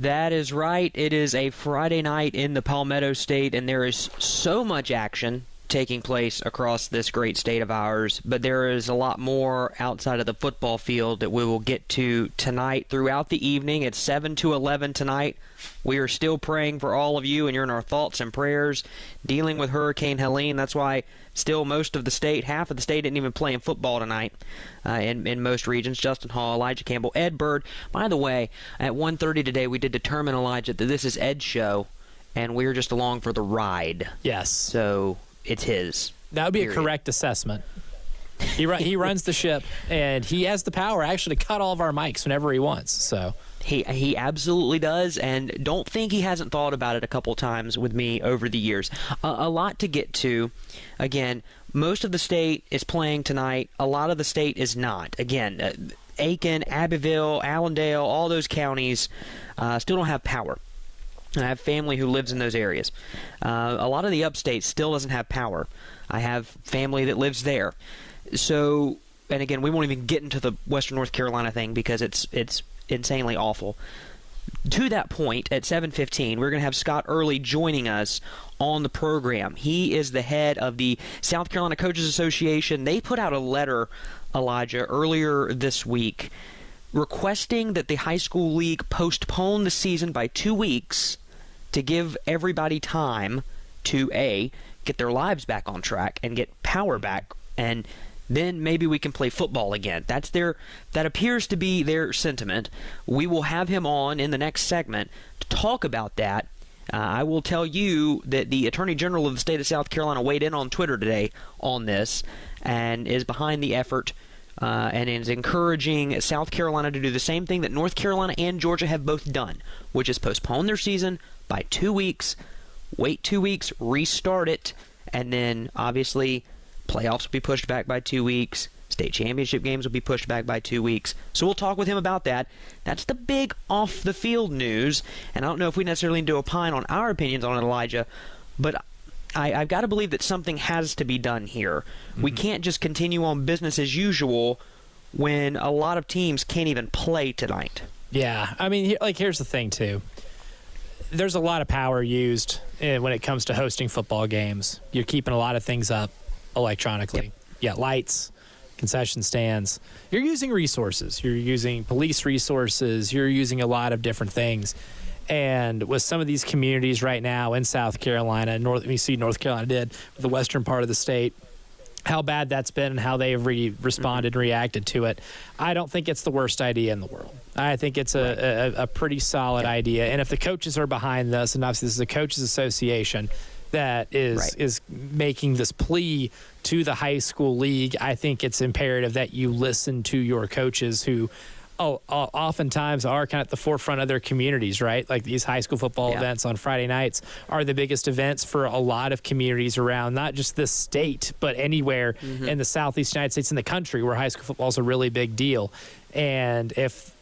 That is right. It is a Friday night in the Palmetto State, and there is so much action taking place across this great state of ours, but there is a lot more outside of the football field that we will get to tonight throughout the evening. It's 7 to 11 tonight. We are still praying for all of you, and you're in our thoughts and prayers, dealing with Hurricane Helene. That's why still most of the state, half of the state, didn't even play in football tonight in most regions. Justin Hall, Elijah Campbell, Ed Bird. By the way, at 1:30 today, we did determine, Elijah, that this is Ed's show, and we're just along for the ride. Yes. So it's his. That would be a correct assessment. He runs the ship, and he has the power actually to cut all of our mics whenever he wants. So he absolutely does, and don't think he hasn't thought about it a couple times with me over the years. A lot to get to. Again, most of the state is playing tonight. A lot of the state is not. Again, Aiken, Abbeville, Allendale, all those counties still don't have power. I have family who lives in those areas. A lot of the upstate still doesn't have power. I have family that lives there. So, and again, we won't even get into the Western North Carolina thing because it's insanely awful. To that point, at 7:15, we're going to have Scott Early joining us on the program. He is the head of the South Carolina Coaches Association. They put out a letter, Elijah, earlier this week requesting that the high school league postpone the season by 2 weeks to give everybody time to, A, get their lives back on track and get power back, and then maybe we can play football again. That appears to be their sentiment. We will have him on in the next segment to talk about that. I will tell you that the Attorney General of the state of South Carolina weighed in on Twitter today on this and is behind the effort and is encouraging South Carolina to do the same thing that North Carolina and Georgia have both done, which is postpone their season by 2 weeks, wait 2 weeks, restart it, and then obviously playoffs will be pushed back by 2 weeks. State championship games will be pushed back by 2 weeks. So we'll talk with him about that. That's the big off-the-field news. And I don't know if we necessarily need to opine on our opinions on it, Elijah, but I've got to believe that something has to be done here. Mm-hmm. We can't just continue on business as usual when a lot of teams can't even play tonight. Yeah. I mean, here's the thing, too. There's a lot of power used when it comes to hosting football games. You're keeping a lot of things up electronically. Yep. Yeah, lights, concession stands. You're using resources. You're using police resources. You're using a lot of different things. And with some of these communities right now in South Carolina, we see North Carolina did with the western part of the state, how bad that's been and how they have responded and reacted to it. I don't think it's the worst idea in the world. I think it's a pretty solid idea. And if the coaches are behind this, and obviously this is a coaches association that is making this plea to the high school league, I think it's imperative that you listen to your coaches who oftentimes are kind of at the forefront of their communities, right? Like these high school football events on Friday nights are the biggest events for a lot of communities around, not just this state, but anywhere in the southeast United States, in the country, where high school football is a really big deal. And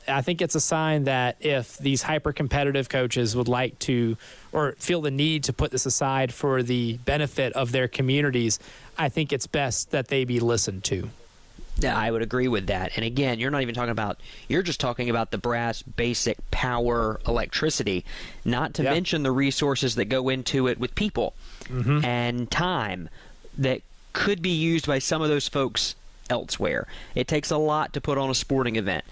I think it's a sign that if these hyper-competitive coaches would like to or feel the need to put this aside for the benefit of their communities, I think it's best that they be listened to. Yeah, I would agree with that. And again, you're just talking about the brass basic power electricity, not to mention the resources that go into it with people and time that could be used by some of those folks elsewhere. It takes a lot to put on a sporting event,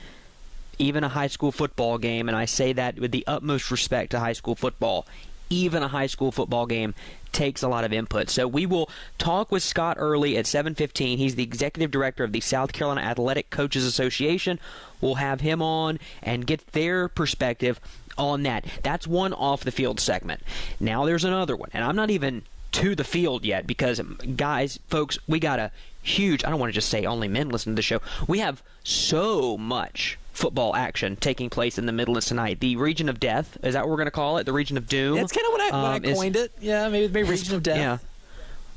even a high school football game, and I say that with the utmost respect to high school football. Even a high school football game takes a lot of input. So we will talk with Scott Early at 7:15. He's the executive director of the South Carolina Athletic Coaches Association. We'll have him on and get their perspective on that. That's one off-the-field segment. Now there's another one, and I'm not even to the field yet because, guys, folks, we got a huge, I don't want to just say only men listen to the show. We have so much football action taking place in the Midlands tonight. The Region of Death, is that what we're going to call it? The Region of Doom? That's kind of what I coined it. Yeah, maybe Region of Death.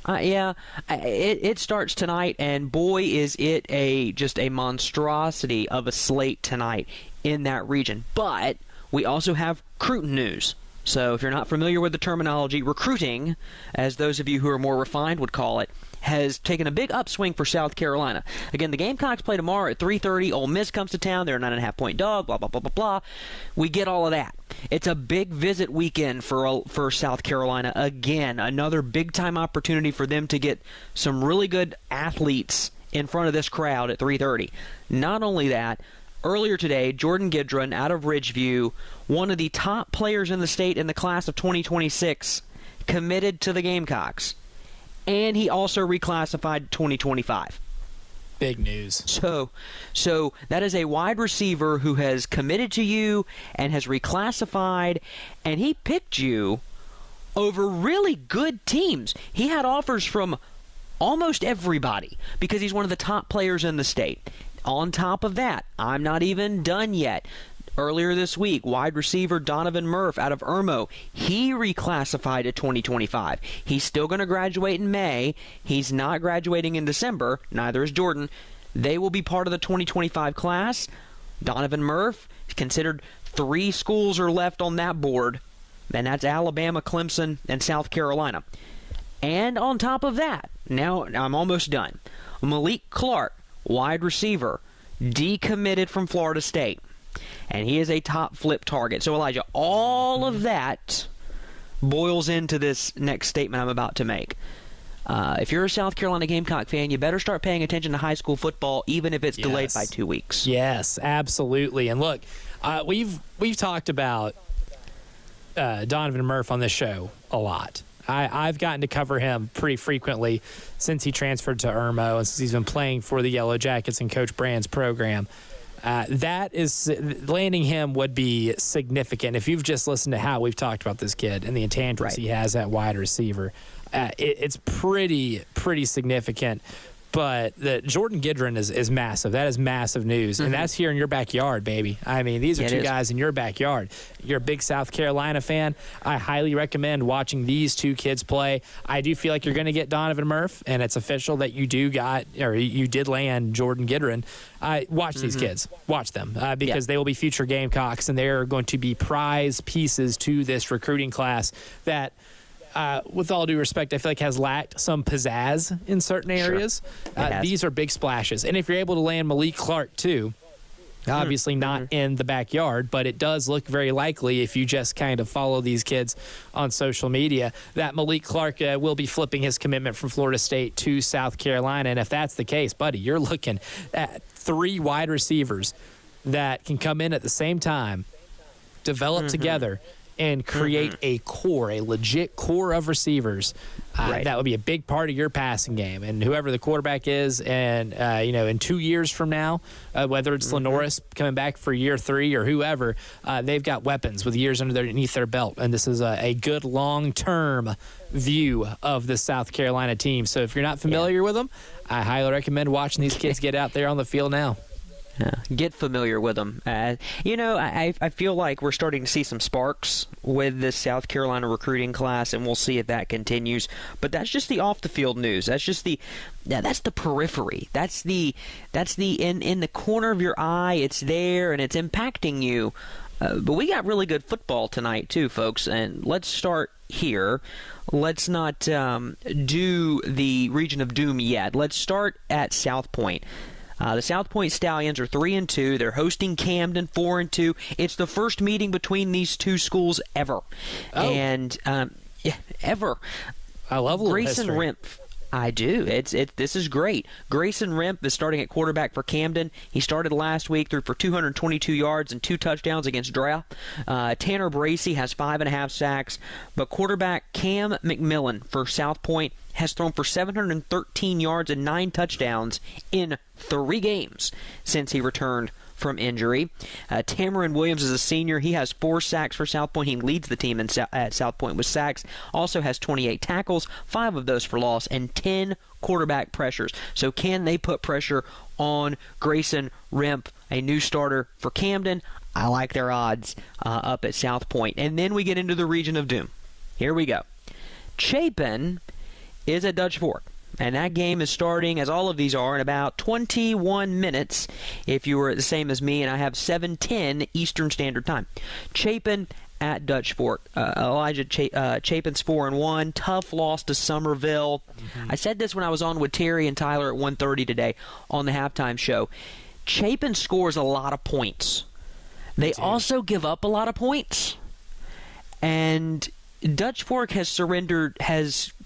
Yeah. It starts tonight, and boy, is it just a monstrosity of a slate tonight in that region. But we also have Cruton news. So if you're not familiar with the terminology, recruiting, as those of you who are more refined would call it, has taken a big upswing for South Carolina. Again, the Gamecocks play tomorrow at 3:30. Ole Miss comes to town. They're a 9.5-point dog, blah, blah, blah, blah, blah. We get all of that. It's a big visit weekend for South Carolina. Again, another big-time opportunity for them to get some really good athletes in front of this crowd at 3:30. Not only that, earlier today, Jordan Gidron out of Ridgeview, one of the top players in the state in the class of 2026, committed to the Gamecocks. And he also reclassified 2025. Big news. So that is a wide receiver who has committed to you and has reclassified, and he picked you over really good teams. He had offers from almost everybody because he's one of the top players in the state. On top of that, I'm not even done yet. Earlier this week, wide receiver Donovan Murph out of Irmo, he reclassified to 2025. He's still going to graduate in May. He's not graduating in December. Neither is Jordan. They will be part of the 2025 class. Donovan Murph is considered 3 schools are left on that board, and that's Alabama, Clemson, and South Carolina. And on top of that, now I'm almost done. Malik Clark, wide receiver, decommitted from Florida State. And he is a top flip target. So, Elijah, all of that boils into this next statement I'm about to make. If you're a South Carolina Gamecock fan, you better start paying attention to high school football, even if it's delayed by 2 weeks. Yes, absolutely. And look, we've talked about Donovan Murph on this show a lot. I've gotten to cover him pretty frequently since he transferred to Irmo and since he's been playing for the Yellow Jackets and Coach Brand's program. That is, landing him would be significant. If you've just listened to how we've talked about this kid and the intangibles he has at wide receiver, it's pretty significant. But the Jordan Gidron is massive. That is massive news. And that's here in your backyard, baby. I mean, these are two guys in your backyard. You're a big South Carolina fan. I highly recommend watching these two kids play. I do feel like you're going to get Donovan Murph, and it's official that you did land Jordan Gidron. Watch these kids. Watch them because they will be future Gamecocks, and they are going to be prize pieces to this recruiting class that – with all due respect, I feel like has lacked some pizzazz in certain areas. These are big splashes. And if you're able to land Malik Clark, too, obviously not in the backyard, but it does look very likely if you just kind of follow these kids on social media that Malik Clark will be flipping his commitment from Florida State to South Carolina. And if that's the case, buddy, you're looking at 3 wide receivers that can come in at the same time, develop together, and create a legit core of receivers. That would be a big part of your passing game. And whoever the quarterback is, and in 2 years from now, whether it's Lenoris coming back for year 3 or whoever, they've got weapons with years underneath their belt. And this is a good long-term view of the South Carolina team. So if you're not familiar with them, I highly recommend watching these kids get out there on the field now. Get familiar with them. I feel like we're starting to see some sparks with this South Carolina recruiting class, and we'll see if that continues. But that's just the off-the-field news. That's just that's the periphery. That's the in the corner of your eye. It's there, and it's impacting you. But we got really good football tonight, too, folks. And let's start here. Let's not do the Region of Doom yet. Let's start at South Point. The South Point Stallions are 3-2. They're hosting Camden 4-2. It's the first meeting between these two schools ever. And ever. I love a little Grayson history. Rimpf. I do. This is great. Grayson Rimpf is starting at quarterback for Camden. He started last week, threw for 222 yards and 2 touchdowns against Drea. Tanner Bracey has 5.5 sacks. But quarterback Cam McMillan for South Point has thrown for 713 yards and 9 touchdowns in 3 games since he returned from injury. Tamarin Williams is a senior. He has 4 sacks for South Point. He leads the team at South Point with sacks. Also has 28 tackles, 5 of those for loss, and 10 quarterback pressures. So can they put pressure on Grayson Rimpf, a new starter for Camden? I like their odds up at South Point. And then we get into the Region of Doom. Here we go. Chapin is at Dutch Fork. And that game is starting, as all of these are, in about 21 minutes if you were the same as me, and I have 7:10 Eastern Standard Time. Chapin at Dutch Fork. Elijah Chapin's 4-1. Tough loss to Somerville. I said this when I was on with Terry and Tyler at 1:30 today on the halftime show. Chapin scores a lot of points. They also give up a lot of points. And Dutch Fork has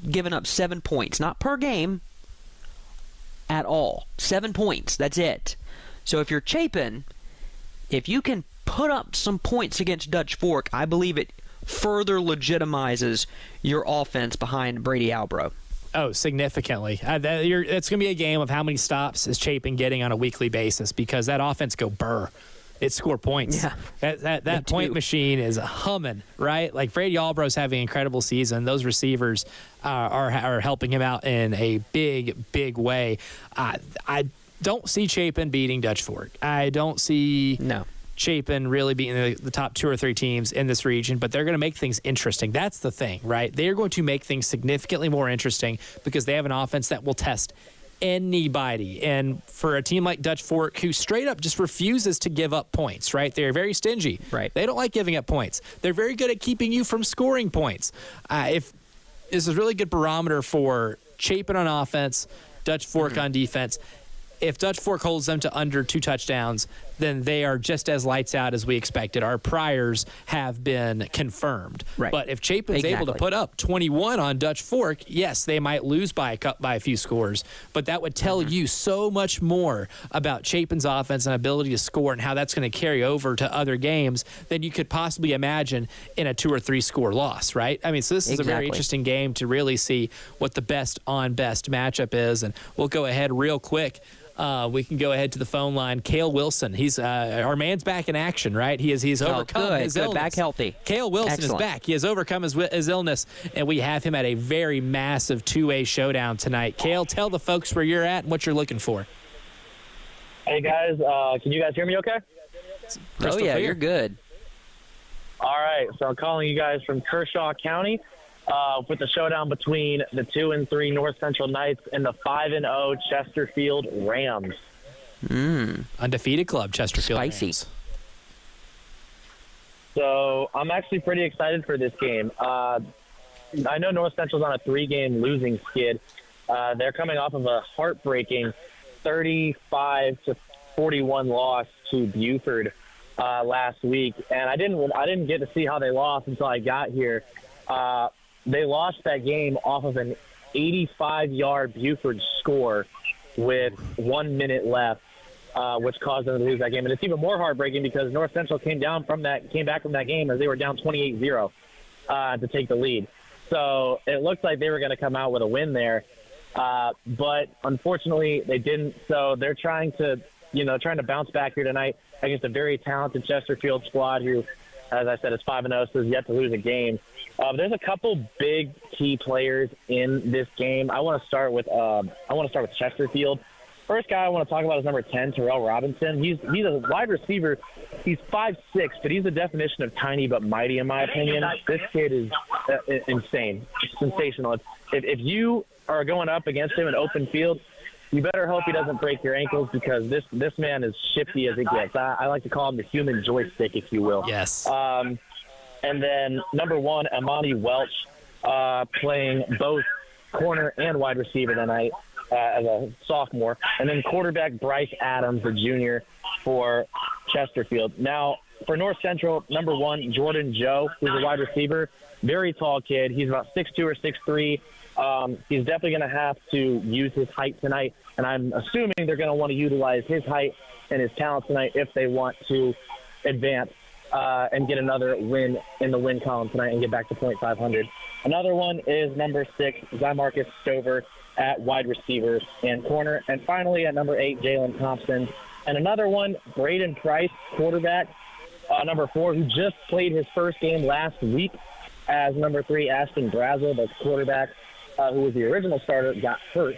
given up 7 points. Not per game at all. 7 points. That's it. So if you're Chapin, if you can put up some points against Dutch Fork, I believe it further legitimizes your offense behind Brady Albro. Oh, significantly. It's going to be a game of how many stops is Chapin getting on a weekly basis, because that offense go burr. It score points. Yeah, that point machine is humming, right? Like Brady Albro's having an incredible season. Those receivers are helping him out in a big way. I don't see Chapin beating Dutch Fork. I don't see Chapin really beating the top 2 or 3 teams in this region, but they're going to make things interesting. That's the thing, right? They're going to make things significantly more interesting because they have an offense that will test anybody. And for a team like Dutch Fork, who straight up just refuses to give up points, right? They're very stingy. Right. They don't like giving up points. They're very good at keeping you from scoring points. If this is a really good barometer for Chapin on offense, Dutch Fork on defense. If Dutch Fork holds them to under 2 touchdowns, then they are just as lights out as we expected. Our priors have been confirmed. Right. But if Chapin's able to put up 21 on Dutch Fork, yes, they might lose by a few scores. But that would tell you so much more about Chapin's offense and ability to score and how that's going to carry over to other games than you could possibly imagine in a 2 or 3 score loss, right? I mean, so this is a very interesting game to really see what the best on best matchup is. And we'll go ahead real quick. We can go ahead to the phone line. Cale Wilson, he's our man's back in action, right? He's overcome his illness. Back healthy. Cale Wilson is back. He has overcome his illness, and we have him at a very massive 2-way showdown tonight. Cale, tell the folks where you're at and what you're looking for. Hey guys, can you guys hear me okay? Oh yeah, you're good. All right, so I'm calling you guys from Kershaw County. With the showdown between the 2-3 North Central Knights and the 5-0 Chesterfield Rams. Undefeated club, Chesterfield Spicy. Rams. So I'm actually pretty excited for this game. I know North Central's on a 3-game losing skid. They're coming off of a heartbreaking 35-41 loss to Buford last week, and I didn't get to see how they lost until I got here. They lost that game off of an 85-yard Buford score with 1 minute left, which caused them to lose that game. And it's even more heartbreaking because North Central came back from that game as they were down 28-0 to take the lead. So it looked like they were going to come out with a win there, but unfortunately they didn't. So they're trying to bounce back here tonight against a very talented Chesterfield squad who, as I said, is 5-0, so is yet to lose a game. There's a couple big key players in this game. I want to start with Chesterfield. First guy I want to talk about is number 10, Terrell Robinson. He's a wide receiver. He's 5'6", but he's the definition of tiny but mighty, in my opinion. This kid is insane, sensational. If you are going up against him in open field, you better hope he doesn't break your ankles because this man is shifty as it gets. I like to call him the human joystick, if you will. Yes. And then number 1, Amani Welch, playing both corner and wide receiver tonight as a sophomore. And then quarterback Bryce Adams, the junior, for Chesterfield. Now, for North Central, number 1, Jordan Joe, who's a wide receiver. Very tall kid. He's about 6'2" or 6'3". He's definitely going to have to use his height tonight, and I'm assuming they're going to want to utilize his height and his talent tonight if they want to advance and get another win in the win column tonight and get back to .500. Another one is number 6, Zymarcus Stover at wide receiver and corner. And finally, at number 8, Jalen Thompson. And another one, Braden Price, quarterback, number 4, who just played his first game last week as number 3, Ashton Brazel, the quarterback, who was the original starter, got hurt.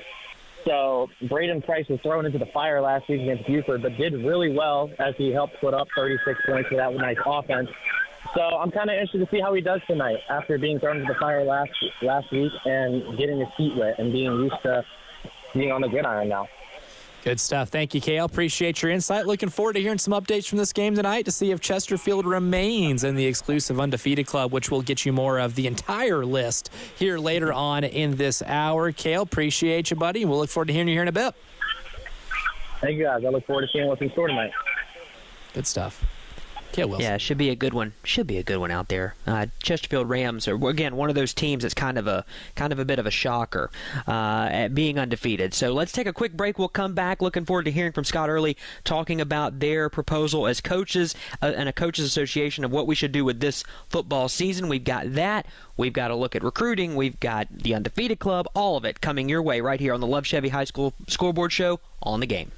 So Braden Price was thrown into the fire last week against Buford, but did really well as he helped put up 36 points for that nice offense. So I'm kind of interested to see how he does tonight after being thrown into the fire last week and getting his feet wet and being used to being on the gridiron now. Good stuff. Thank you, Kale. Appreciate your insight. Looking forward to hearing some updates from this game tonight to see if Chesterfield remains in the exclusive undefeated club, which will get you more of the entire list here later on in this hour. Kale, appreciate you, buddy. We'll look forward to hearing you here in a bit. Thank you, guys. I look forward to seeing what's in store tonight. Good stuff. Kale Wilson. Yeah, should be a good one. Should be a good one out there. Chesterfield Rams are, again, one of those teams that's kind of a bit of a shocker at being undefeated. So let's take a quick break. We'll come back. Looking forward to hearing from Scott Early talking about their proposal as coaches and a coaches association of what we should do with this football season. We've got that. We've got to look at recruiting. We've got the undefeated club. All of it coming your way right here on the Love Chevy High School Scoreboard Show on the Game.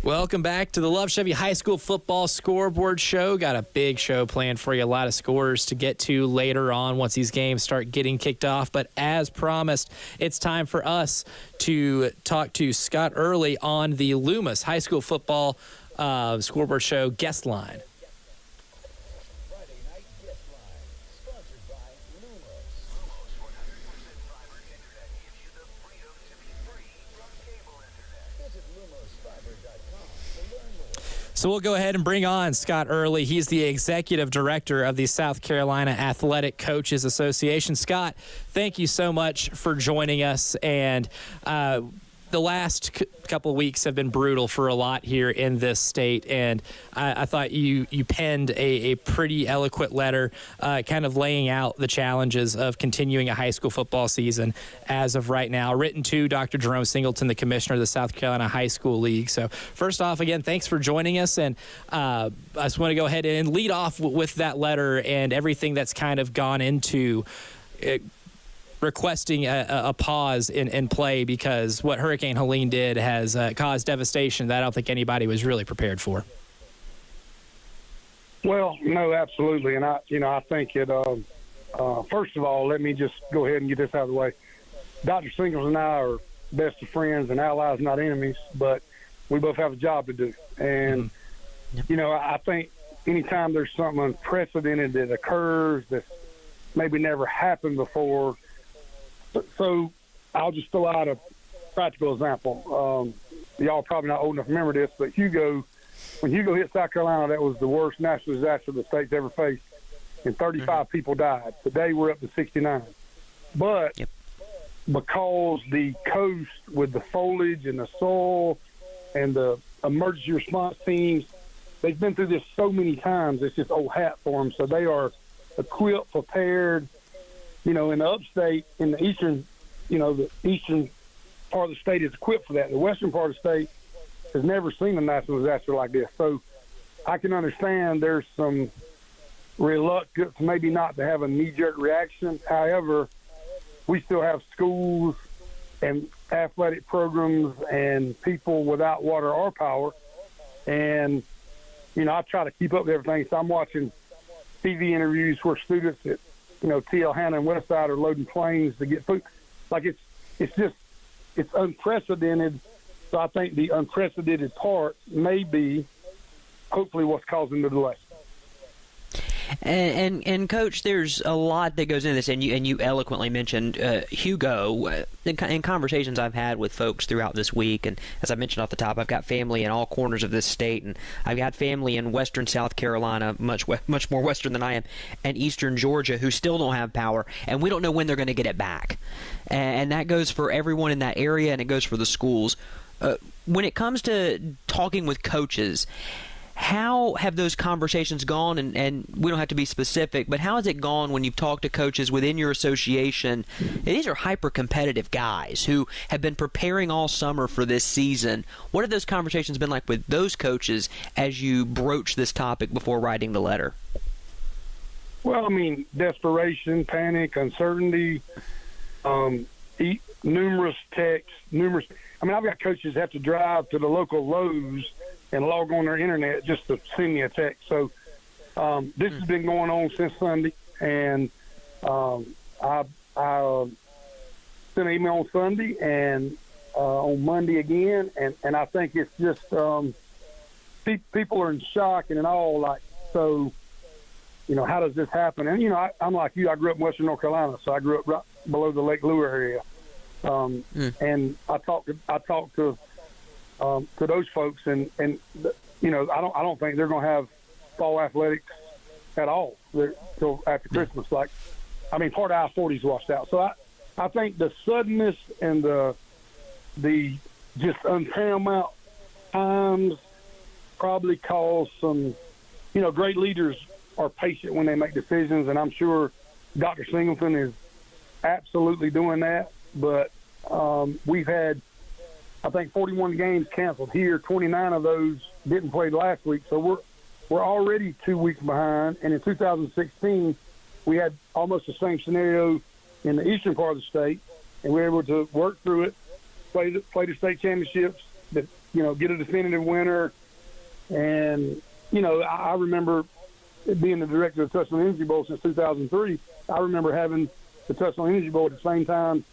Welcome back to the Love Chevy High School Football Scoreboard Show. Got a big show planned for you. A lot of scores to get to later on once these games start getting kicked off. But as promised, it's time for us to talk to Scott Early on the Loomis High School Football Scoreboard Show guest line. So we'll go ahead and bring on Scott Early. He's the executive director of the South Carolina Athletic Coaches Association. Scott, thank you so much for joining us. And the last couple of weeks have been brutal for a lot here in this state, and I thought you penned a pretty eloquent letter kind of laying out the challenges of continuing a high school football season as of right now, written to Dr. Jerome Singleton, the commissioner of the South Carolina High School League. So first off, again, thanks for joining us, and I just want to go ahead and lead off with that letter and everything that's kind of gone into it, requesting a pause in play, because what Hurricane Helene did has caused devastation that I don't think anybody was really prepared for. Well, no, absolutely. And I think it, first of all, let me just go ahead and get this out of the way. Dr. Singles and I are best of friends and allies, not enemies, but we both have a job to do. And, I think anytime there's something unprecedented that occurs that's maybe never happened before, so I'll just throw out a practical example. Y'all probably not old enough to remember this, but when Hugo hit South Carolina, that was the worst natural disaster the state's ever faced, and 35 people died. Today we're up to 69. But because the coast, with the foliage and the soil and the emergency response teams, they've been through this so many times, it's just old hat for them. So they are equipped, prepared. In the upstate, in the eastern, the eastern part of the state is equipped for that. The western part of the state has never seen a natural disaster like this. So I can understand there's some reluctance maybe not to have a knee-jerk reaction. However, we still have schools and athletic programs and people without water or power. And, I try to keep up with everything. So I'm watching TV interviews where students at T.L. Hanna and Westside are loading planes to get food. Like it's unprecedented. So I think the unprecedented part may be hopefully what's causing the delay. And Coach, there's a lot that goes into this, and you eloquently mentioned Hugo. In conversations I've had with folks throughout this week, and as I mentioned off the top, I've got family in all corners of this state, and I've got family in western South Carolina, much more western than I am, and eastern Georgia, who still don't have power, and we don't know when they're going to get it back. And that goes for everyone in that area, and it goes for the schools. When it comes to talking with coaches, how have those conversations gone? And we don't have to be specific, but how has it gone when you've talked to coaches within your association? And these are hyper-competitive guys who have been preparing all summer for this season. What have those conversations been like with those coaches as you broach this topic before writing the letter? Well, desperation, panic, uncertainty, numerous texts, I've got coaches that have to drive to the local Lowe's and log on their internet just to send me a text. So this has been going on since Sunday, and I sent an email on Sunday and on Monday again, and I think it's just people are in shock and all, like, so, how does this happen? And, I'm like you, I grew up in western North Carolina, so I grew up right below the Lake Lure area. And I talked to those folks, and I don't think they're going to have fall athletics at all till after Christmas. Part of I-40's washed out. So I think the suddenness and the just unparamount times probably cause some, great leaders are patient when they make decisions, and I'm sure Dr. Singleton is absolutely doing that. But we've had, I think, 41 games canceled here. 29 of those didn't play last week. So we're already 2 weeks behind. And in 2016, we had almost the same scenario in the eastern part of the state, and we were able to work through it, play the state championships, get a definitive winner. And, I remember being the director of the Touchdown Energy Bowl since 2003. I remember having the Touchdown Energy Bowl at the same time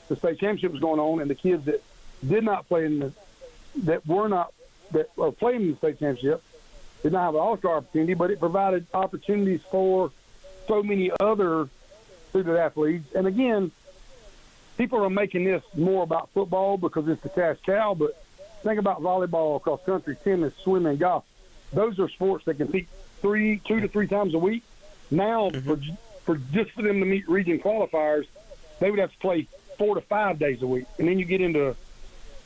the state championship was going on, and the kids that did not play that are playing in the state championship did not have an all-star opportunity, but it provided opportunities for so many other student athletes. And again, people are making this more about football because it's the cash cow, but think about volleyball, cross country, tennis, swimming, golf. Those are sports that compete 2 to 3 times a week. Now, for them to meet region qualifiers, they would have to play 4 to 5 days a week. And then you get into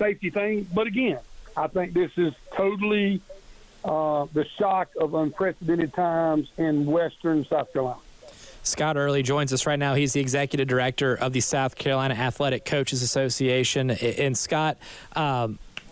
safety thing. But again, I think this is totally the shock of unprecedented times in Western South Carolina. Scott Early joins us right now. He's the executive director of the South Carolina Athletic Coaches Association. And Scott,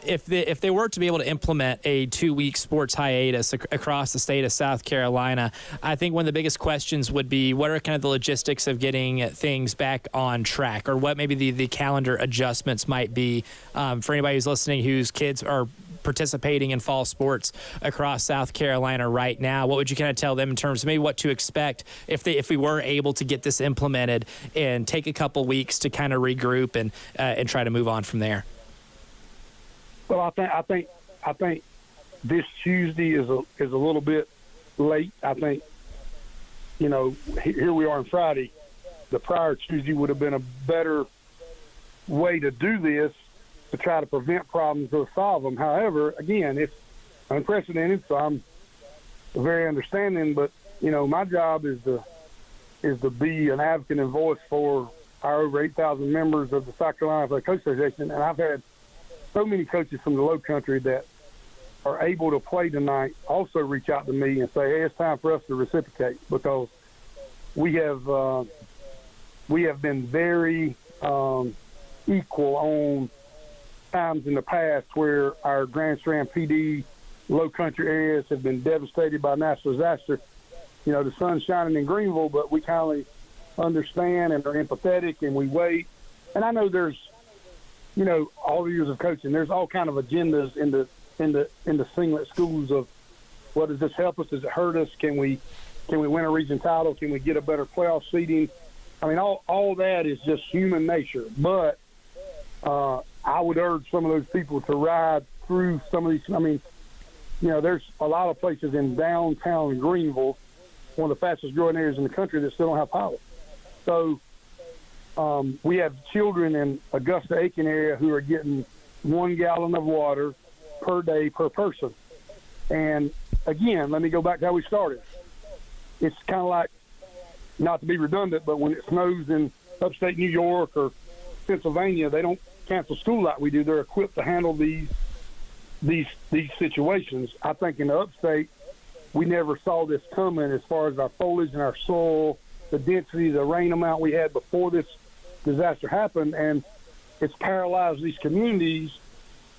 if they were to be able to implement a 2-week sports hiatus across the state of South Carolina, I think one of the biggest questions would be what are kind of the logistics of getting things back on track, or what maybe the calendar adjustments might be for anybody who's listening whose kids are participating in fall sports across South Carolina right now. What would you kind of tell them in terms of maybe what to expect if we were able to get this implemented and take a couple weeks to kind of regroup and try to move on from there? Well, I think this Tuesday is a little bit late. I think, here we are on Friday. The prior Tuesday would have been a better way to do this, to try to prevent problems or solve them. However, again, it's unprecedented, so I'm very understanding. But my job is to be an advocate and voice for our over 8,000 members of the South Carolina Athletic Coaches Association, and I've had so many coaches from the Low Country that are able to play tonight also reach out to me and say, "Hey, it's time for us to reciprocate," because we have been very equal on times in the past where our Grand Strand PD Low Country areas have been devastated by natural disaster. The sun's shining in Greenville, but we kindly understand and are empathetic, and we wait. And I know there's, all the years of coaching, there's all kind of agendas in the singlet schools of, well, does this help us? Does it hurt us? Can we win a region title? Can we get a better playoff seeding? I mean, all that is just human nature. But I would urge some of those people to ride through some of these. I mean, there's a lot of places in downtown Greenville, one of the fastest growing areas in the country, that still don't have power. So we have children in Augusta-Aiken area who are getting 1 gallon of water per day per person. And again, let me go back to how we started. It's kind of like, not to be redundant, but when it snows in upstate New York or Pennsylvania, they don't cancel school like we do. They're equipped to handle these situations. I think in the upstate, we never saw this coming as far as our foliage and our soil, the density, the rain amount we had before this disaster happened, and it's paralyzed these communities.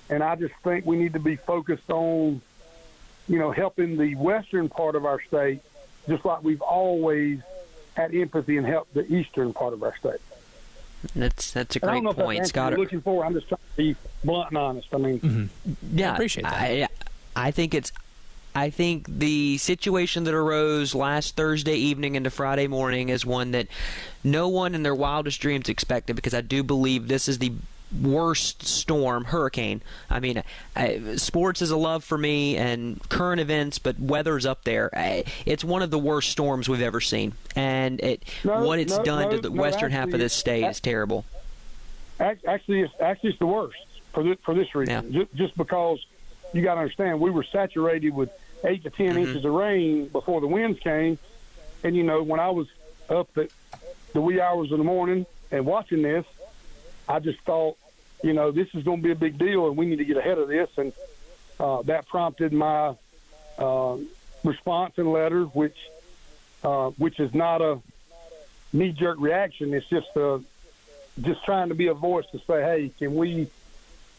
And I just think we need to be focused on, helping the western part of our state, just like we've always had empathy and helped the eastern part of our state. That's a great point, Scott. Looking for, I'm just trying to be blunt and honest. I mean, yeah, I appreciate that. I think the situation that arose last Thursday evening into Friday morning is one that no one in their wildest dreams expected, because I do believe this is the worst hurricane. I mean, sports is a love for me and current events, but weather's up there. It's one of the worst storms we've ever seen, and what it's done to the western half of this state is terrible. Actually, it's the worst for this reason. Yeah. Just because you got to understand, we were saturated with 8 to 10 inches of rain before the winds came, and when I was up at the wee hours of the morning and watching this, I just thought, this is going to be a big deal, and we need to get ahead of this. And that prompted my response and letter, which is not a knee-jerk reaction. It's just trying to be a voice to say, hey, can we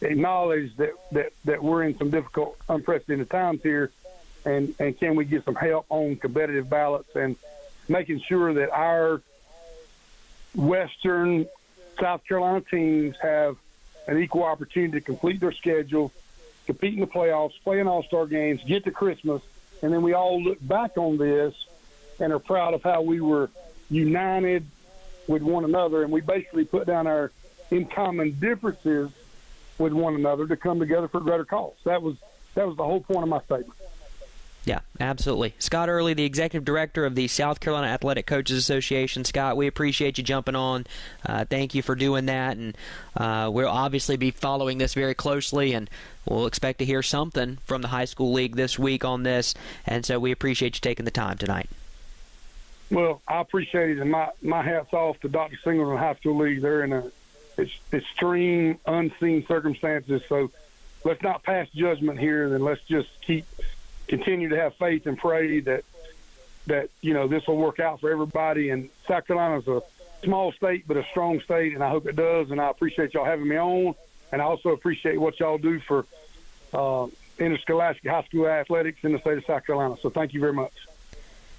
acknowledge that we're in some difficult, unprecedented times here, and can we get some help on competitive ballots and making sure that our Western South Carolina teams have an equal opportunity to complete their schedule, compete in the playoffs, play in all-star games, get to Christmas, and then we all look back on this and are proud of how we were united with one another, and we basically put down our in common differences with one another to come together for a greater cause. That was the whole point of my statement. Yeah, absolutely. Scott Early, the Executive Director of the South Carolina Athletic Coaches Association. Scott, we appreciate you jumping on. Thank you for doing that, and we'll obviously be following this very closely, and we'll expect to hear something from the high school league this week on this, and so we appreciate you taking the time tonight. Well, I appreciate it, and my hat's off to Dr. Singleton High School League. They're in extreme, unseen circumstances. So let's not pass judgment here, and let's just continue to have faith and pray that this will work out for everybody. And South Carolina's a small state, but a strong state, and I hope it does. And I appreciate y'all having me on, and I also appreciate what y'all do for interscholastic high school athletics in the state of South Carolina. So thank you very much.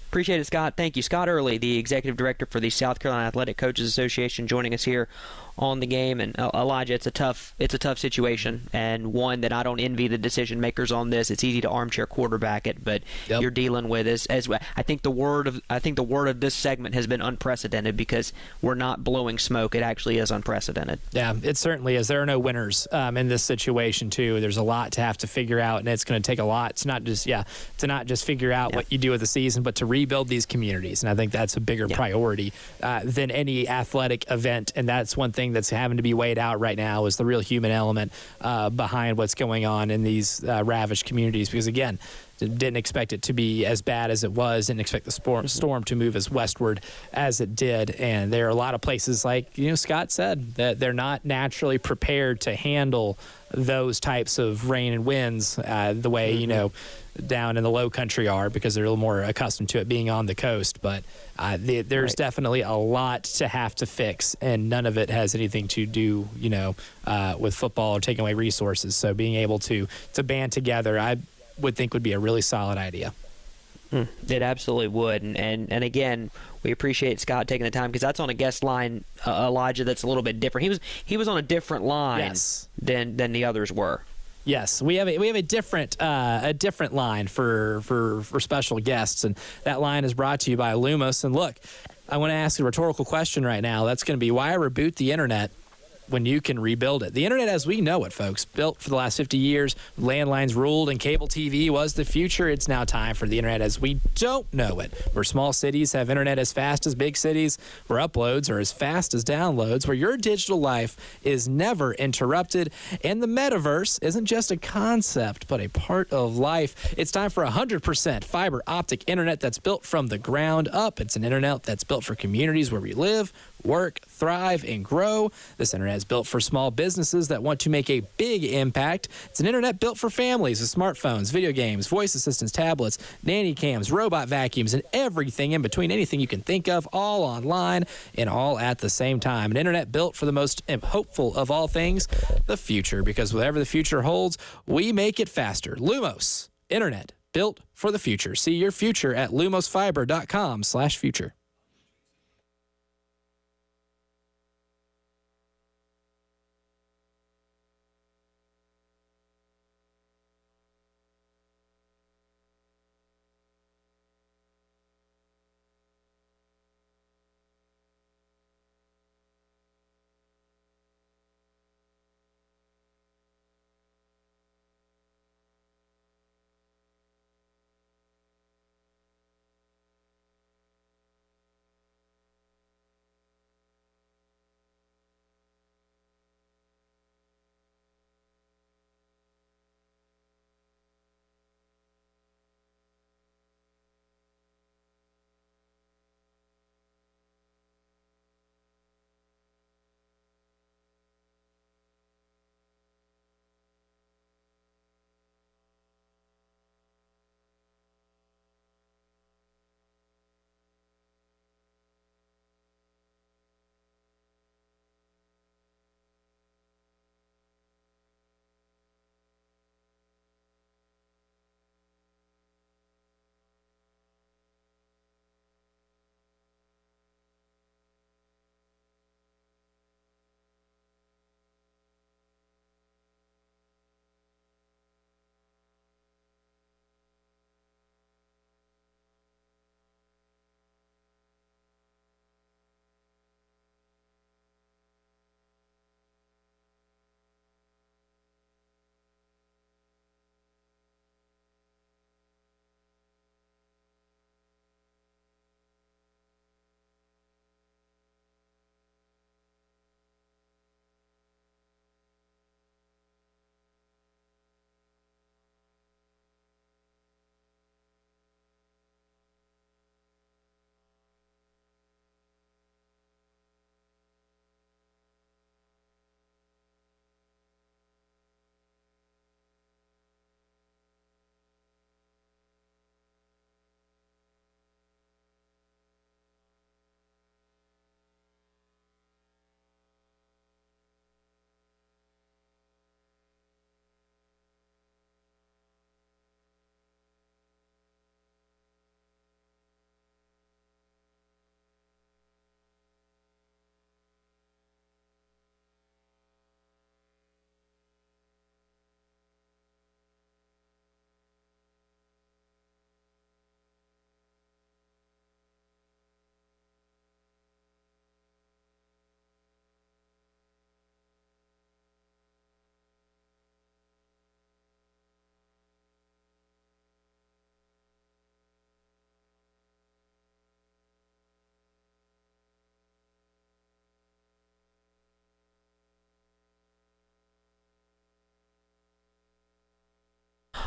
Appreciate it, Scott. Thank you. Scott Early, the Executive Director for the South Carolina Athletic Coaches Association, joining us here on the game. And Elijah, it's a tough situation, and one that I don't envy the decision makers on this. It's easy to armchair quarterback it, but you're dealing with as I think the word of this segment has been unprecedented, because we're not blowing smoke. It actually is unprecedented. Yeah, it certainly is. There are no winners in this situation too. There's a lot to have to figure out, and it's going to take a lot. It's not just figure out what you do with the season, but to rebuild these communities. And I think that's a bigger priority than any athletic event. And that's one thing that's having to be weighed out right now, is the real human element behind what's going on in these ravaged communities. Because again, didn't expect it to be as bad as it was, didn't expect the storm to move as westward as it did. And there are a lot of places, like Scott said, that they're not naturally prepared to handle those types of rain and winds the way down in the low country are, because they're a little more accustomed to it being on the coast. But there's definitely a lot to have to fix, and none of it has anything to do with football or taking away resources. So being able to band together, I would think would be a really solid idea. It absolutely would. And again, we appreciate Scott taking the time, because that's on a guest line, Elijah, that's a little bit different. He was on a different line than the others were. Yes, we have a different line for special guests, and that line is brought to you by Lumos. And look, I want to ask a rhetorical question right now. That's going to be, why reboot the internet when you can rebuild it? The internet as we know it, folks, built for the last 50 years, landlines ruled and cable TV was the future. It's now time for the internet as we don't know it, where small cities have internet as fast as big cities, where uploads are as fast as downloads, where your digital life is never interrupted, and the metaverse isn't just a concept, but a part of life. It's time for 100% fiber optic internet that's built from the ground up. It's an internet that's built for communities where we live, work, thrive, and grow. This internet is built for small businesses that want to make a big impact. It's an internet built for families with smartphones, video games, voice assistants, tablets, nanny cams, robot vacuums, and everything in between, anything you can think of, all online and all at the same time. An internet built for the most hopeful of all things, the future, because whatever the future holds, we make it faster. Lumos, internet built for the future. See your future at lumosfiber.com/future.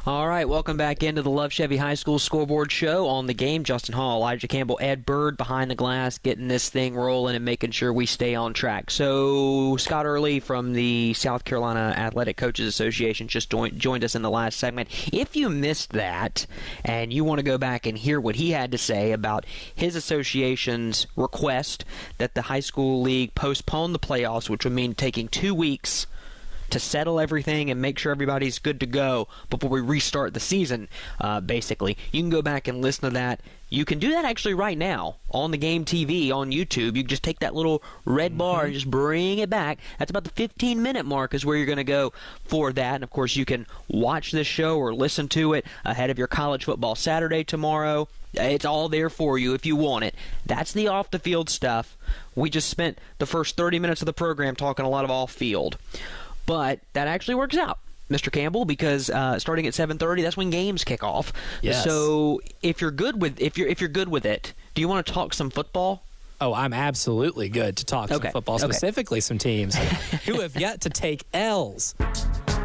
All right, welcome back into the Love Chevy High School Scoreboard Show. On the game, Justin Hall, Elijah Campbell, Ed Bird behind the glass, getting this thing rolling and making sure we stay on track. So Scott Early from the South Carolina Athletic Coaches Association just joined us in the last segment. If you missed that and you want to go back and hear what he had to say about his association's request that the high school league postpone the playoffs, which would mean taking 2 weeks to settle everything and make sure everybody's good to go before we restart the season, basically. You can go back and listen to that. You can do that actually right now on the Game TV on YouTube. You can just take that little red bar and just bring it back. That's about the 15-minute mark is where you're going to go for that. And, of course, you can watch this show or listen to it ahead of your college football Saturday tomorrow. It's all there for you if you want it. That's the off-the-field stuff. We just spent the first 30 minutes of the program talking a lot of off-field. But that actually works out, Mr. Campbell, because starting at 7:30, that's when games kick off. Yes. So if you're good with if you're good with it, do you want to talk some football? Oh, I'm absolutely good to talk some football, specifically some teams who have yet to take L's.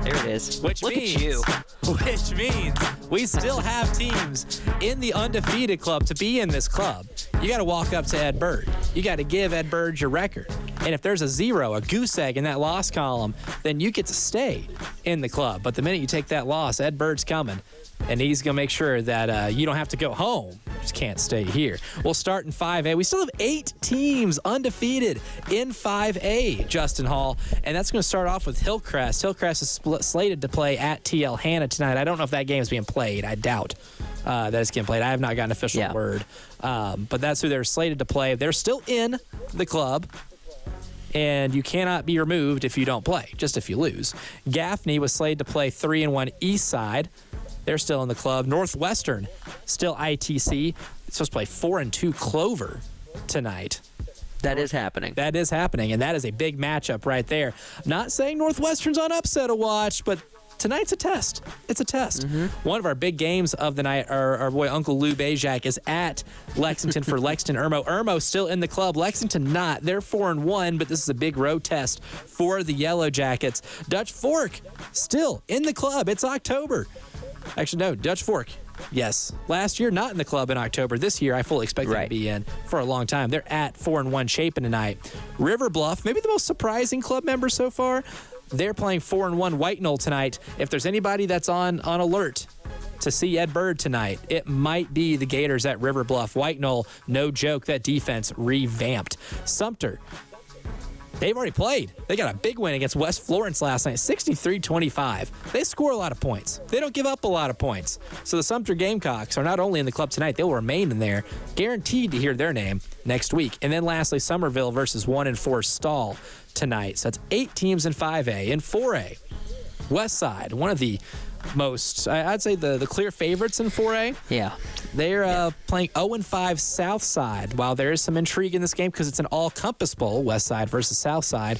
There it is. Which Look means, at you. Which means we still have teams in the undefeated club. To be in this club, you got to walk up to Ed Bird. You got to give Ed Bird your record. And if there's a zero, a goose egg in that loss column, then you get to stay in the club. But the minute you take that loss, Ed Bird's coming. And he's going to make sure that you don't have to go home. You just can't stay here. We'll start in 5A. We still have 8 teams undefeated in 5A, Justin Hall. And that's going to start off with Hillcrest. Hillcrest is slated to play at TL Hanna tonight. I don't know if that game is being played. I doubt that it's getting played. I have not gotten an official word. But that's who they're slated to play. They're still in the club. And you cannot be removed if you don't play, just if you lose. Gaffney was slated to play 3-1 East Side. They're still in the club. Northwestern, still ITC. It's supposed to play 4-2 Clover tonight. That is happening. That is happening, and that is a big matchup right there. Not saying Northwestern's on upset a watch, but tonight's a test. It's a test. One of our big games of the night, our boy Uncle Lou Bajak is at Lexington for Lexington Irmo. Irmo still in the club. Lexington not. They're 4-1, but this is a big road test for the Yellow Jackets. Dutch Fork still in the club. It's October. Actually, no, Dutch Fork. Yes. Last year, not in the club in October. This year, I fully expect them to be in for a long time. They're at 4-1 Chapin tonight. River Bluff, maybe the most surprising club member so far. They're playing 4-1 White Knoll tonight. If there's anybody that's on alert to see Ed Bird tonight, it might be the Gators at River Bluff. White Knoll, no joke, that defense revamped. Sumter, they've already played. They got a big win against West Florence last night, 63-25. They score a lot of points. They don't give up a lot of points. So the Sumter Gamecocks are not only in the club tonight, they will remain in there, guaranteed to hear their name next week. And then lastly, Somerville versus 1-4 Stall tonight. So that's 8 teams in 5A. In 4A, West Side, one of the most, I'd say the clear favorites in 4A. Yeah. They're playing 0-5 South Side. While there is some intrigue in this game because it's an all-compass bowl, West Side versus South Side,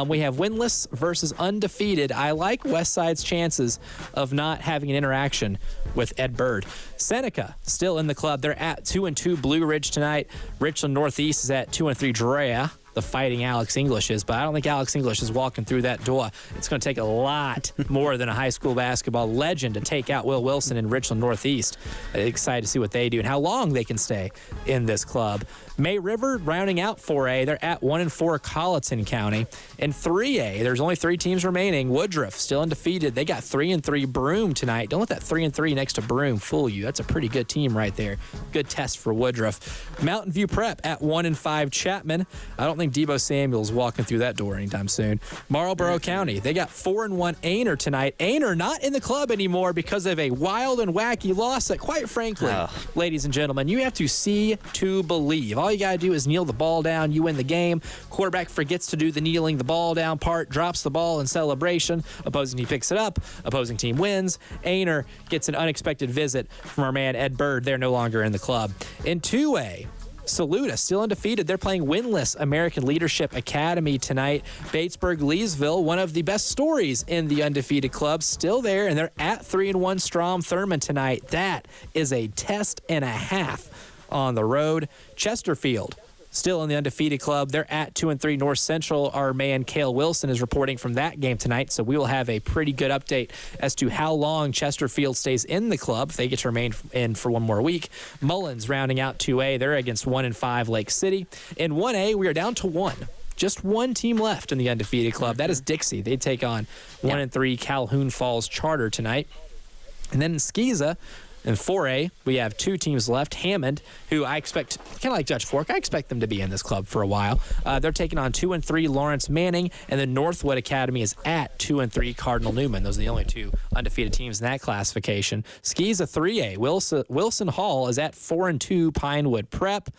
we have winless versus undefeated. I like West Side's chances of not having an interaction with Ed Bird. Seneca still in the club. They're at 2-2 Blue Ridge tonight. Richland Northeast is at 2-3 Drea. The Fighting Alex English is, but I don't think Alex English is walking through that door. It's going to take a lot more than a high school basketball legend to take out Will Wilson in Richland Northeast. Excited to see what they do and how long they can stay in this club. May River rounding out 4A. They're at 1-4 Colleton County. In 3A, there's only 3 teams remaining. Woodruff still undefeated. They got 3-3 Broome tonight. Don't let that 3-3 next to Broome fool you. That's a pretty good team right there. Good test for Woodruff. Mountain View Prep at 1-5 Chapman. I don't think Debo Samuel's walking through that door anytime soon. Marlboro County, they got 4-1 Aner tonight. Aner not in the club anymore because of a wild and wacky loss that, quite frankly, ladies and gentlemen, you have to see to believe. All you got to do is kneel the ball down. You win the game. Quarterback forgets to do the kneeling the ball down part, drops the ball in celebration. Opposing team picks it up. Opposing team wins. Aner gets an unexpected visit from our man Ed Bird. They're no longer in the club. In 2A, Saluda still undefeated. They're playing winless American Leadership Academy tonight. Batesburg-Leesville, one of the best stories in the undefeated club, still there, and they're at 3-1 Strom Thurmond tonight. That is a test and a half on the road. Chesterfield still in the undefeated club. They're at 2-3. North Central, our man Cale Wilson is reporting from that game tonight, so we will have a pretty good update as to how long Chesterfield stays in the club if they get to remain in for one more week. Mullins rounding out 2A. They're against 1-5 Lake City. In 1A, we are down to 1. Just one team left in the undefeated club. That is Dixie. They take on 1-3 Calhoun Falls Charter tonight. And then in Skeeza, in 4A, we have 2 teams left. Hammond, who I expect, kind of like Judge Fork, I expect them to be in this club for a while. They're taking on 2-3 Lawrence Manning, and then Northwood Academy is at 2-3 Cardinal Newman. Those are the only 2 undefeated teams in that classification. Skeeza 3A, Wilson Hall is at 4-2 Pinewood Prep.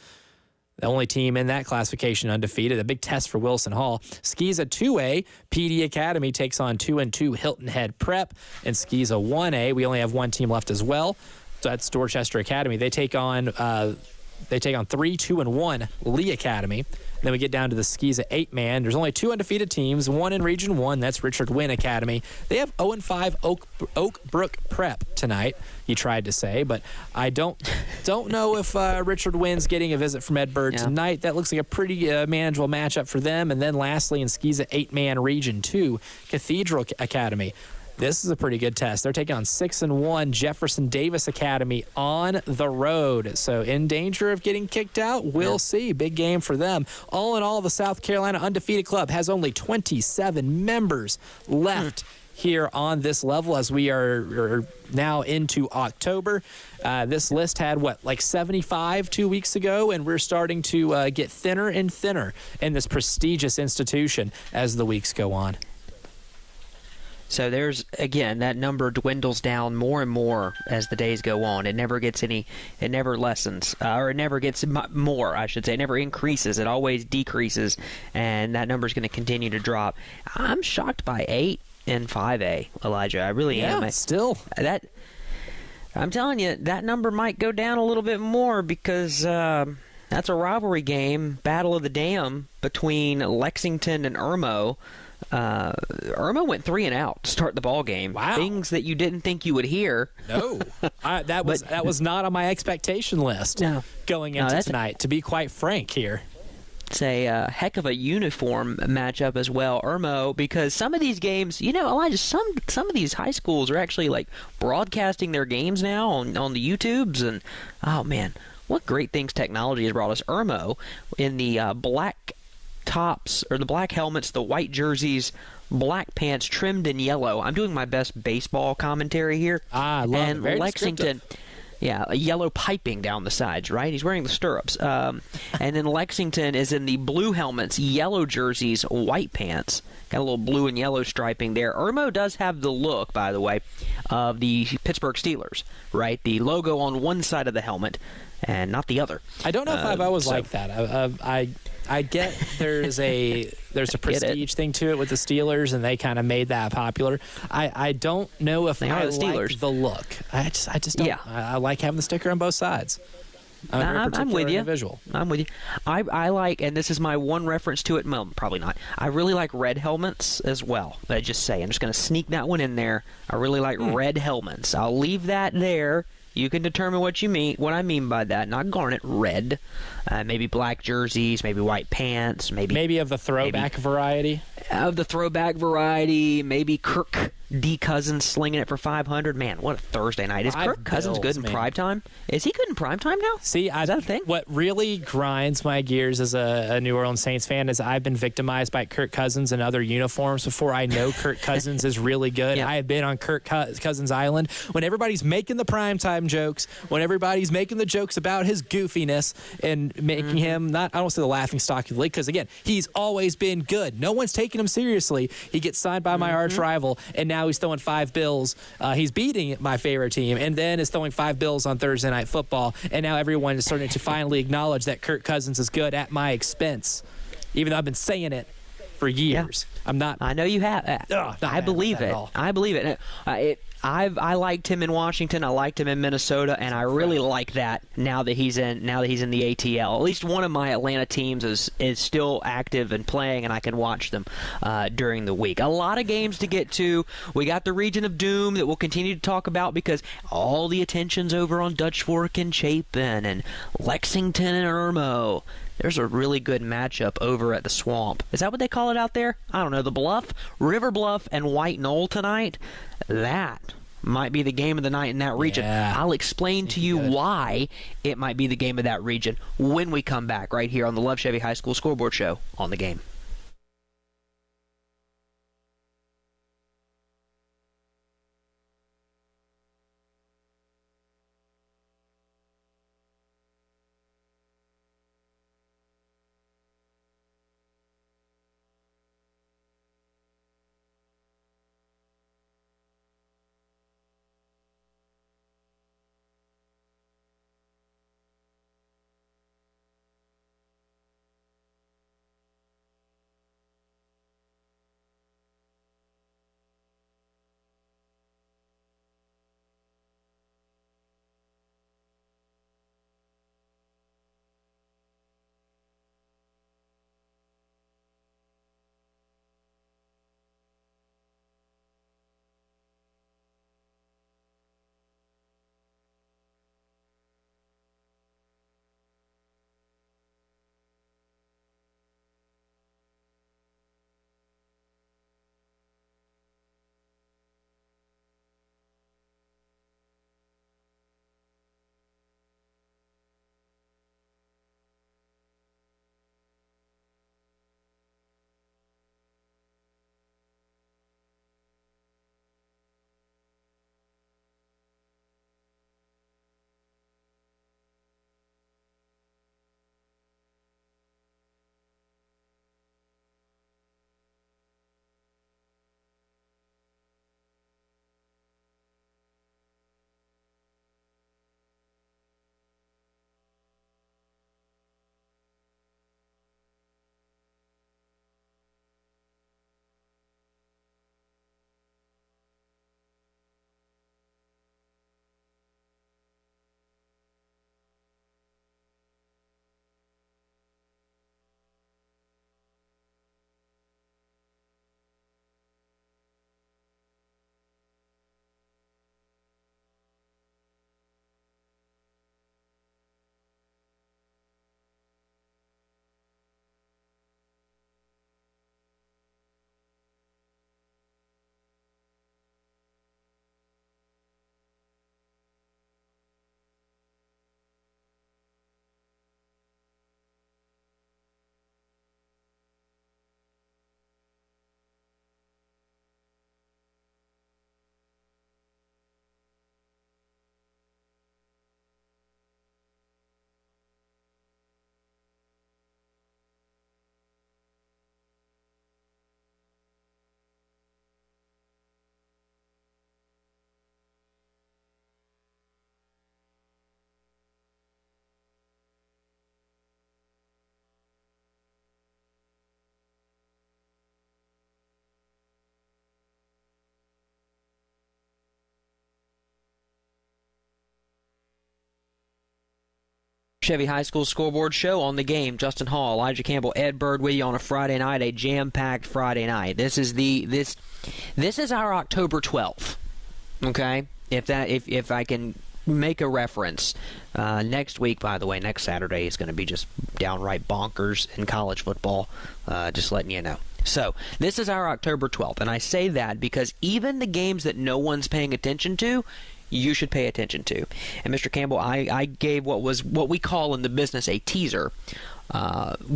The only team in that classification undefeated. A big test for Wilson Hall. Skeeza 2A, PD Academy takes on 2-2 Hilton Head Prep. And Skeeza 1A, we only have one team left as well. So that's Dorchester Academy. They take on 3-2-1 Lee Academy. Then we get down to the Skeeza 8-man. There's only 2 undefeated teams, one in Region 1. That's Richard Wynn Academy. They have 0-5 Oak Brook Prep tonight, he tried to say. But I don't know if Richard Wynn's getting a visit from Ed Bird tonight. That looks like a pretty manageable matchup for them. And then lastly, in Skeeza 8-man Region 2, Cathedral Academy. This is a pretty good test. They're taking on 6-1 Jefferson Davis Academy on the road. So in danger of getting kicked out, we'll see. Big game for them. All in all, the South Carolina undefeated club has only 27 members left here on this level as we are now into October. This list had, 75 2 weeks ago, and we're starting to get thinner and thinner in this prestigious institution as the weeks go on. So there's, again, that number dwindles down more and more as the days go on. It never lessens, or it never gets more, I should say. It never increases. It always decreases, and that number is going to continue to drop. I'm shocked by 8 in 5A, Elijah. I really am. Still. I'm telling you, that number might go down a little bit more because that's a rivalry game, Battle of the Dam, between Lexington and Irmo. Irma went 3-and-out to start the ball game. Wow. Things that you didn't think you would hear. No, that was not on my expectation list going into tonight, to be quite frank here. It's a heck of a uniform matchup as well, Irmo, because some of these games, Elijah, some of these high schools are actually broadcasting their games now on the YouTubes, and oh man, what great things technology has brought us. Irmo in the black tops, or the black helmets, the white jerseys, black pants trimmed in yellow. I'm doing my best baseball commentary here. I love it. Very Lexington, a yellow piping down the sides, right? He's wearing the stirrups. And then Lexington is in the blue helmets, yellow jerseys, white pants. Got a little blue and yellow striping there. Irmo does have the look, by the way, of the Pittsburgh Steelers, right? The logo on one side of the helmet and not the other. I don't know if I've always liked that. I get there's a prestige thing to it with the Steelers, and they kind of made that popular. I don't know if I like the look. I just don't. Yeah. I like having the sticker on both sides. I'm with you. Individual. I'm with you. I like, and this is my one reference to it. Well, probably not. I really like red helmets as well. But I just say, I'm just going to sneak that one in there. I really like red helmets. I'll leave that there. You can determine what I mean by that. Not garnet, red. Maybe black jerseys, maybe white pants, maybe of the throwback variety. Of the throwback variety, maybe Kirk D. Cousins slinging it for 500. Man, what a Thursday night. Is Kirk Cousins good in primetime? Is he good in primetime now? See, is that a thing? What really grinds my gears as a New Orleans Saints fan is I've been victimized by Kirk Cousins and other uniforms before I know Kirk Cousins is really good. I have been on Kirk Cousins Island when everybody's making the primetime jokes, when everybody's making the jokes about his goofiness and making him I don't say the laughing stock of the league, because again, he's always been good. No one's taking him seriously. He gets signed by my arch rival, and now he's throwing 5 bills. He's beating my favorite team, and then is throwing 5 bills on Thursday Night Football, and now everyone is starting to finally acknowledge that Kirk Cousins is good at my expense, even though I've been saying it for years. I'm not. I know you have. I believe it. I believe it. I liked him in Washington. I liked him in Minnesota, and I really like that now that he's in the ATL. At least one of my Atlanta teams is still active and playing, and I can watch them during the week. A lot of games to get to. We got the Region of Doom that we'll continue to talk about because all the attention's over on Dutch Fork and Chapin and Lexington and Irmo. there's a really good matchup over at the Swamp. Is that what they call it out there? I don't know. The Bluff, River Bluff, and White Knoll tonight. That might be the game of the night in that region. Yeah. I'll explain to you why it might be the game of that region when we come back right here on the Love Chevy High School Scoreboard Show on The Game. Chevy High School Scoreboard Show on The Game. Justin Hall, Elijah Campbell, Ed Bird with you on a Friday night, a jam-packed Friday night. This is our October 12th. Okay, if I can make a reference, next week, by the way, next Saturday is going to be just downright bonkers in college football. Just letting you know. So this is our October 12th, and I say that because even the games that no one's paying attention to, you should pay attention to. And Mr. Campbell, I gave what we call in the business a teaser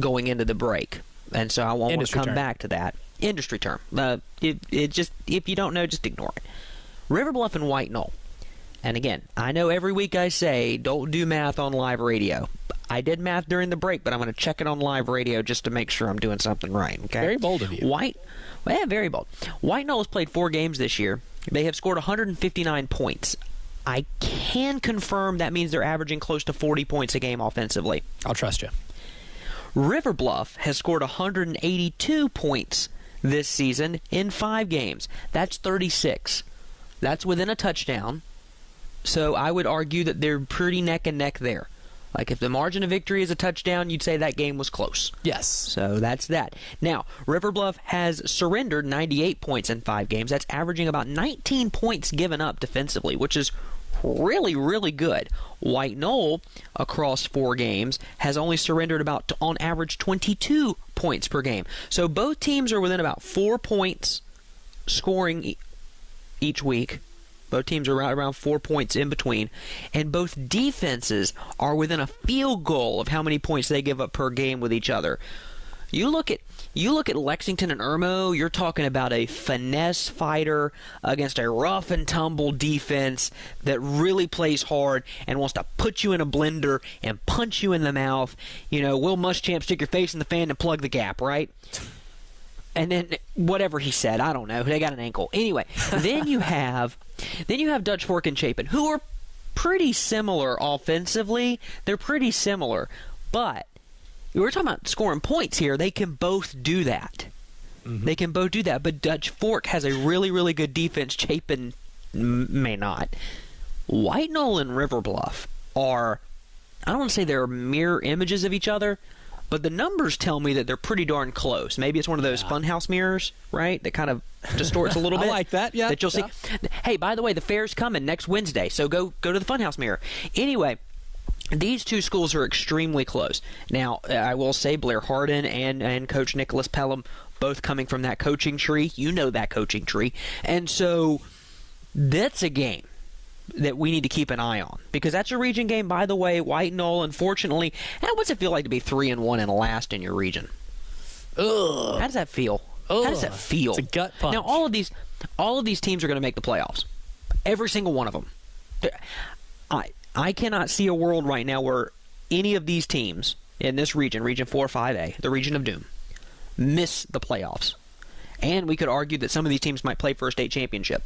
going into the break, and so I want to come back to that industry term. If you don't know, just ignore it. River Bluff and White Knoll. And again, I know every week I say don't do math on live radio. I did math during the break, but I'm going to check it on live radio just to make sure I'm doing something right. Okay. Very bold of you. Very bold. White Knoll has played 4 games this year. They have scored 159 points. I can confirm that means they're averaging close to 40 points a game offensively. I'll trust you. River Bluff has scored 182 points this season in 5 games. That's 36. That's within a touchdown. So I would argue that they're pretty neck and neck there. Like if the margin of victory is a touchdown, you'd say that game was close. Yes. So that's that. Now, River Bluff has surrendered 98 points in 5 games. That's averaging about 19 points given up defensively, which is really, really good. White Knoll, across 4 games, has only surrendered about, on average, 22 points per game. So both teams are within about 4 points scoring each week. Both teams are around 4 points in between. And both defenses are within a field goal of how many points they give up per game with each other. You look at Lexington and Irmo, you're talking about a finesse fighter against a rough and tumble defense that really plays hard and wants to put you in a blender and punch you in the mouth. Will Muschamp stick your face in the fan and plug the gap, right? And then whatever he said, I don't know. They got an ankle. Anyway, then you have Dutch Fork and Chapin, who are pretty similar offensively. They're pretty similar, but we're talking about scoring points here. They can both do that. Mm-hmm. They can both do that, but Dutch Fork has a really, really good defense. Chapin may not. White Knoll and River Bluff are, I don't want to say they're mirror images of each other, but the numbers tell me that they're pretty darn close. Maybe it's one of those funhouse mirrors, right? That kind of distorts a little bit. I like that, yeah. That you'll see. Hey, by the way, the fair's coming next Wednesday, so go to the funhouse mirror. Anyway, these two schools are extremely close. Now, I will say Blair Hardin and Coach Nicholas Pelham, both coming from that coaching tree. You know that coaching tree. And so that's a game that we need to keep an eye on, because that's a region game. By the way, White Knoll, unfortunately, what's it feel like to be 3-1 and last in your region? Ugh. How does that feel? Ugh. How does that feel? It's a gut punch. Now, all of these teams are going to make the playoffs. Every single one of them. I cannot see a world right now where any of these teams in this region, Region 4 or 5A, the region of doom, miss the playoffs. And we could argue that some of these teams might play for a state championship.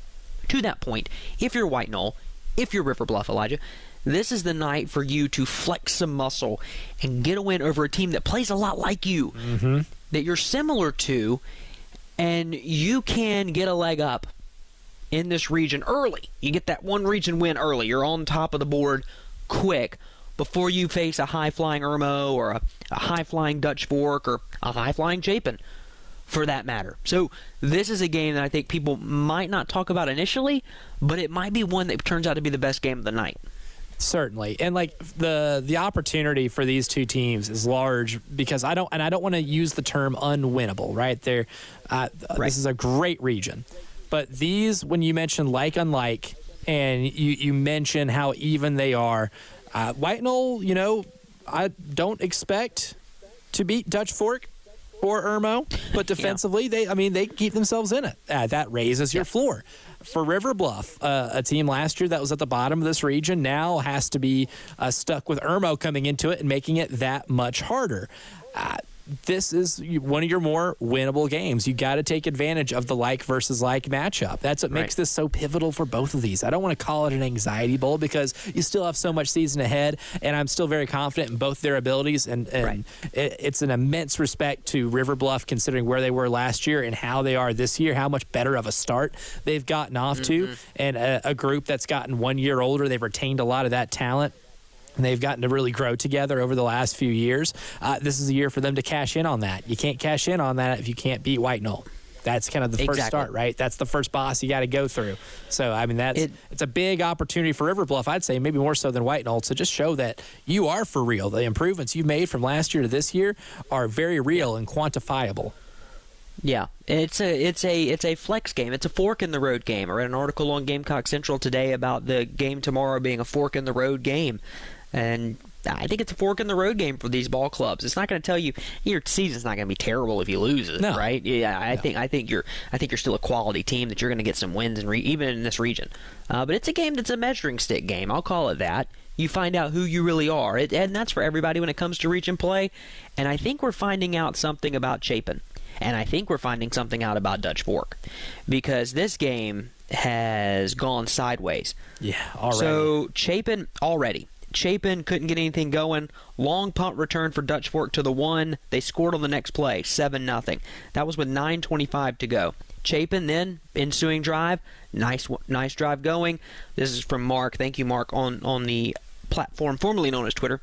To that point, if you're White Knoll, if you're River Bluff, Elijah, this is the night for you to flex some muscle and get a win over a team that plays a lot like you, that you're similar to, and you can get a leg up in this region early. You get that one region win early. You're on top of the board quick before you face a high-flying Irmo or a high-flying Dutch Fork or a high-flying Chapin, for that matter. So this is a game that I think people might not talk about initially, but it might be one that turns out to be the best game of the night. Certainly. And like the opportunity for these two teams is large, because I don't want to use the term unwinnable, right? This is a great region. But these, when you mention like unlike, and you mention how even they are, White Knoll, I don't expect to beat Dutch Fork or Irmo, but defensively, they can keep themselves in it. That raises your floor. For River Bluff, a team last year that was at the bottom of this region now has to be stuck with Irmo coming into it and making it that much harder. This is one of your more winnable games. You got to take advantage of the like versus like matchup. That's what makes this so pivotal for both of these. I don't want to call it an anxiety bowl, because you still have so much season ahead, and I'm still very confident in both their abilities. And it's an immense respect to River Bluff, considering where they were last year and how they are this year, how much better of a start they've gotten off to, and a group that's gotten 1 year older. They've retained a lot of that talent, and they've gotten to really grow together over the last few years. This is a year for them to cash in on that. You can't cash in on that if you can't beat White Knoll. That's kind of the first start, right? That's the first boss you got to go through. So, it's a big opportunity for River Bluff, I'd say, maybe more so than White Knoll, to just show that you are for real. The improvements you've made from last year to this year are very real and quantifiable. Yeah, it's a flex game. It's a fork in the road game. I read an article on Gamecock Central today about the game tomorrow being a fork in the road game. And I think it's a fork in the road game for these ball clubs. It's not going to tell you your season's not going to be terrible if you lose it, right? Yeah, I think you're still a quality team, that you're going to get some wins even in this region. But it's a game that's a measuring stick game. I'll call it that. You find out who you really are, and that's for everybody when it comes to region play. And I think we're finding out something about Chapin, and I think we're finding something out about Dutch Fork, because this game has gone sideways. Yeah, already. So Chapin couldn't get anything going. Long punt return for Dutch Fork to the 1. They scored on the next play, 7-0. That was with 9:25 to go. Chapin then, ensuing drive, nice drive going. This is from Mark. Thank you, Mark, on the platform formerly known as Twitter.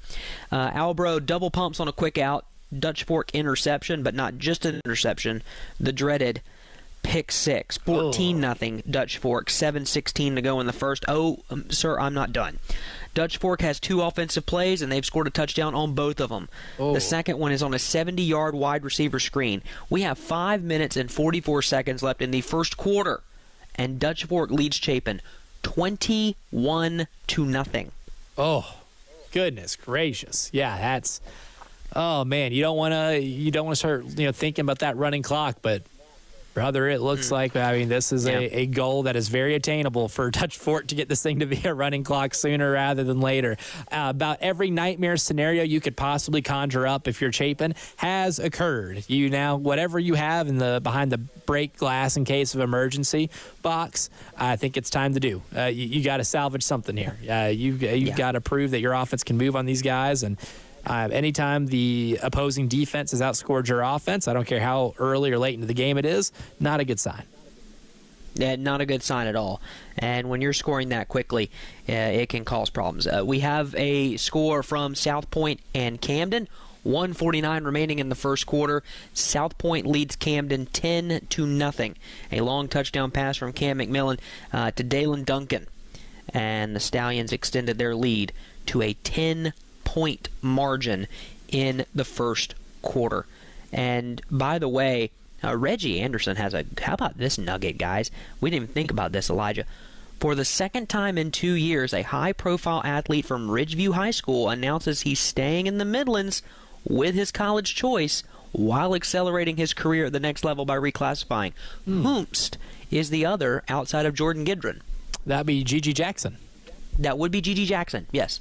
Albro double pumps on a quick out. Dutch Fork interception, but not just an interception. The dreaded pick six. 14-0 Dutch Fork. 7:16 to go in the first. Oh, sir, I'm not done. Dutch Fork has 2 offensive plays, and they've scored a touchdown on both of them. The second one is on a 70-yard wide receiver screen. We have 5 minutes and 44 seconds left in the first quarter, and Dutch Fork leads Chapin 21-0. Oh, goodness gracious! Yeah, that's. Oh man, you don't want to start thinking about that running clock, but. Brother, it looks like, this is a goal that is very attainable for Dutch Fork to get this thing to be a running clock sooner rather than later. About every nightmare scenario you could possibly conjure up if you're Chapin has occurred. You now, whatever you have in the behind the break glass in case of emergency box, I think it's time to do. You got to salvage something here. You've got to prove that your offense can move on these guys, and anytime the opposing defense has outscored your offense, I don't care how early or late into the game it is, not a good sign. Yeah, not a good sign at all. And when you're scoring that quickly, it can cause problems. We have a score from South Point and Camden. 1:49 remaining in the first quarter. South Point leads Camden 10-0. A long touchdown pass from Cam McMillan to Dalen Duncan. And the Stallions extended their lead to a 10-point margin in the first quarter. And by the way, Reggie Anderson has how about this nugget, guys? We didn't even think about this, Elijah. For the second time in 2 years, a high-profile athlete from Ridgeview High School announces he's staying in the Midlands with his college choice while accelerating his career at the next level by reclassifying. Whomst is the other outside of Jordan Gidron? That'd be Gigi Jackson. That would be Gigi Jackson, yes.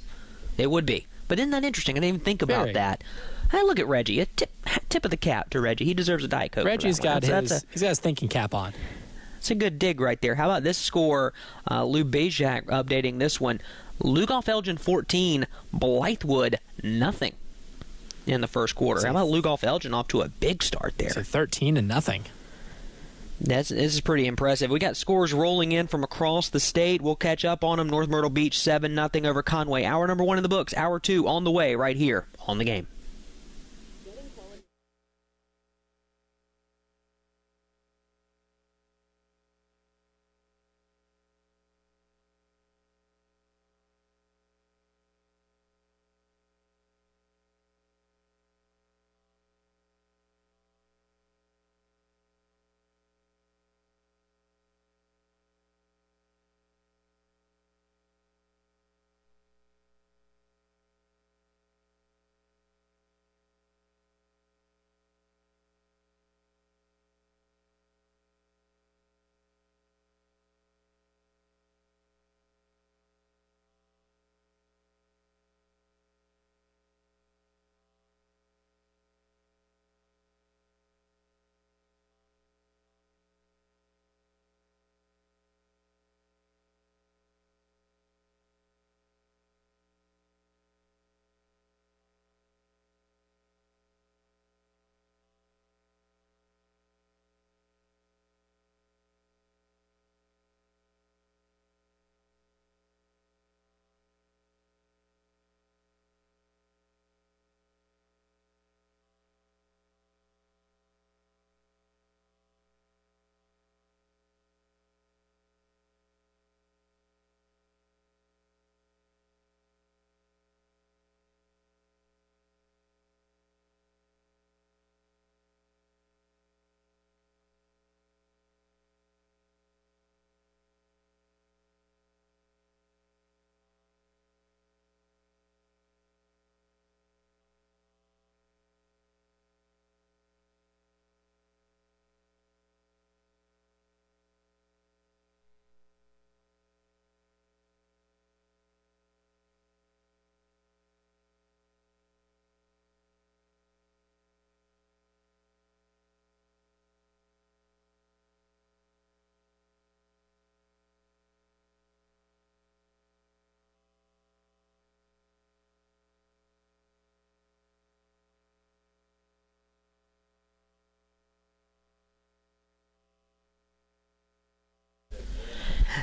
It would be. But isn't that interesting? I didn't even think about that. Hey, look at Reggie. A tip of the cap to Reggie. He deserves a Diet Coke. Reggie's got his thinking cap on. It's a good dig right there. How about this score? Lou Bajak updating this one. Lugoff Elgin 14, Blythewood nothing in the first quarter. How about Lugoff Elgin off to a big start there? So 13-0. This is pretty impressive. We got scores rolling in from across the state. We'll catch up on them. North Myrtle Beach 7-0 over Conway. Hour number 1 in the books. Hour 2 on the way right here on The Game.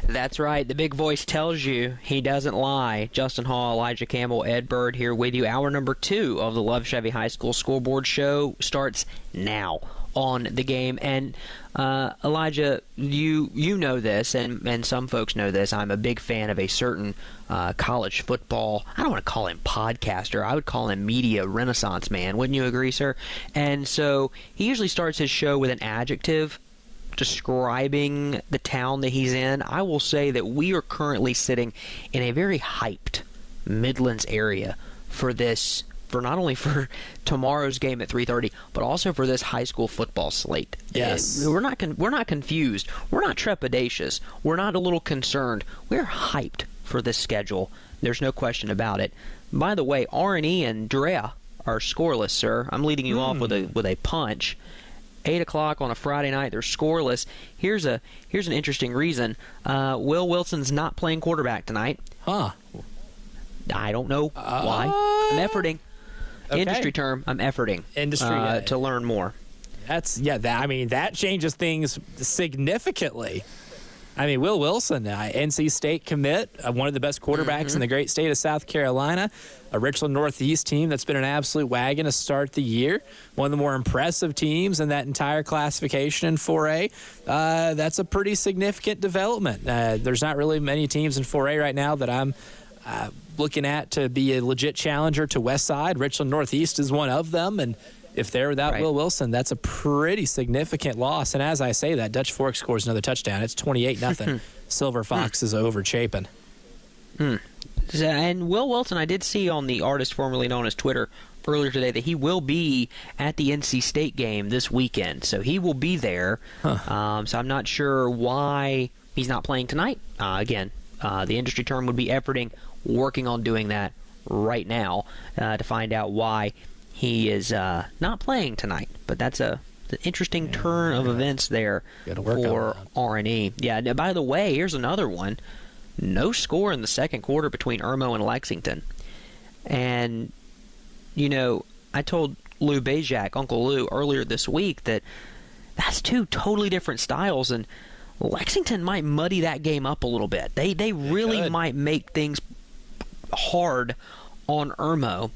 That's right. The big voice tells you he doesn't lie. Justin Hall, Elijah Campbell, Ed Bird here with you. Hour number 2 of the Love Chevy High School Scoreboard Show starts now on the game. And Elijah, you know this, and some folks know this. I'm a big fan of a certain college football, I don't want to call him podcaster, I would call him media renaissance man. Wouldn't you agree, sir? And so he usually starts his show with an adjective describing the town that he's in. I will say that we are currently sitting in a very hyped Midlands area for not only for tomorrow's game at 3:30, but also for this high school football slate. Yes. We're not confused. We're not trepidatious. We're not a little concerned. We're hyped for this schedule. There's no question about it. By the way, R&E and Drea are scoreless, sir. I'm leading you off with a punch. 8 o'clock on a Friday night, they're scoreless. Here's an interesting reason. Will Wilson's not playing quarterback tonight. Huh. I don't know why. I'm efforting. Okay. Industry term, I'm efforting to learn more. That changes things significantly. I mean, Will Wilson, NC State commit, one of the best quarterbacks in the great state of South Carolina, a Richland Northeast team that's been an absolute wagon to start the year, one of the more impressive teams in that entire classification in 4A. That's a pretty significant development. There's not really many teams in 4A right now that I'm looking at to be a legit challenger to Westside. Richland Northeast is one of them, and if they're without Will Wilson, that's a pretty significant loss. And as I say that, Dutch Fork scores another touchdown. It's 28-0. Silver Fox is over Chapin. And Will Wilson, I did see on the artist formerly known as Twitter earlier today that he will be at the NC State game this weekend. So he will be there. So I'm not sure why he's not playing tonight. Again, the industry term would be efforting, working on doing that right now to find out why he is not playing tonight. But that's an interesting turn of events there for R&E. Yeah, now, by the way, here's another one. No score in the second quarter between Irmo and Lexington. And, I told Lou Bajak, Uncle Lou, earlier this week that that's two totally different styles, and Lexington might muddy that game up a little bit. They really might make things hard on Irmo,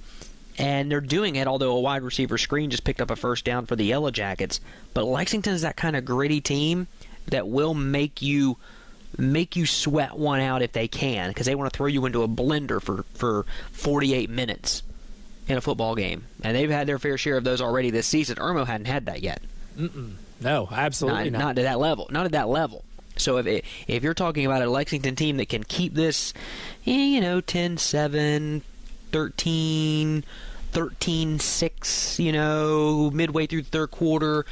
and they're doing it, although a wide receiver screen just picked up a first down for the Yellow Jackets. But Lexington's that kind of gritty team that will make you sweat one out if they can, because they want to throw you into a blender for 48 minutes in a football game. And they've had their fair share of those already this season. Irmo hadn't had that yet. No, absolutely not. Not to that level. Not at that level. So if you're talking about a Lexington team that can keep this, 10-7, 13-6, midway through the third quarter,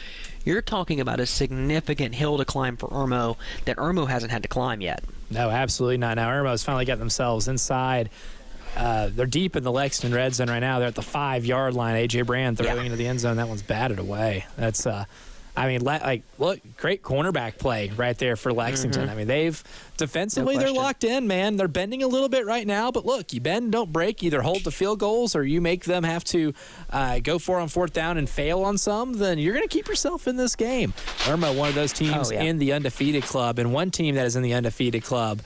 you're talking about a significant hill to climb for Irmo that Irmo hasn't had to climb yet. No, absolutely not. Now, Irmo's finally got themselves inside. They're deep in the Lexington red zone right now. They're at the 5-yard line. A.J. Brand throwing into the end zone. That one's batted away. That's look, great cornerback play right there for Lexington. I mean, they've defensively, they're locked in, man. They're bending a little bit right now, but look, you bend, don't break. Either hold the field goals or you make them have to go for on fourth down and fail on some, then you're going to keep yourself in this game. Irmo, one of those teams in the undefeated club, and one team that is in the undefeated club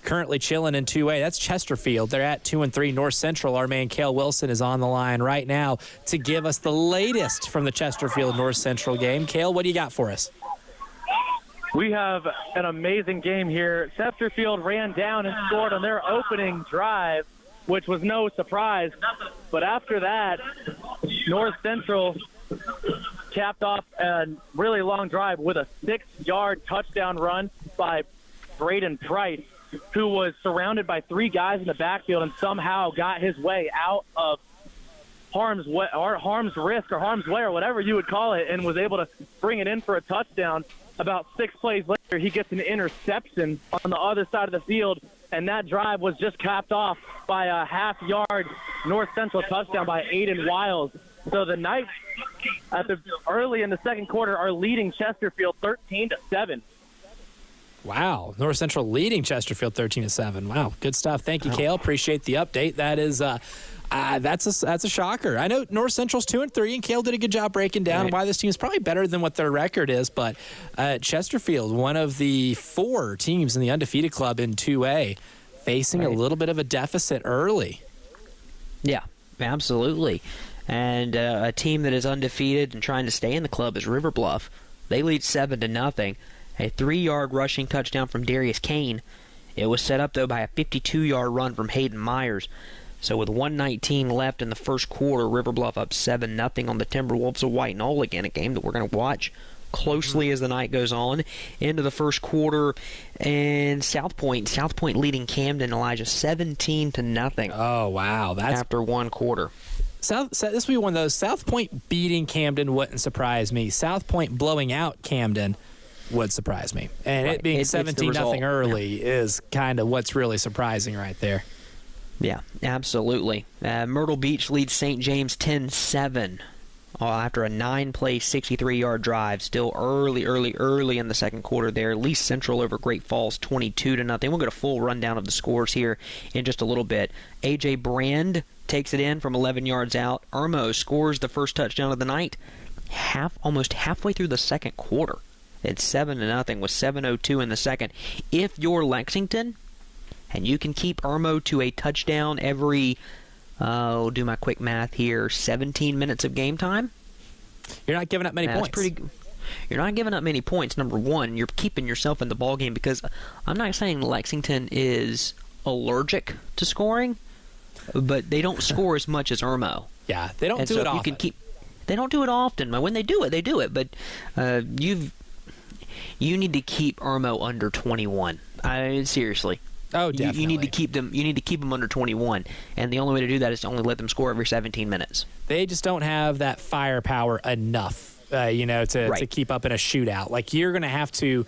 currently chilling in 2A. That's Chesterfield. They're at 2-3. North Central, our man Cale Wilson is on the line right now to give us the latest from the Chesterfield North Central game. Cale, what do you got for us? We have an amazing game here. Chesterfield ran down and scored on their opening drive, which was no surprise. But after that, North Central capped off a really long drive with a 6-yard touchdown run by Braden Price, who was surrounded by 3 guys in the backfield and somehow got his way out of harm's risk or harm's way or whatever you would call it, and was able to bring it in for a touchdown. About 6 plays later, he gets an interception on the other side of the field, and that drive was just capped off by a half-yard North Central touchdown by Aiden Wiles. So the Knights, early in the second quarter, are leading Chesterfield 13-7. Wow, North Central leading Chesterfield 13-7. Wow, good stuff. Thank you, Cale. Appreciate the update. That is, that's a shocker. I know North Central's 2-3, and Cale did a good job breaking down why this team is probably better than what their record is. But Chesterfield, one of the 4 teams in the undefeated club in 2A, facing a little bit of a deficit early. Yeah, absolutely. And a team that is undefeated and trying to stay in the club is River Bluff. They lead 7-0. A 3-yard rushing touchdown from Darius Kane. It was set up, though, by a 52-yard run from Hayden Myers. So with 1:19 left in the first quarter, River Bluff up 7-0 on the Timberwolves of White Knoll. Again, a game that we're going to watch closely as the night goes on. Into the first quarter, and South Point leading Camden, Elijah, 17-0. Oh, wow. That's after one quarter. This will be one of those. South Point beating Camden wouldn't surprise me. South Point blowing out Camden would surprise me. And Right. it being 17-0 early is kind of what's really surprising right there. Yeah, absolutely. Myrtle Beach leads St. James 10-7 after a 9-play, 63-yard drive. Still early in the second quarter there. Lee Central over Great Falls 22-0. We'll get a full rundown of the scores here in just a little bit. A.J. Brand takes it in from 11 yards out. Irmo scores the first touchdown of the night almost halfway through the second quarter. It's 7-0 with 7:02 in the second. If you're Lexington and you can keep Irmo to a touchdown every, do my quick math here, 17 minutes of game time, you're not giving up many points. You're not giving up many points. Number one, you're keeping yourself in the ball game, because I'm not saying Lexington is allergic to scoring, but they don't score as much as Irmo. Yeah, they don't do it often. They don't do it often. When they do it, they do it. But you need to keep Irmo under 21. Seriously. Oh, definitely. You need to keep them. You need to keep them under 21, and the only way to do that is to only let them score every 17 minutes. They just don't have that firepower enough. To keep up in a shootout. Like, you're going to have to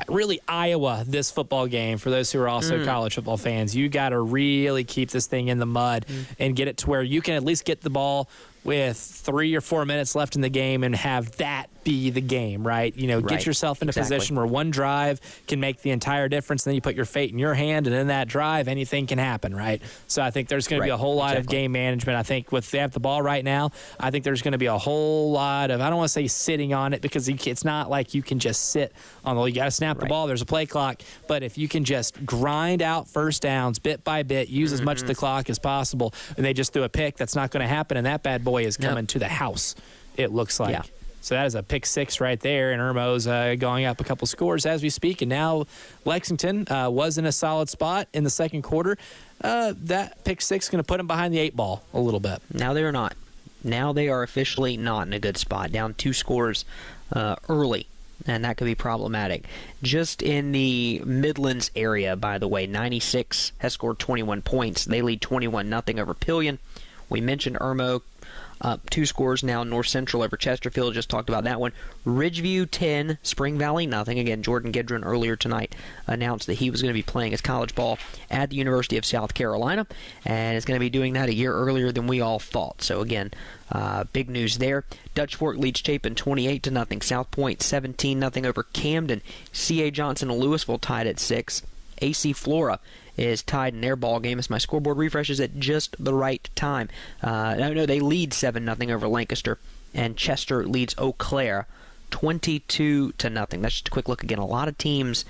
really Iowa this football game. For those who are also college football fans, you got to really keep this thing in the mud and get it to where you can at least get the ball with 3 or 4 minutes left in the game and have that be the game, right? Get yourself in a position where one drive can make the entire difference, and then you put your fate in your hand, and in that drive, anything can happen, right? So I think there's going to be a whole lot of game management. I think with they have the ball right now, I think there's going to be a whole lot of, I don't want to say sitting on it, because it's not like you can just sit on the, you got to snap the ball, there's a play clock, but if you can just grind out first downs bit by bit, use as much of the clock as possible, and they just threw a pick, that's not going to happen, and that bad boy is coming to the house, it looks like. Yeah. So that is a pick six right there, and Irmo's going up a couple scores as we speak. And now Lexington was in a solid spot in the second quarter. That pick six is going to put them behind the 8 ball a little bit. Now they're not. Now they are officially not in a good spot, down 2 scores early, and that could be problematic. Just in the Midlands area, by the way, 96 has scored 21 points. They lead 21-0 over Pillion. We mentioned Irmo. 2 scores now. North Central over Chesterfield. Just talked about that one. Ridgeview 10, Spring Valley nothing. Again, Jordan Gidron earlier tonight announced that he was going to be playing his college ball at the University of South Carolina, and is going to be doing that a year earlier than we all thought. So again, big news there. Dutch Fork leads Chapin 28-0. South Point 17-0 over Camden. C.A. Johnson and Louisville tied at 6. AC Flora is tied in their ball game as my scoreboard refreshes at just the right time. No, they lead 7-0 over Lancaster, and Chester leads Eau Claire 22-0. That's just a quick look again. A lot of teams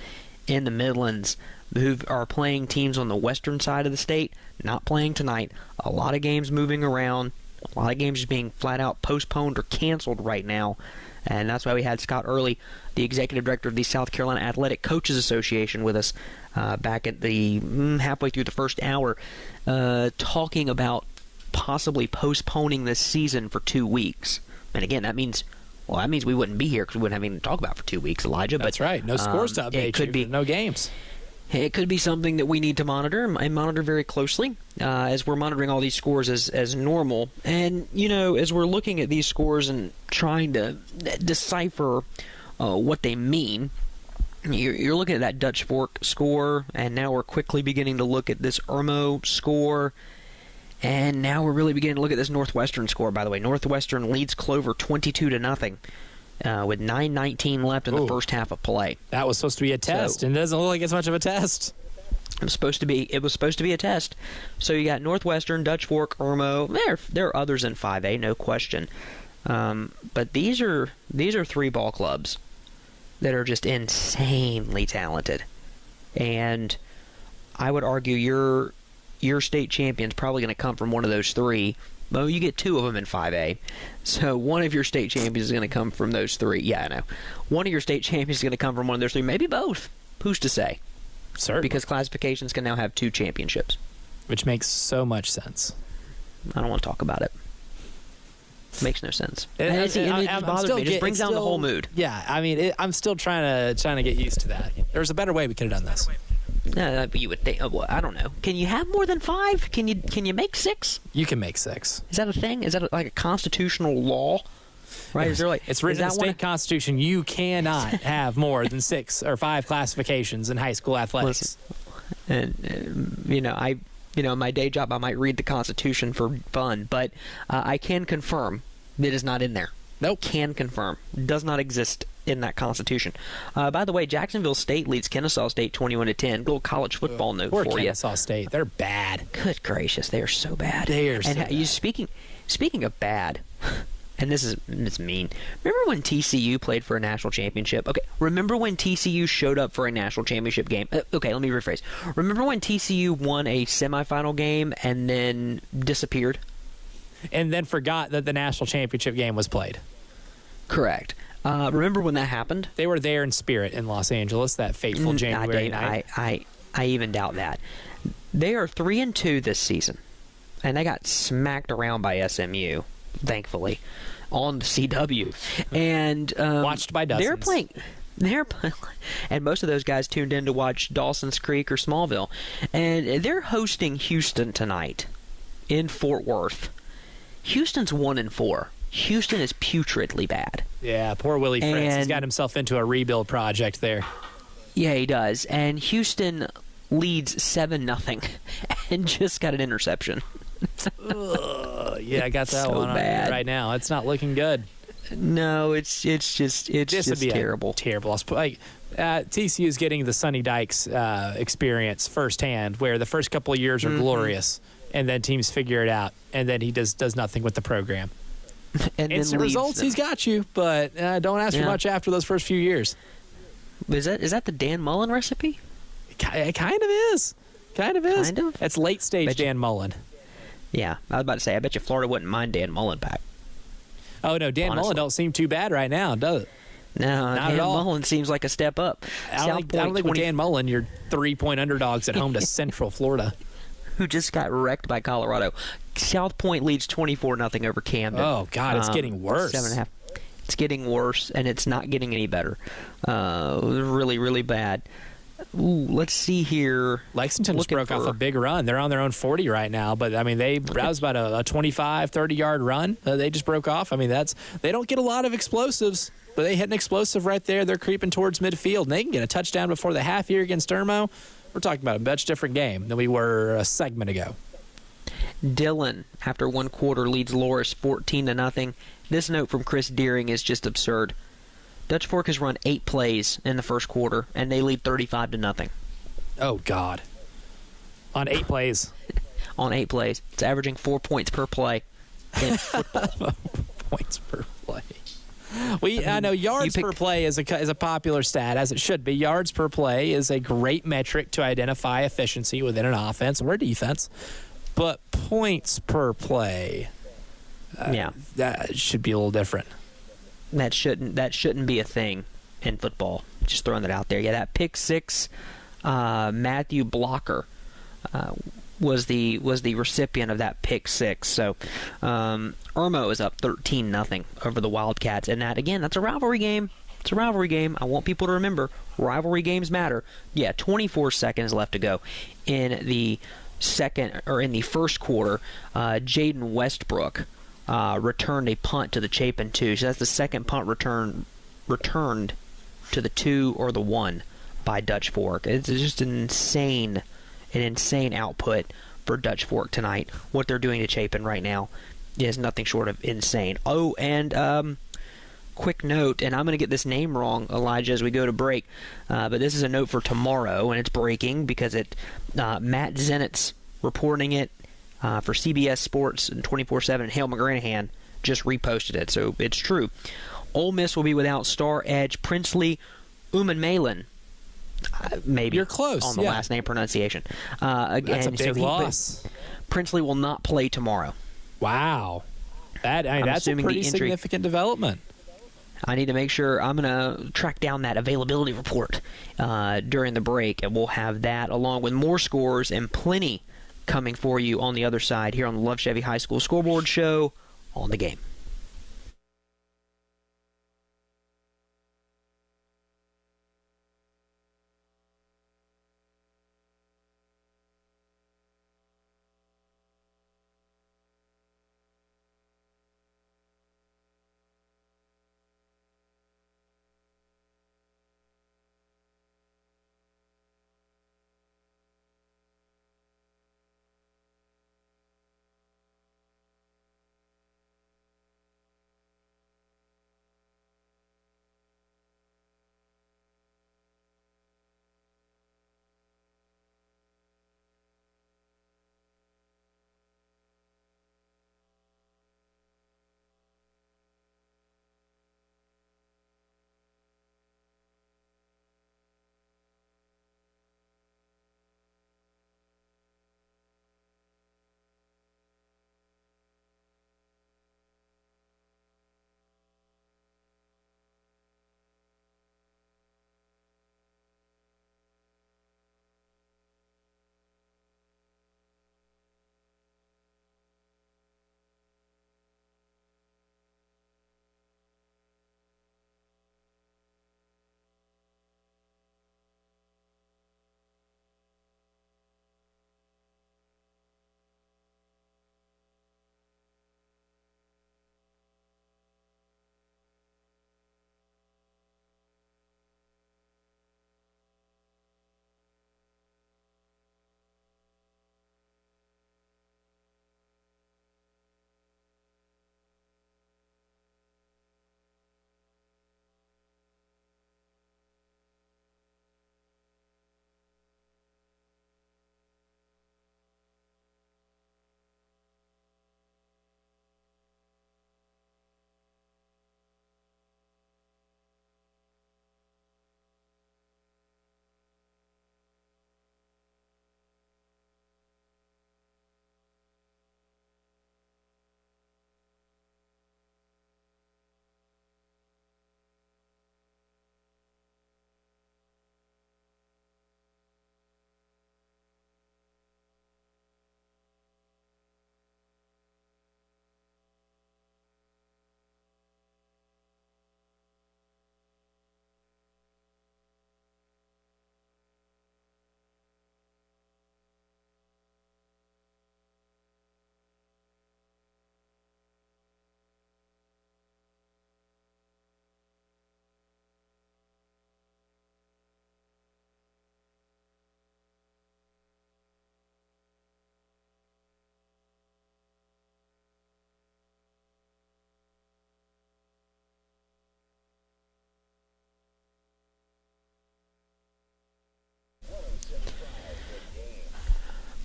in the Midlands who are playing teams on the western side of the state not playing tonight. A lot of games moving around. A lot of games just being flat out postponed or canceled right now. And that's why we had Scott Early, the executive director of the South Carolina Athletic Coaches Association, with us back at the halfway through the first hour, talking about possibly postponing this season for 2 weeks. And again, that means we wouldn't be here because we wouldn't have anything to talk about for 2 weeks, Elijah. That's right. No scores to update. It could be no games. It could be something that we need to monitor and monitor very closely as we're monitoring all these scores as normal. And, as we're looking at these scores and trying to decipher what they mean, you're looking at that Dutch Fork score, and now we're quickly beginning to look at this Irmo score, and now we're really beginning to look at this Northwestern score, by the way. Northwestern leads Clover 22-0. With 9:19 left in the first half of play. That was supposed to be a test, and it doesn't look like it's much of a test. It was supposed to be a test. So you got Northwestern, Dutch Fork, Irmo. There are others in 5A, no question. But these are 3 ball clubs that are just insanely talented. And I would argue your state champion's probably going to come from one of those 3. Well, you get 2 of them in 5A. So one of your state champions is going to come from those 3. Yeah, I know. One of your state champions is going to come from one of those 3. Maybe both. Who's to say? Certainly. Because classifications can now have 2 championships. Which makes so much sense. I don't want to talk about it. Makes no sense. It It bothers me. It just brings down the whole mood. Yeah, I mean, I'm still trying to get used to that. There's a better way we could have done this. No, you would think. Well, I don't know. Can you have more than 5? Can you make 6? You can make 6. Is that a thing? Is that like a constitutional law? Right? Is there like it's written in the state constitution? You cannot have more than 6 or 5 classifications in high school athletics. Listen, and my day job, I might read the Constitution for fun, but I can confirm it is not in there. Nope. Can confirm. Does not exist in that Constitution. By the way, Jacksonville State leads Kennesaw State 21-10. Little college football note Poor for Kennesaw State. They're bad. Good gracious, they are so bad. They are so and bad. Speaking of bad, and it's mean. Remember when TCU played for a national championship? Okay, remember when TCU showed up for a national championship game? Okay, let me rephrase. Remember when TCU won a semifinal game and then disappeared? And then forgot that the national championship game was played. Correct. Remember when that happened? They were there in spirit in Los Angeles that fateful January night. I even doubt that. They are 3-2 this season, and they got smacked around by SMU, thankfully, on the CW. And watched by dozens. They're playing, and most of those guys tuned in to watch Dawson's Creek or Smallville, and they're hosting Houston tonight in Fort Worth. Houston's 1-4. Houston is putridly bad. Yeah, poor Willie Fritz. He's got himself into a rebuild project there. Yeah, he does. And Houston leads 7-0 and just got an interception. Yeah, I got that so one on bad. right now. It's not looking good. No, it's just terrible. Terrible. Like TCU is getting the Sonny Dykes experience firsthand, where the first couple of years are glorious, and then teams figure it out, and then he does nothing with the program. And Instant results, he's got you, but don't ask for much after those first few years. Is that the Dan Mullen recipe? It kind of is. Kind of is. Kind of? That's late stage Dan Mullen. Yeah, I was about to say, I bet you Florida wouldn't mind Dan Mullen back. Oh, no, Dan Mullen don't seem too bad right now, does it? No, Not Dan at all. Mullen seems like a step up. I don't think with Dan Mullen, you're 3-point underdogs at home to Central Florida. Who just got wrecked by Colorado. South Point leads 24-0 over Camden. Oh, God, it's getting worse. 7.5. It's getting worse, and it's not getting any better. Really, really bad. Ooh, let's see here. Lexington just broke off a big run. They're on their own 40 right now, but I mean, that was about a 25, 30-yard run they just broke off. I mean, they don't get a lot of explosives, but they hit an explosive right there. They're creeping towards midfield, and they can get a touchdown before the half here against Irmo. We're talking about a much different game than we were a segment ago. Dillon, after one quarter, leads Loris 14-0. This note from Chris Deering is just absurd. Dutch Fork has run 8 plays in the first quarter, and they lead 35-0. Oh, God. On 8 plays. On 8 plays. It's averaging 4 points per play in football. Points per play. I know yards per play is a popular stat, as it should be. Yards per play is a great metric to identify efficiency within an offense or a defense. But points per play, that should be a little different. That shouldn't be a thing in football. Just throwing that out there. Yeah, that pick 6, Matthew Blocker was the recipient of that pick 6. So Irmo is up 13-0 over the Wildcats, and that's a rivalry game. It's a rivalry game. I want people to remember rivalry games matter. Yeah, 24 seconds left to go in the first quarter. Jaden Westbrook returned a punt to the Chapin 2. So that's the second punt returned to the 2 or the 1 by Dutch Fork. It's just an insane output for Dutch Fork tonight. What they're doing to Chapin right now is nothing short of insane. Oh, and quick note, and I'm going to get this name wrong, Elijah, as we go to break, but this is a note for tomorrow, and it's breaking because Matt Zenitz reporting it for CBS Sports and 24/7, and Hale McGranahan just reposted it, so it's true. Ole Miss will be without star edge Princely Umanmalan. Maybe you're close on the last name pronunciation. That's a big loss. Princely will not play tomorrow. Wow. That's a pretty significant development. I need to make sure I'm going to track down that availability report during the break, and we'll have that along with more scores and plenty coming for you on the other side here on the Love Chevy High School Scoreboard Show on the game.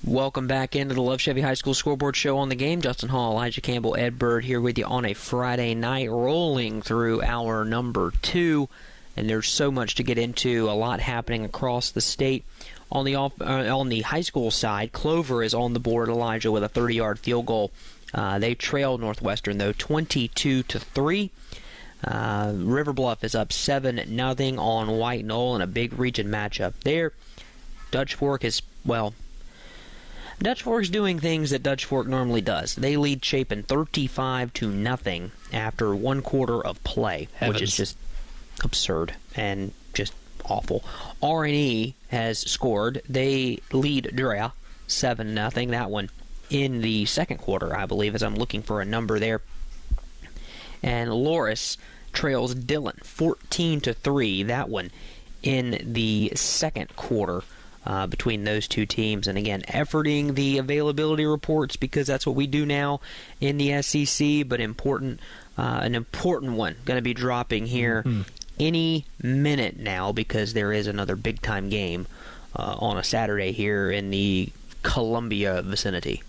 Welcome back into the Love Chevy High School Scoreboard Show on the game. Justin Hall, Elijah Campbell, Ed Bird here with you on a Friday night, rolling through hour number 2. And there's so much to get into, a lot happening across the state. On the high school side, Clover is on the board, Elijah, with a 30-yard field goal. They trail Northwestern, though, 22-3. River Bluff is up 7-0 on White Knoll in a big region matchup there. Dutch Fork is, Dutch Fork's doing things that Dutch Fork normally does. They lead Chapin 35-0 after 1 quarter of play, which is just absurd and just awful. R&E has scored. They lead Drea 7-0. That one in the second quarter, I believe, as I'm looking for a number there. And Loris trails Dillon 14-3. That one in the second quarter. Between those two teams, and again, efforting the availability reports because that's what we do now in the SEC, but an important one going to be dropping here any minute now because there is another big-time game on a Saturday here in the Columbia vicinity.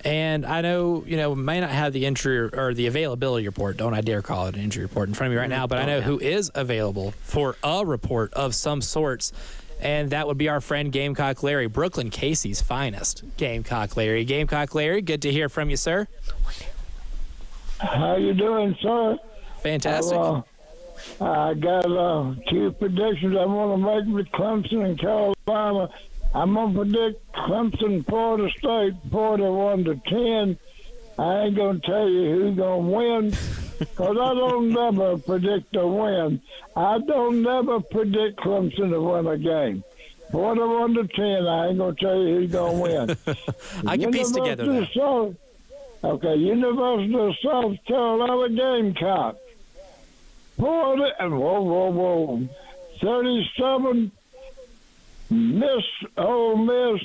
And I know, may not have the injury or the availability report. Don't I dare call it an injury report in front of me right now, but I know who is available for a report of some sorts. And that would be our friend Gamecock Larry, Brooklyn Casey's finest. Gamecock Larry. Gamecock Larry, good to hear from you, sir. How you doing, sir? Fantastic. I got two predictions I want to make with Clemson and Carolina. I'm going to predict Clemson, Florida State, 41-10. I ain't going to tell you who's going to win because I don't never predict a win. I don't never predict Clemson to win a game. 41-10, I ain't going to tell you who's going to win. I can piece together that. Okay, University of South Carolina Gamecock. 37, Ole Miss,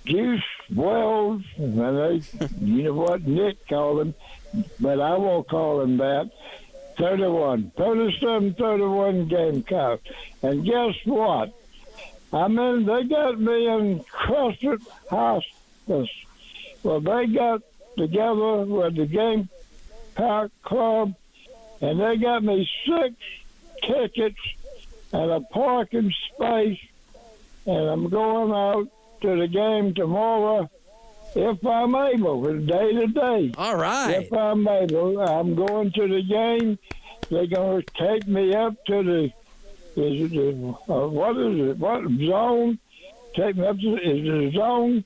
Juice Wells, and you know what Nick called him, but I won't call him that. 37-31 Gamecock. And guess what? They got me in CrossFit Hospice. Well, they got together with the Gamecock Club, and they got me 6 tickets and a parking space, and I'm going out to the game tomorrow if I'm able, day to day. All right. If I'm able, I'm going to the game. They're going to take me up to the what zone? Take me up to the zone.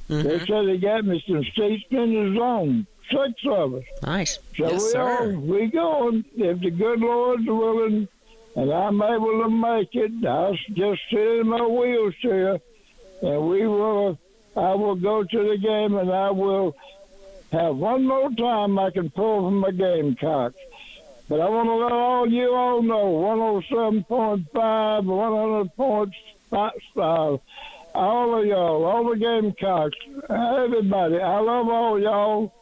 Mm-hmm. They said they got me some seats in the zone. 6 of us. Nice. So yes, we going. If the good Lord's willing, and I'm able to make it, I'll just sit in my wheelchair, and I will go to the game, and I will have one more time I can pull from my Gamecocks. But I want to let all you all know, 107.5, 100.5, all of y'all, all the Gamecocks, everybody, I love all y'all.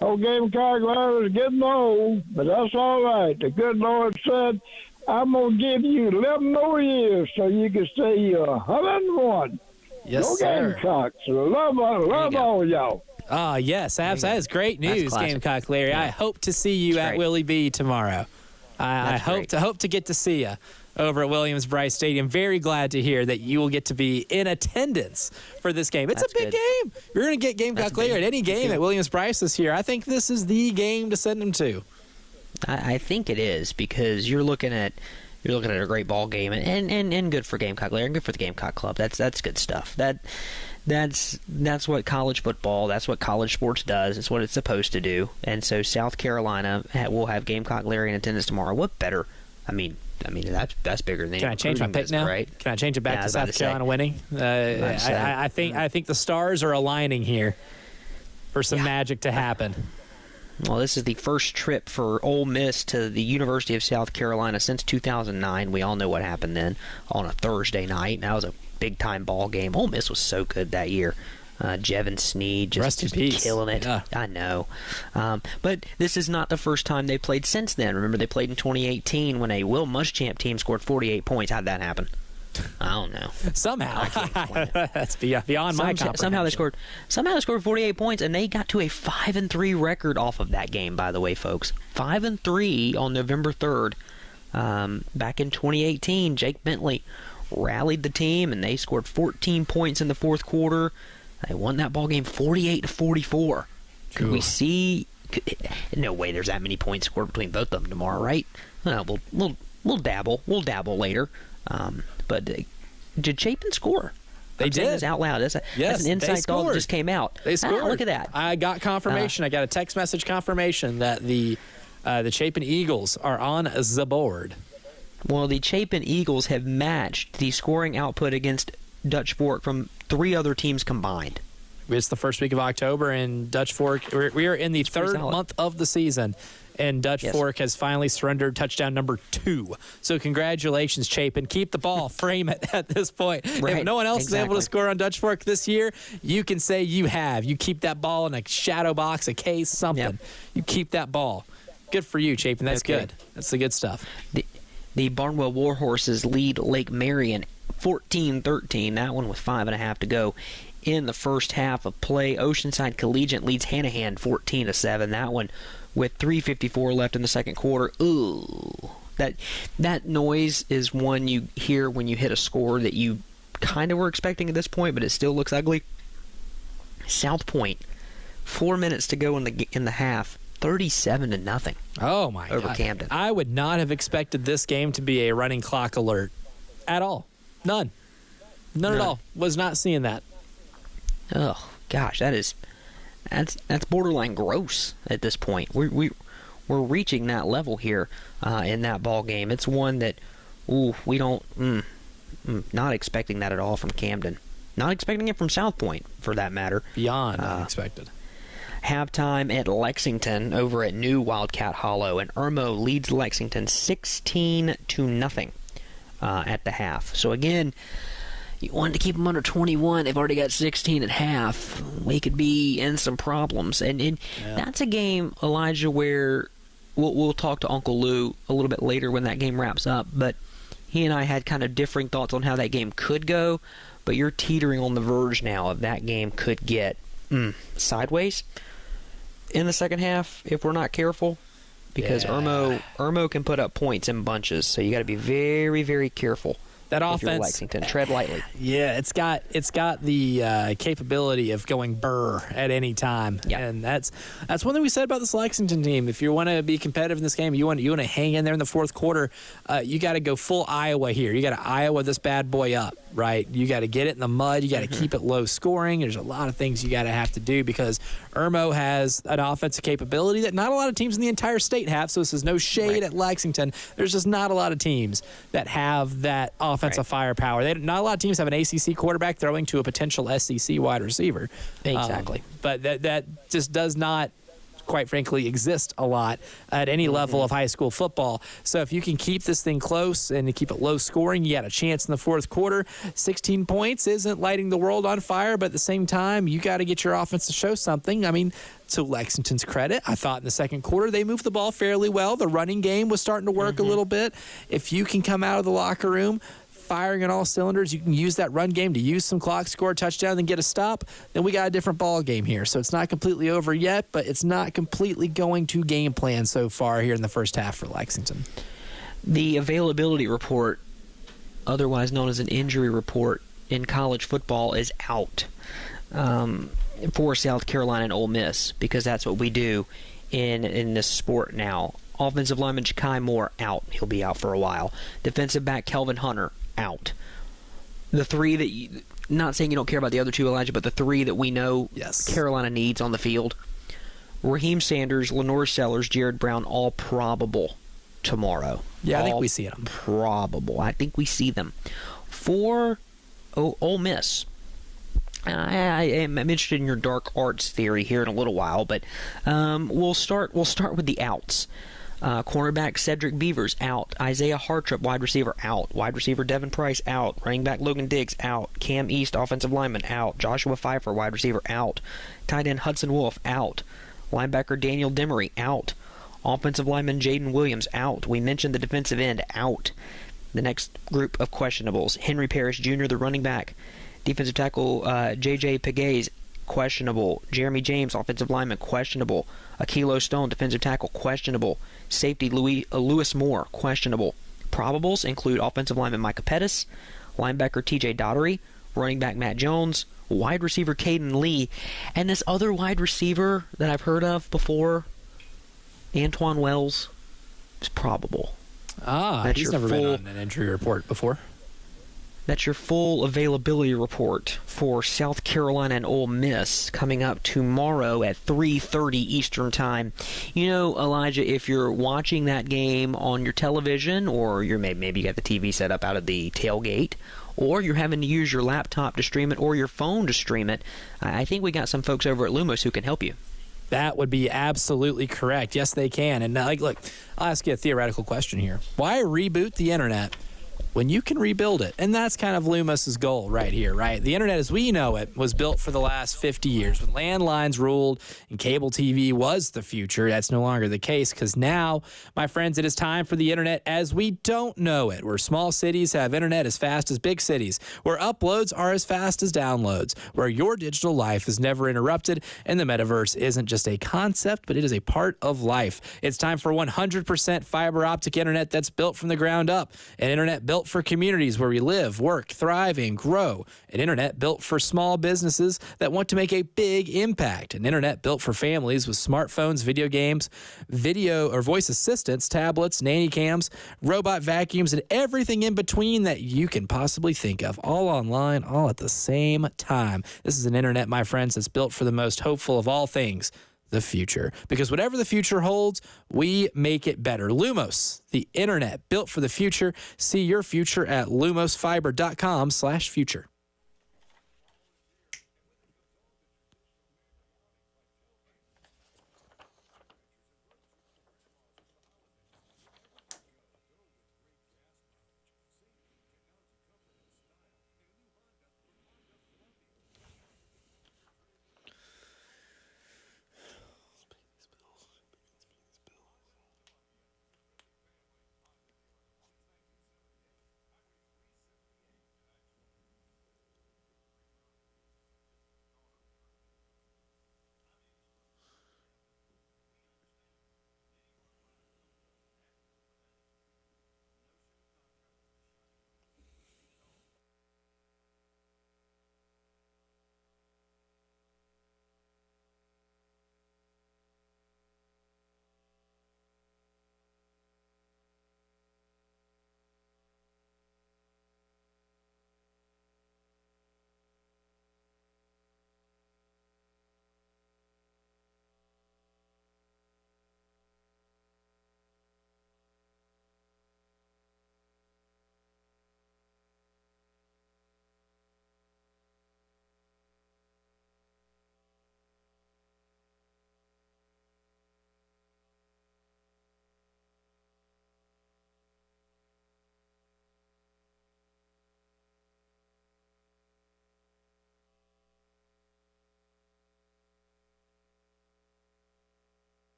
Old Gamecock Love is getting old, but that's all right. The good Lord said, I'm going to give you 11 more years so you can stay you're 101. Yes, Go sir. Gamecocks. Love all y'all. Yes, Abs, that is great news, Gamecock Larry. Yeah. I hope to see you at Willie B tomorrow. I hope to get to see you over at Williams-Brice Stadium. Very glad to hear that you will get to be in attendance for this game. It's a big game. You're going to get Gamecock Larry at any game at Williams-Brice this year. I think this is the game to send him to. I think it is because you're looking at a great ball game and good for Gamecock Larry and good for the Gamecock Club. That's good stuff. That's what college football, that's what college sports does. It's what it's supposed to do. And so South Carolina will have Gamecock Larry in attendance tomorrow. What better? I mean that's bigger than. Can I change my pick now? Right? Can I change it back to South Carolina winning? I think the stars are aligning here for some magic to happen. Well, this is the first trip for Ole Miss to the University of South Carolina since 2009. We all know what happened then on a Thursday night. That was a big-time ball game. Ole Miss was so good that year. Jevin Sneed just killing it. Yeah. I know. But this is not the first time they played since then. Remember, they played in 2018 when a Will Muschamp team scored 48 points. How'd that happen? I don't know. Somehow. That's beyond my comprehension. Somehow they scored 48 points, and they got to a 5-3 record off of that game, by the way, folks. 5-3 on November 3rd. Back in 2018, Jake Bentley rallied the team, and they scored 14 points in the fourth quarter. They won that ball game 48-44. Could we see? No way there's that many points scored between both of them tomorrow, right? We'll dabble. We'll dabble later. But did Chapin score? They did. This out loud. That's an inside thought that just came out. They scored. Look at that. I got confirmation. I got a text message confirmation that the Chapin Eagles are on the board. Well, the Chapin Eagles have matched the scoring output against Dutch Fork from 3 other teams combined. It's the first week of October, and Dutch Fork, we are in the third month of the season, and Dutch Fork has finally surrendered touchdown number 2. So congratulations, Chapin. Keep the ball. Frame it at this point. Right. If no one else is able to score on Dutch Fork this year, you can say you have. You keep that ball in a shadow box, a case, something. Yep. You keep that ball. Good for you, Chapin. That's good. That's the good stuff. The Barnwell Warhorses lead Lake Marion 14-13. That one with 5.5 to go in the first half of play. Oceanside Collegiate leads Hanahan 14-7. That one with 3:54 left in the second quarter. Ooh, that noise is one you hear when you hit a score that you kind of were expecting at this point, but it still looks ugly. South Point 4 minutes to go in the half. 37-0. Oh, my over God. Camden. I would not have expected this game to be a running clock alert at all. None at all. Was not seeing that. Oh, gosh, that's borderline gross at this point. We're reaching that level here in that ball game. It's one that, we don't, not expecting that at all from Camden. Not expecting it from South Point, for that matter. Beyond unexpected. Halftime at Lexington over at New Wildcat Hollow, and Irmo leads Lexington 16-0 at the half. So again, you wanted to keep them under 21. They've already got 16 at half. We could be in some problems, and that's a game, Elijah, where we'll talk to Uncle Lou a little bit later when that game wraps up. But he and I had kind of differing thoughts on how that game could go. But you're teetering on the verge now of that game could get sideways in the second half if we're not careful, because Irmo can put up points in bunches, so you got to be very, very careful. That if offense, you're Lexington, tread lightly. Yeah, it's got the capability of going burr at any time, and that's one thing we said about this Lexington team. If you want to be competitive in this game, you want to hang in there in the fourth quarter. You got to go full Iowa here. You got to Iowa this bad boy up, right? You got to get it in the mud. You got to keep it low scoring. There's a lot of things you got to have to do because Irmo has an offensive capability that not a lot of teams in the entire state have. So this is no shade at Lexington. There's just not a lot of teams that have that offensive firepower. Not a lot of teams have an ACC quarterback throwing to a potential SEC wide receiver. Exactly. But that just does not, quite frankly, exist a lot at any level of high school football. So if you can keep this thing close and keep it low scoring, you got a chance in the fourth quarter. 16 points isn't lighting the world on fire, but at the same time, you got to get your offense to show something. I mean, to Lexington's credit, I thought in the second quarter they moved the ball fairly well. The running game was starting to work a little bit. If you can come out of the locker room firing on all cylinders, you can use that run game to use some clock, score a touchdown, then get a stop, then we got a different ball game here. So it's not completely over yet, but it's not completely going to game plan so far here in the first half for Lexington. The availability report, otherwise known as an injury report in college football, is out for South Carolina and Ole Miss, because that's what we do in this sport now. Offensive lineman Ja'Kai Moore, out. He'll be out for a while. Defensive back Kelvin Hunter, out. The three that not saying you don't care about the other two, Elijah, but the three that we know Carolina needs on the field: Raheem Sanders, Lenore Sellers, Jared Brown, all probable tomorrow. Yeah, I think we see them. Probable. I think we see them. For Ole Miss, I am interested in your dark arts theory here in a little while, but we'll start with the outs. Cornerback Cedric Beavers, out. Isaiah Hartrip, wide receiver, out. Wide receiver Devin Price, out. Running back Logan Diggs, out. Cam East, offensive lineman, out. Joshua Pfeiffer, wide receiver, out. Tight end Hudson Wolf, out. Linebacker Daniel Demery, out. Offensive lineman Jaden Williams, out. We mentioned the defensive end, out. The next group of questionables: Henry Parrish Jr., the running back. Defensive tackle J.J. Pegues, questionable. Jeremy James, offensive lineman, questionable. Akilo Stone, defensive tackle, questionable. Safety Lewis Moore, questionable. Probables include offensive lineman Micah Pettis, linebacker T.J. Daughtery, running back Matt Jones, wide receiver Caden Lee, and this other wide receiver that I've heard of before, Antoine Wells, is probable. He's never been on an injury report before. That's your full availability report for South Carolina and Ole Miss, coming up tomorrow at 3:30 Eastern Time. You know, Elijah, if you're watching that game on your television, or maybe you got the TV set up out of the tailgate, or you're having to use your laptop to stream it or your phone to stream it, I think we got some folks over at Lumos who can help you. That would be absolutely correct. Yes, they can. And look, I'll ask you a theoretical question here. Why reboot the internet when you can rebuild it? And that's kind of Lumos's goal right here, right? The internet as we know it was built for the last 50 years. When landlines ruled and cable TV was the future, that's no longer the case, because now, my friends, it is time for the internet as we don't know it, where small cities have internet as fast as big cities, where uploads are as fast as downloads, where your digital life is never interrupted, and the metaverse isn't just a concept, but it is a part of life. It's time for 100% fiber optic internet that's built from the ground up, an internet built for communities where we live, work, thrive, and grow. An internet built for small businesses that want to make a big impact. An internet built for families with smartphones, video games, video or voice assistants, tablets, nanny cams, robot vacuums, and everything in between that you can possibly think of. All online, all at the same time. This is an internet, my friends, that's built for the most hopeful of all things, the future. Because whatever the future holds, we make it better. Lumos, the internet built for the future. See your future at lumosfiber.com/future.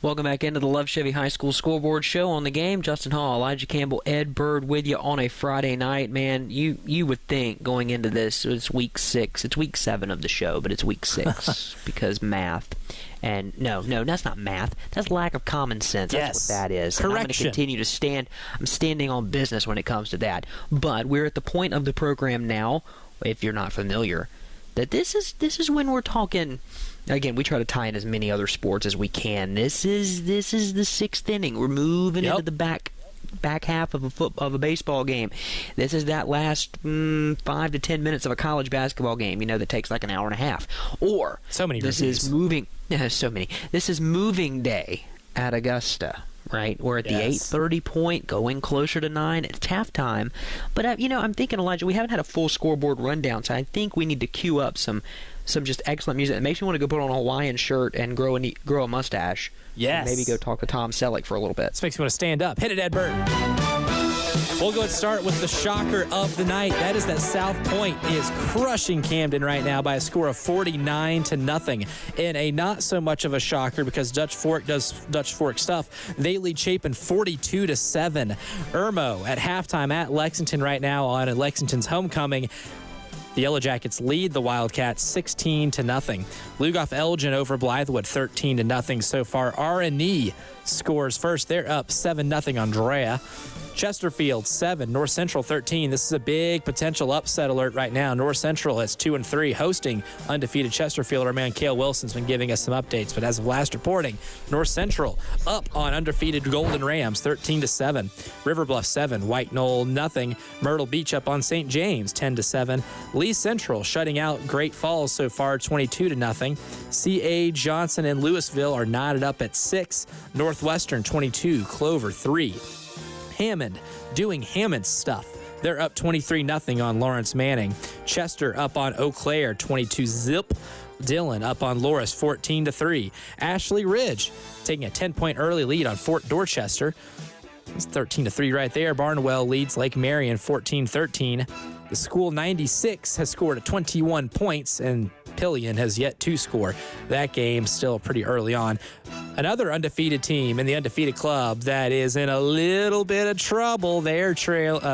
Welcome back into the Love Chevy High School Scoreboard Show. On the game, Justin Hall, Elijah Campbell, Ed Bird with you on a Friday night. Man, you would think going into this, it's week 6. It's week 7 of the show, but it's week 6 because math. And no, that's not math. That's lack of common sense. That's what that is. And I'm going to continue to stand. I'm standing on business when it comes to that. But we're at the point of the program now, if you're not familiar, that this is when we're talking. Again, we try to tie in as many other sports as we can. This is the 6th inning. We're moving into the back half of a baseball game. This is that last 5 to 10 minutes of a college basketball game. That takes like an hour and a half. Or so many. This is moving. So many. This is moving day at Augusta. Right, we're at the 8:30 point, going closer to 9. It's halftime, but I'm thinking, Elijah, we haven't had a full scoreboard rundown, so I think we need to cue up some just excellent music. It makes me want to go put on a Hawaiian shirt and grow a mustache. Yes, and maybe go talk to Tom Selleck for a little bit. This makes me want to stand up. Hit it, Ed Bird. We'll go and start with the shocker of the night. That is that South Point is crushing Camden right now by a score of 49-0. In a not so much of a shocker because Dutch Fork does Dutch Fork stuff. They lead Chapin 42-7. Irmo at halftime at Lexington right now on Lexington's homecoming. The Yellow Jackets lead the Wildcats 16-0. Lugoff Elgin over Blythewood 13-0 so far. R&E scores first. They're up 7-0 on Drea. Chesterfield 7, North Central 13. This is a big potential upset alert right now. North Central is 2-3, hosting undefeated Chesterfield. Our man Cale Wilson's been giving us some updates, but as of last reporting, North Central up on undefeated Golden Rams 13-7. River Bluff 7, White Knoll 0. Myrtle Beach up on St. James 10-7. Lee Central shutting out Great Falls so far 22-0. C.A. Johnson and Louisville are knotted up at 6. Northwestern 22, Clover 3. Hammond doing Hammond stuff. They're up 23-0 on Lawrence Manning. Chester up on Eau Claire 22-0. Dillon up on Loris 14-3. Ashley Ridge taking a 10-point early lead on Fort Dorchester. It's 13-3 right there. Barnwell leads Lake Marion 14-13. The School 96 has scored 21 points, and Pillion has yet to score. That game still pretty early on. Another undefeated team in the undefeated club that is in a little bit of trouble there.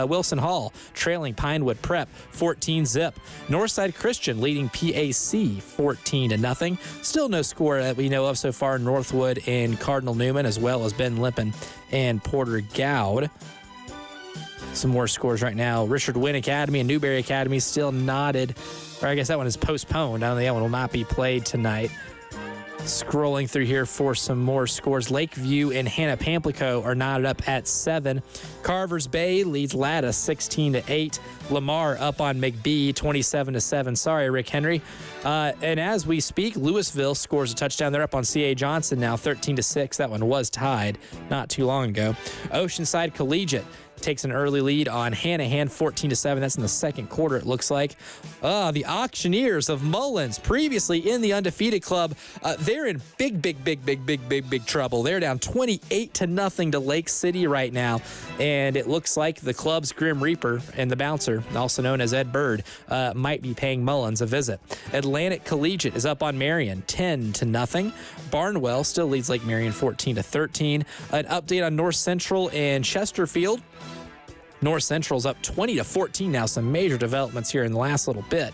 Wilson Hall trailing Pinewood Prep 14-0. Northside Christian leading PAC 14-0. Still no score that we know of so far. Northwood and Cardinal Newman, as well as Ben Lippin and Porter Gowd. Some more scores right now. Richard Wynn Academy and Newberry Academy still knotted. Or I guess that one is postponed. I don't think that one will not be played tonight. Scrolling through here for some more scores. Lakeview and Hannah Pamplico are knotted up at 7. Carvers Bay leads Latta 16-8. Lamar up on McBee 27-7. Sorry, Rick Henry. And as we speak, Louisville scores a touchdown. They're up on C.A. Johnson now 13-6. That one was tied not too long ago. Oceanside Collegiate takes an early lead on Hanahan 14-7. That's in the second quarter, it looks like. The Auctioneers of Mullins, previously in the undefeated club, they're in big trouble. They're down 28-0 to Lake City right now. And it looks like the club's Grim Reaper and the bouncer, also known as Ed Bird, might be paying Mullins a visit. Atlantic Collegiate is up on Marion 10-0. Barnwell still leads Lake Marion 14-13. An update on North Central and Chesterfield. North Central's up 20-14 now. Some major developments here in the last little bit.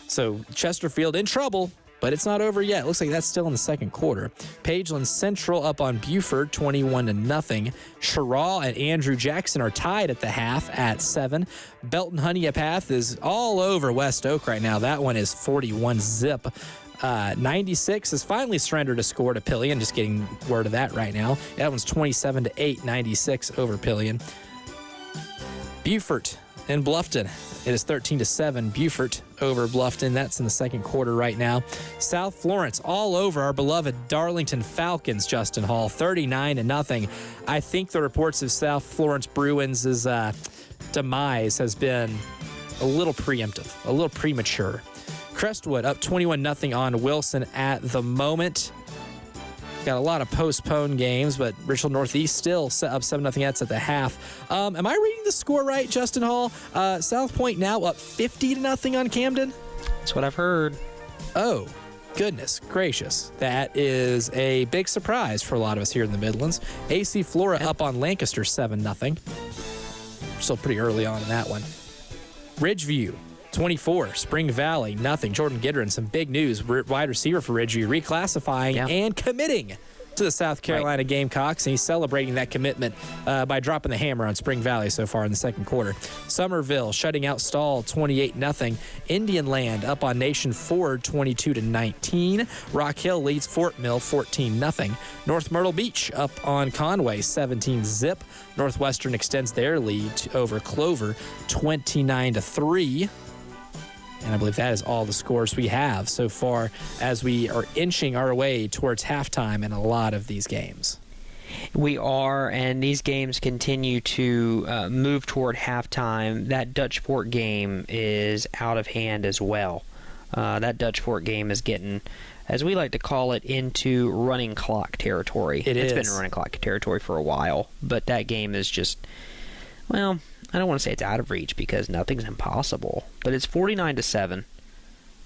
So Chesterfield in trouble, but it's not over yet. Looks like that's still in the second quarter. Pageland Central up on Buford 21-0. Sherraw and Andrew Jackson are tied at the half at 7. Belton Honeypath is all over West Oak right now. That one is 41-0. 96 has finally surrendered a score to Pillion. Just getting word of that right now. That one's 27-8, 96 over Pillion. Beaufort and Bluffton. It is 13-7. Beaufort over Bluffton. That's in the second quarter right now. South Florence all over our beloved Darlington Falcons, Justin Hall, 39-0. I think the reports of South Florence Bruins' demise has been a little preemptive, a little premature. Crestwood up 21-0 on Wilson at the moment. Got a lot of postponed games, but Richland Northeast still set up 7-0. That's at the half. Am I reading the score right, Justin Hall? South Point now up 50-0 on Camden? That's what I've heard. Oh, goodness gracious. That is a big surprise for a lot of us here in the Midlands. AC Flora up on Lancaster 7-0. Still pretty early on in that one. Ridgeview 24, Spring Valley, nothing. Jordan Gidron, some big news. Wide receiver for Ridgeview, reclassifying and committing to the South Carolina Gamecocks, and he's celebrating that commitment by dropping the hammer on Spring Valley so far in the second quarter. Somerville shutting out Stall 28-0. Indian Land up on Nation Ford 22-19. Rock Hill leads Fort Mill 14-0. North Myrtle Beach up on Conway 17-0. Northwestern extends their lead over Clover 29-3. And I believe that is all the scores we have so far as we are inching our way towards halftime in a lot of these games. We are, and these games continue to move toward halftime. That Dutch Fork game is out of hand as well. That Dutch Fork game is getting, as we like to call it, into running clock territory. It's been running clock territory for a while, but that game is just... Well, I don't want to say it's out of reach because nothing's impossible, but it's 49-7.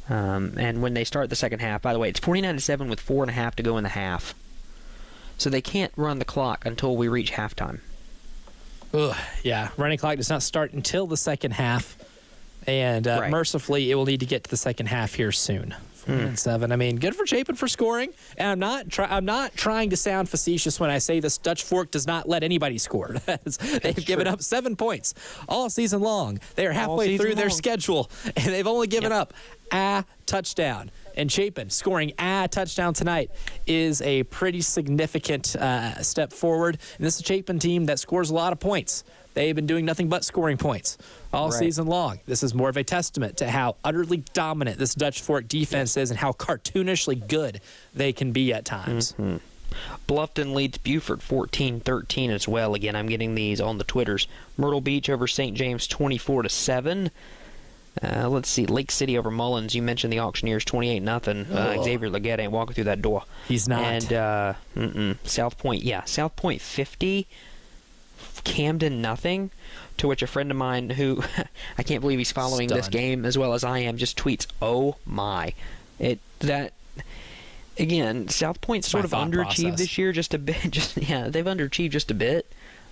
And when they start the second half, by the way, it's 49-7 with 4.5 to go in the half. So they can't run the clock until we reach halftime. Ugh, yeah, running clock does not start until the second half, and Right. mercifully, it will need to get to the second half here soon. 4-7. I mean, good for Chapin for scoring, and I'm not trying to sound facetious when I say this. Dutch Fork does not let anybody score. They've given up 7 points all season long. They are halfway through their schedule, and they've only given up a touchdown. And Chapin scoring a touchdown tonight is a pretty significant step forward. And this is a Chapin team that scores a lot of points. They've been doing nothing but scoring points all season long. This is more of a testament to how utterly dominant this Dutch Fork defense is and how cartoonishly good they can be at times. Mm-hmm. Bluffton leads Buford 14-13 as well. Again, I'm getting these on the Twitters. Myrtle Beach over St. James 24-7. Let's see, Lake City over Mullins. You mentioned the Auctioneers 28-0. Xavier Leggett ain't walking through that door. He's not. And South Point 50. Camden nothing, to which a friend of mine who I can't believe he's following this game as well as I am just tweets, "Oh my!" Again, South Point sort of underachieved this year just a bit. They've underachieved just a bit.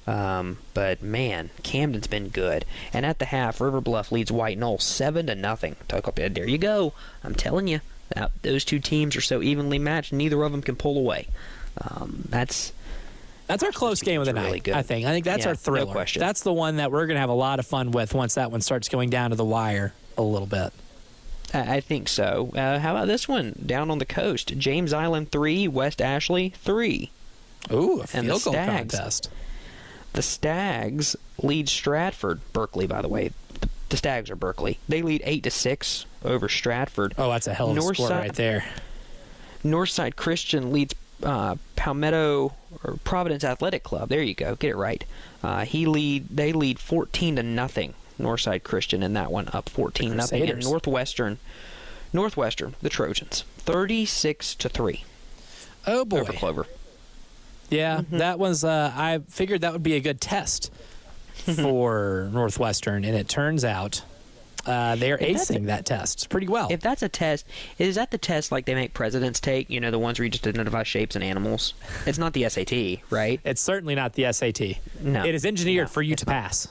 But man, Camden's been good. And at the half, River Bluff leads White Knoll 7-0. There you go. I'm telling you, those two teams are so evenly matched. Neither of them can pull away. That's our close game of the night, really I think that's our thriller. No question. That's the one that we're going to have a lot of fun with once that one starts going down to the wire a little bit. I think so. How about this one? Down on the coast, James Island 3, West Ashley 3. Ooh, a field goal contest. The Stags lead Stratford. Berkeley, by the way. The Stags are Berkeley. They lead 8-6 over Stratford. Oh, that's a hell of a score right there. Northside Christian leads Palmetto or Providence Athletic Club. There you go. Get it right. They lead 14-0. Northside Christian in that one, up 14-0. And Northwestern, the Trojans, 36-3. Oh boy. Over Clover. Yeah, that was. I figured that would be a good test for Northwestern, and it turns out they are acing that test pretty well. If that's a test, is that the test like they make presidents take? You know, the ones where you just identify shapes and animals? It's not the SAT, right? It's certainly not the SAT. No. It is engineered for you to pass.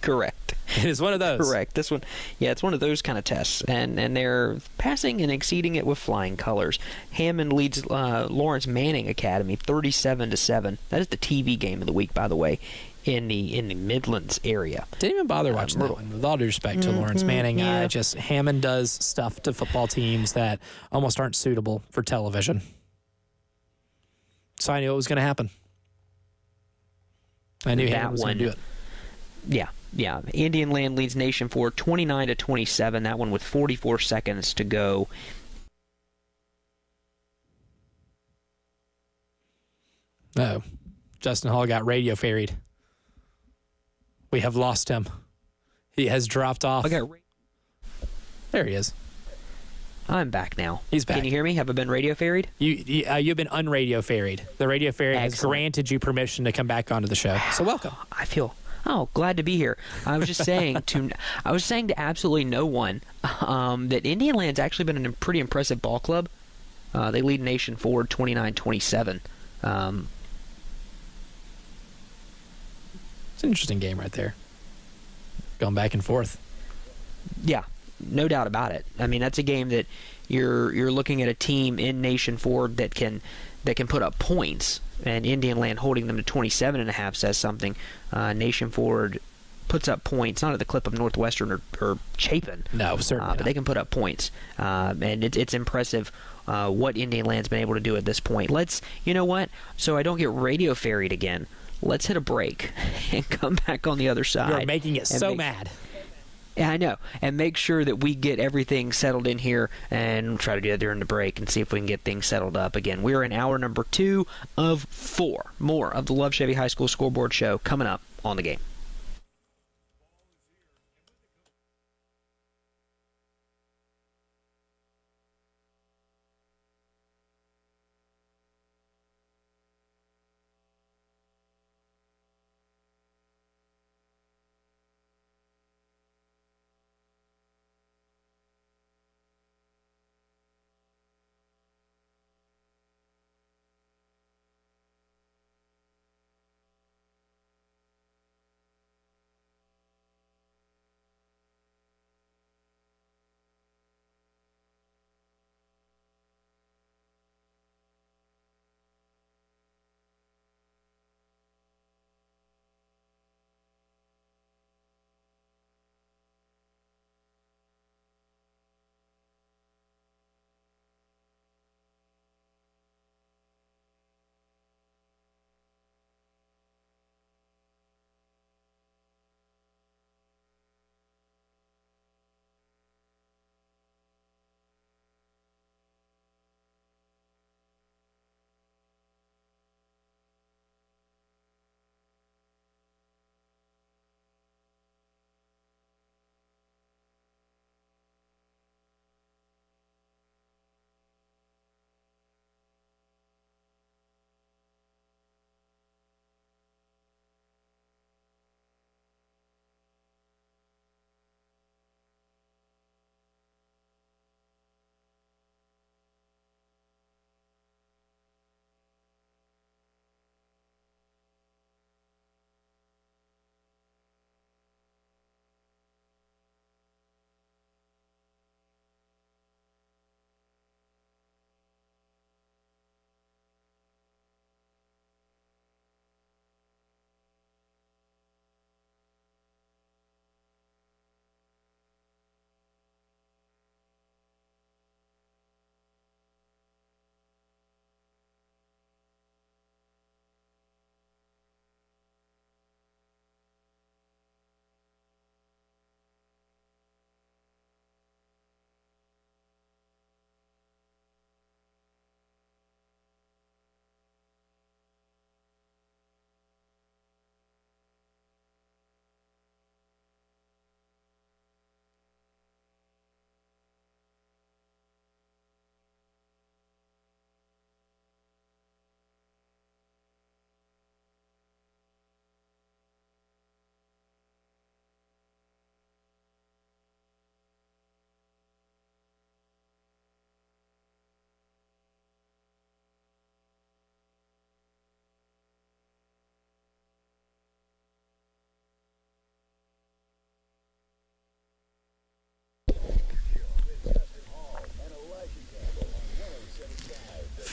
Correct. It is one of those. Correct. This one, it's one of those kind of tests, and they're passing and exceeding it with flying colors. Hammond leads Lawrence Manning Academy 37-7. That is the TV game of the week, by the way, in the Midlands area. Didn't even bother watching that one. With all due respect to Lawrence Manning, Hammond does stuff to football teams that almost aren't suitable for television. So I knew it was going to happen. I knew Hammond was going to do it. Yeah. Indian Land leads Nation Ford 29-27. That one with 44 seconds to go. Uh-oh. Justin Hall got radio ferried. We have lost him. He has dropped off. There he is. I'm back now. He's back. Can you hear me? Have I been radio ferried? You've been unradio ferried. The radio ferry has granted you permission to come back onto the show. So welcome. Glad to be here. I was just saying to absolutely no one that Indian Land's actually been a pretty impressive ball club. They lead Nation Ford 29-27. It's an interesting game right there. Going back and forth. Yeah, no doubt about it. I mean, that's a game that you're looking at a team in Nation Ford that can put up points, and Indian Land holding them to 27.5 says something. Nation Ford puts up points, not at the clip of Northwestern or Chapin. No, certainly not. But they can put up points, and it's impressive what Indian Land's been able to do at this point. You know what? So I don't get radio ferried again. Let's hit a break and come back on the other side. You're making it so mad. Yeah, I know. And make sure that we get everything settled in here and try to do that during the break and see if we can get things settled up again. We're in hour number 2 of 4. More of the Love Chevy High School Scoreboard Show coming up on the game.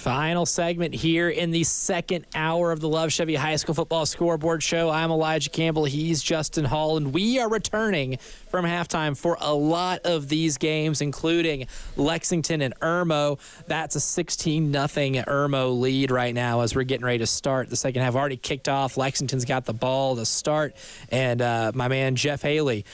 Final segment here in the second hour of the Love Chevy High School Football Scoreboard Show. I'm Elijah Campbell. He's Justin Hall, and we are returning from halftime for a lot of these games, including Lexington and Irmo. That's a 16-0 Irmo lead right now as we're getting ready to start. The second half already kicked off. Lexington's got the ball to start, and my man Jeff Haley,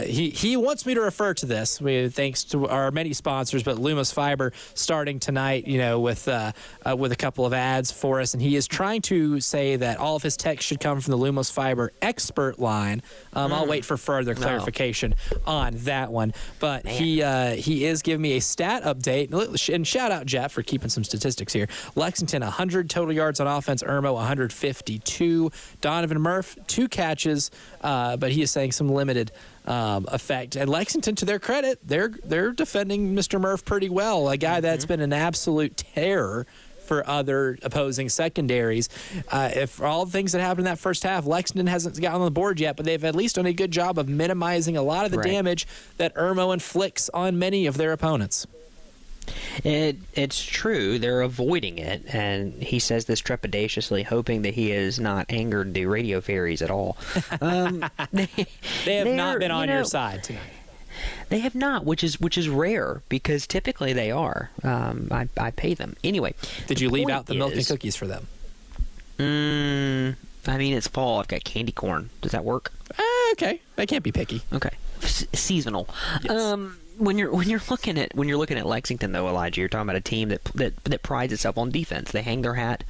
he wants me to refer to this, thanks to our many sponsors, but Lumos Fiber starting tonight, with a couple of ads for us, and he is trying to say that all of his texts should come from the Lumos Fiber expert line. I'll wait for further clarification on that one, but he is giving me a stat update, and shout out Jeff for keeping some statistics here. Lexington 100 total yards on offense, Irmo 152. Donovan Murph 2 catches, but he is saying some limited effect. And Lexington, to their credit, they're defending Mr. Murph pretty well, a guy that's been an absolute terror for other opposing secondaries. If all the things that happened in that first half, Lexington hasn't gotten on the board yet, but they've at least done a good job of minimizing a lot of the damage that Irmo inflicts on many of their opponents. It's true. They're avoiding it, and he says this trepidatiously, hoping that he has not angered the radio fairies at all. They have not been on your side tonight. They have not, which is rare, because typically they are. I pay them. Anyway. Did you leave out the milk and cookies for them? I mean, it's fall. I've got candy corn. Does that work? Okay. They can't be picky. Okay. Seasonal. Yes. When you're looking at Lexington, though, Elijah, you're talking about a team that prides itself on defense. They hang their hat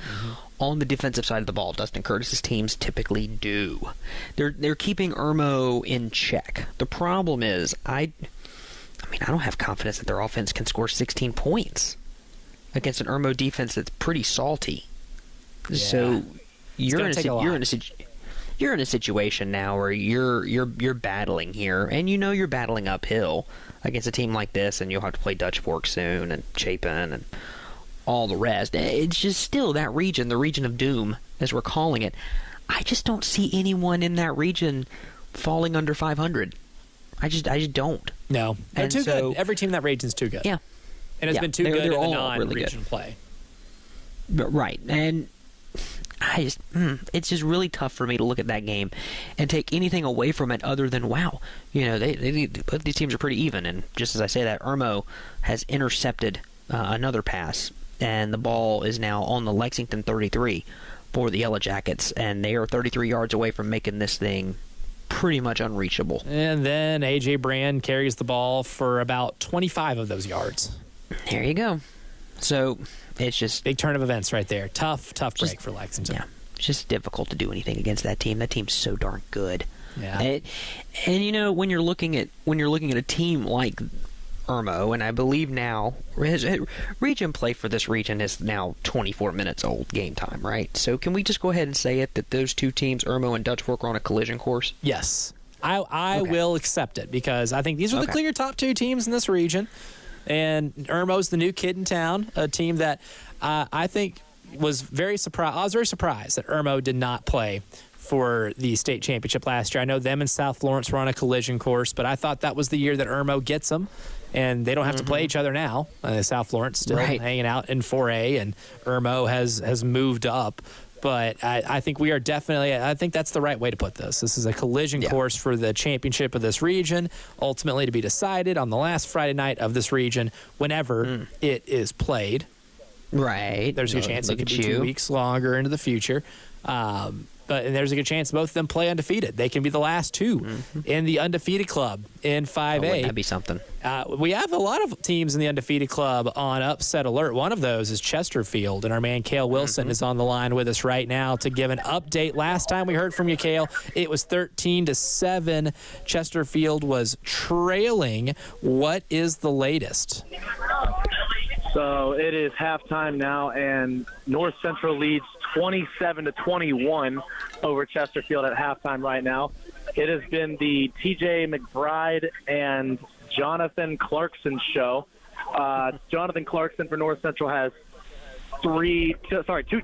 on the defensive side of the ball. Dustin Curtis's teams typically do. They're keeping Irmo in check. The problem is, I don't have confidence that their offense can score 16 points against an Irmo defense that's pretty salty. Yeah. So you're in a situation now where you're battling here, and you're battling uphill against a team like this, and you'll have to play Dutch Fork soon, and Chapin, and all the rest. It's just still that region, the region of doom, as we're calling it. I just don't see anyone in that region falling under 500. I just don't. No, they're too good. Every team in that region is too good. Yeah, and it's been too good in the non-region really play. But, right, and it's just really tough for me to look at that game and take anything away from it other than, wow, both these teams are pretty even. And just as I say that, Irmo has intercepted another pass, and the ball is now on the Lexington 33 for the Yellow Jackets, and they are 33 yards away from making this thing pretty much unreachable. And then A.J. Brand carries the ball for about 25 of those yards. There you go. So it's just big turn of events right there. Tough break for Lexington. Yeah, it's just difficult to do anything against that team. That team's so darn good. Yeah. And when you're looking at a team like Irmo, and I believe now region play for this region is now 24 minutes old game time, right? So can we just go ahead and say it that those two teams, Irmo and Dutch Fork, are on a collision course? Yes, I will accept it, because I think these are the clear top two teams in this region. And Irmo's the new kid in town, a team that I think was very surprised. I was very surprised that Irmo did not play for the state championship last year. I know them and South Florence were on a collision course, but I thought that was the year that Irmo gets them, and they don't have to play each other now. South Florence still hanging out in 4A, and Irmo has moved up. But I think we are definitely, I think that's the right way to put this. This is a collision course for the championship of this region, ultimately to be decided on the last Friday night of this region, whenever it is played. Right. There's a good chance it could be 2 weeks longer into the future. But there's a good chance both of them play undefeated. They can be the last two in the undefeated club in 5A. Wouldn't that be something? We have a lot of teams in the undefeated club on upset alert. One of those is Chesterfield, and our man Cale Wilson is on the line with us right now to give an update. Last time we heard from you, Cale, it was 13-7. Chesterfield was trailing. What is the latest? So it is halftime now, and North Central leads 27-21 over Chesterfield at halftime right now. It has been the TJ McBride and Jonathan Clarkson show. Jonathan Clarkson for North Central has two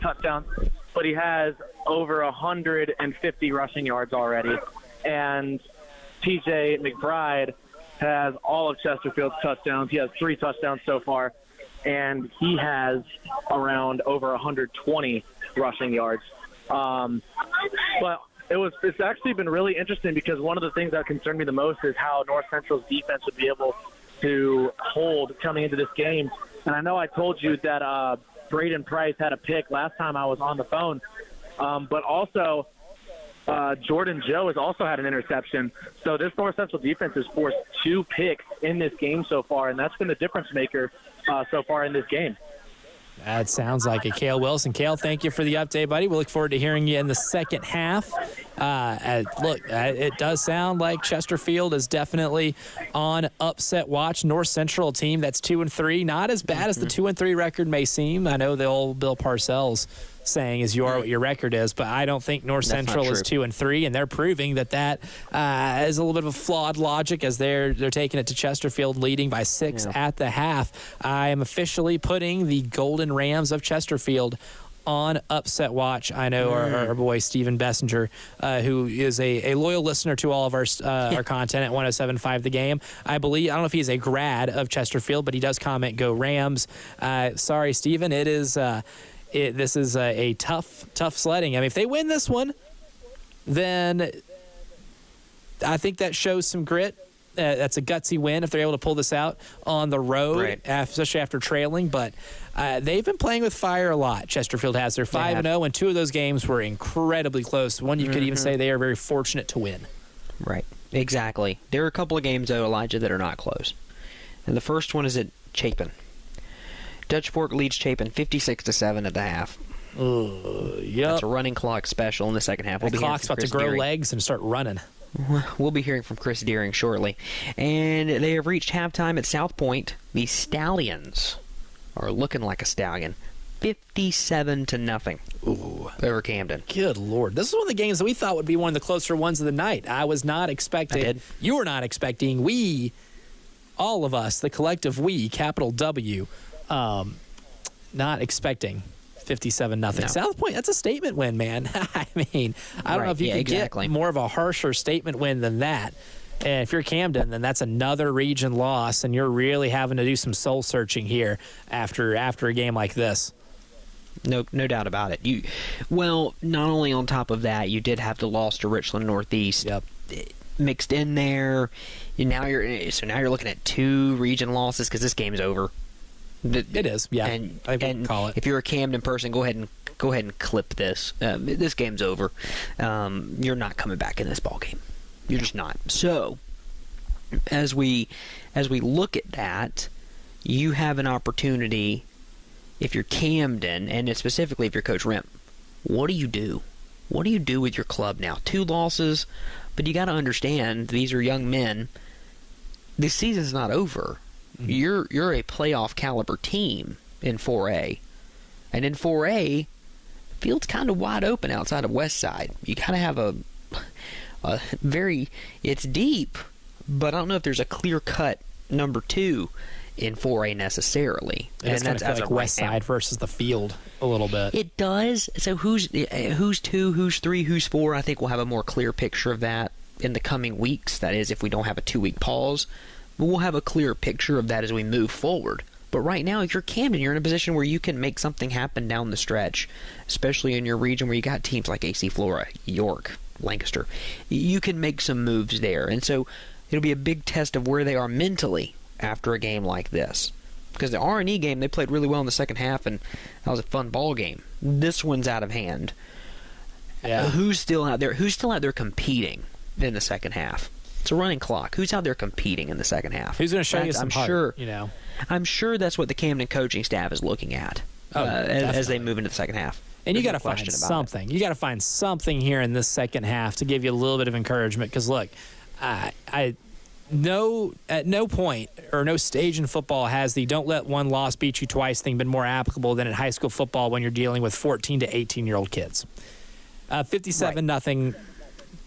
touchdowns, but he has over 150 rushing yards already. And TJ McBride has all of Chesterfield's touchdowns. He has 3 touchdowns so far. and he has around over 120 rushing yards. But it's actually been really interesting because one of the things that concerned me the most is how North Central's defense would be able to hold coming into this game. And I know I told you that Braden Price had a pick last time I was on the phone, but also Jordan Joe has also had an interception. So this North Central defense has forced 2 picks in this game so far, and that's been the difference maker so far in this game. That sounds like it. Cale Wilson. Cale, thank you for the update, buddy. We look forward to hearing you in the second half. It does sound like Chesterfield is definitely on upset watch. North Central, team that's 2-3, not as bad as the 2-3 record may seem. I know the old Bill Parcells saying is what your record is, but I don't think North Central is 2-3, and they're proving that is a little bit of a flawed logic as they're taking it to Chesterfield, leading by 6 at the half. I am officially putting the Golden Rams of Chesterfield on upset watch. I know our boy Stephen Bessinger, who is a loyal listener to all of our content at 107.5 The Game. I don't know if he's a grad of Chesterfield, but he does comment, "Go Rams." Sorry, Stephen. This is a tough sledding. I mean, if they win this one, then I think that shows some grit. That's a gutsy win if they're able to pull this out on the road, especially after trailing. But they've been playing with fire a lot. Chesterfield has. They're 5-0, and 2 of those games were incredibly close. One you could even say they are very fortunate to win. Right, exactly. There are a couple of games, though, Elijah, that are not close. And the first one is at Chapin. Dutch Fork leads Chapin 56-7 at the half. That's a running clock special in the second half. The clock's about to grow legs and start running. We'll be hearing from Chris Deering shortly. And they have reached halftime at South Point. The Stallions are looking like a stallion. 57-0 over Camden. Good Lord. This is one of the games that we thought would be one of the closer ones of the night. I was not expecting. You were not expecting. We, all of us, the collective we, capital W, not expecting 57-0. No. South Point, that's a statement win, man. I mean, I don't know if you could get more of a harsher statement win than that. And if you're Camden, then that's another region loss, and you're really having to do some soul searching here after a game like this. No doubt about it. Not only on top of that, you did have the loss to Richland Northeast mixed in there. Now you're looking at 2 region losses because this game's over. It is, yeah. And I would call it. If you're a Camden person, go ahead and clip this. This game's over. You're not coming back in this ball game. You're just not. So, as we look at that, you have an opportunity. If you're Camden, and specifically if you're Coach Rimp, what do you do? What do you do with your club now? 2 losses, but you got to understand these are young men. This season's not over. You're a playoff caliber team in 4A, and in 4A, the field's kind of wide open outside of West Side. You got to have a it's deep, but I don't know if there's a clear cut number 2 in 4A necessarily. And it's kind of feel like West Side versus the field a little bit. It does. So who's 2, who's 3, who's 4? I think we'll have a more clear picture of that in the coming weeks. That is, if we don't have a 2-week pause. But we'll have a clear picture of that as we move forward. But right now, if you're Camden, you're in a position where you can make something happen down the stretch, especially in your region where you got teams like AC Flora, York, Lancaster. You can make some moves there. And so it'll be a big test of where they are mentally after a game like this. Because the R&E game, they played really well in the second half, and that was a fun ball game. This one's out of hand. Yeah. Who's still out there? Who's still out there competing in the second half? It's a running clock. Who's out there competing in the second half? Who's going to show you some heart, I'm sure that's what the Camden coaching staff is looking at as they move into the second half. And you got to find something. You got to find something here in this second half to give you a little bit of encouragement. Because look, at no point or no stage in football has the "don't let one loss beat you twice" thing been more applicable than in high school football when you're dealing with 14 to 18-year-old kids. 57-0.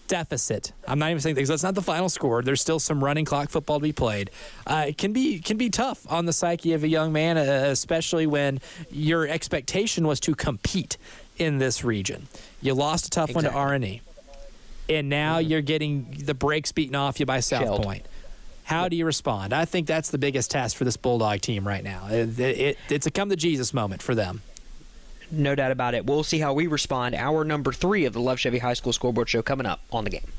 Deficit. I'm not even saying things. That's not the final score. There's still some running clock football to be played. It can be tough on the psyche of a young man, especially when your expectation was to compete in this region. You lost a tough one to R&E, and now you're getting the brakes beaten off you by South Point. How do you respond? I think that's the biggest test for this Bulldog team right now. It's a come-to-Jesus moment for them. No doubt about it. We'll see how we respond. Hour number 3 of the Love Chevy High School Scoreboard Show coming up on the game.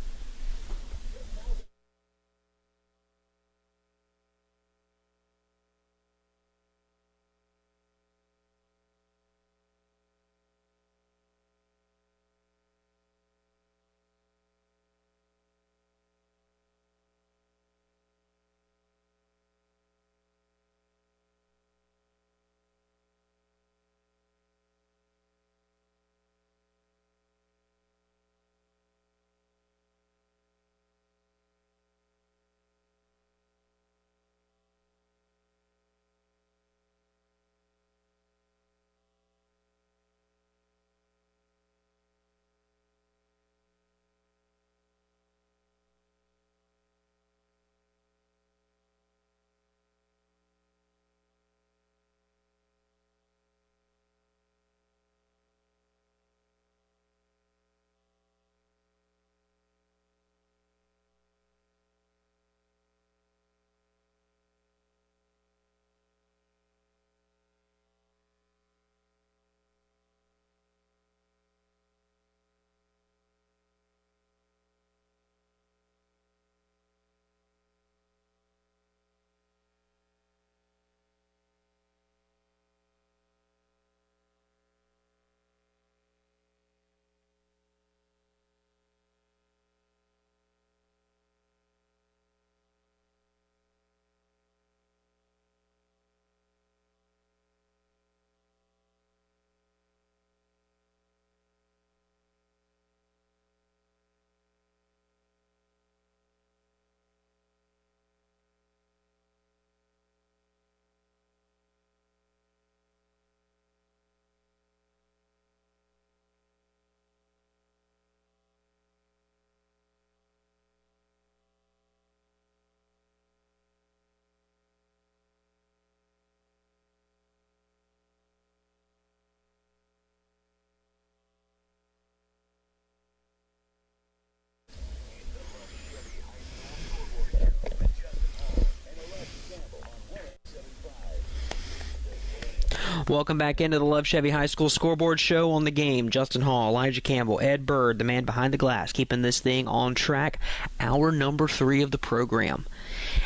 Welcome back into the Love Chevy High School Scoreboard Show on the game. Justin Hall, Elijah Campbell, Ed Bird, the man behind the glass, keeping this thing on track. Hour number 3 of the program.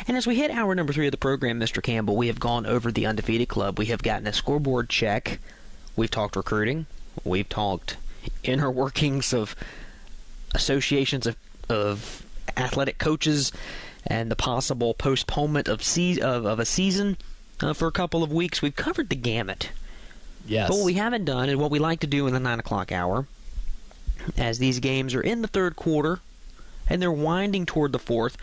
And as we hit hour number 3 of the program, Mr. Campbell, we have gone over the undefeated club. We have gotten a scoreboard check. We've talked recruiting. We've talked inner workings of associations of athletic coaches and the possible postponement of a season for a couple of weeks. We've covered the gamut. Yes. But what we haven't done, and what we like to do in the 9 o'clock hour, as these games are in the third quarter, and they're winding toward the fourth,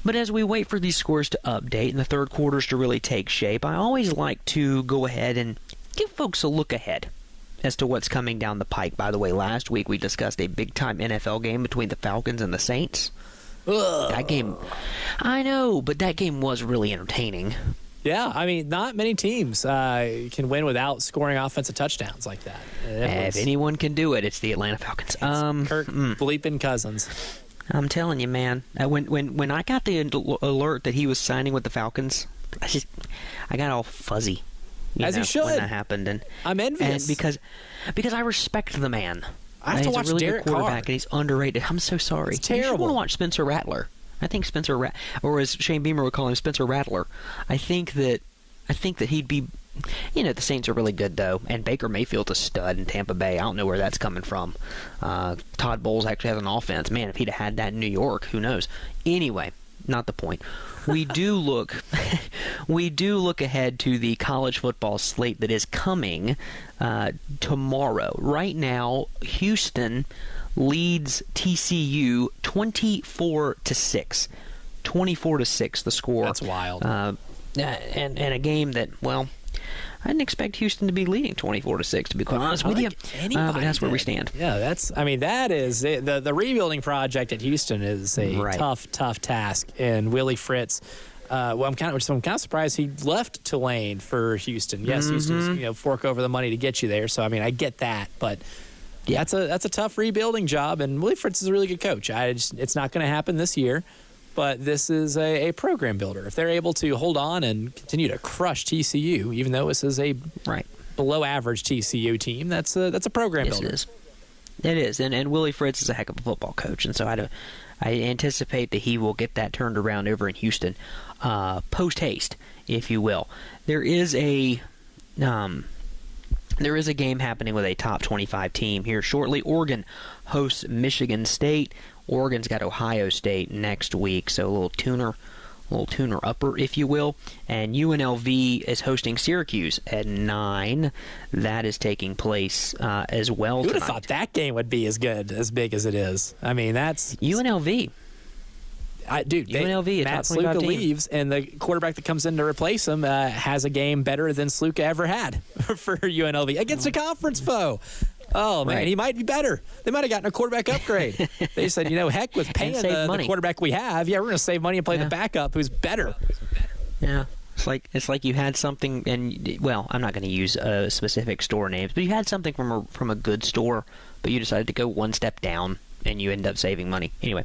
but as we wait for these scores to update and the third quarters to really take shape, I always like to go ahead and give folks a look ahead as to what's coming down the pike. By the way, last week we discussed a big-time NFL game between the Falcons and the Saints. Ugh. That game, I know, but that game was really entertaining. Yeah, I mean, not many teams can win without scoring offensive touchdowns like that. If anyone can do it, it's the Atlanta Falcons. Kirk bleeping Cousins. I'm telling you, man. When I got the alert that he was signing with the Falcons, I got all fuzzy. As you should. When that happened, and I'm envious. And because I respect the man. I have to watch He's a really Derek good quarterback, Carr. and he's underrated. I'm so sorry. It's You should terrible. want to watch Spencer Rattler. I think Spencer, or as Shane Beamer would call him, Spencer Rattler. I think that he'd be. The Saints are really good though, and Baker Mayfield's a stud in Tampa Bay. I don't know where that's coming from. Todd Bowles actually has an offense. Man, if he'd have had that in New York, who knows? Anyway, not the point. We do look ahead to the college football slate that is coming tomorrow. Right now, Houston leads TCU 24-6. 24-6, the score. That's wild. And a game that, well, I didn't expect Houston to be leading 24-6, to be quite honest with you. But that's where we stand. Yeah, that is the rebuilding project at Houston is a tough task. And Willie Fritz, I'm kind of surprised he left Tulane for Houston. Yes, Houston's fork over the money to get you there. So I get that, but that's a tough rebuilding job. And Willie Fritz is a really good coach. It's not going to happen this year. but this is a program builder. If they're able to hold on and continue to crush TCU, even though this is a below average TCU team, that's a program builder. It is, and Willie Fritz is a heck of a football coach, and so I anticipate that he will get that turned around over in Houston, post haste, if you will. There is a game happening with a top 25 team here shortly. Oregon hosts Michigan State. Oregon's got Ohio State next week, so a little tuner upper, if you will. And UNLV is hosting Syracuse at 9. That is taking place as well Who would tonight. have thought that game would be as big as it is? I mean, that's UNLV. UNLV, Matt a top 25 Sluka team. leaves, and the quarterback that comes in to replace him has a game better than Sluka ever had for UNLV against a conference foe. Oh, man, Right. he might be better. They might have gotten a quarterback upgrade. They said, heck with paying the quarterback we have. Yeah, we're going to save money and play the backup who's better. Yeah. It's like you had something, and well, I'm not going to use specific store names, but you had something from a good store, but you decided to go one step down, and you end up saving money. Anyway,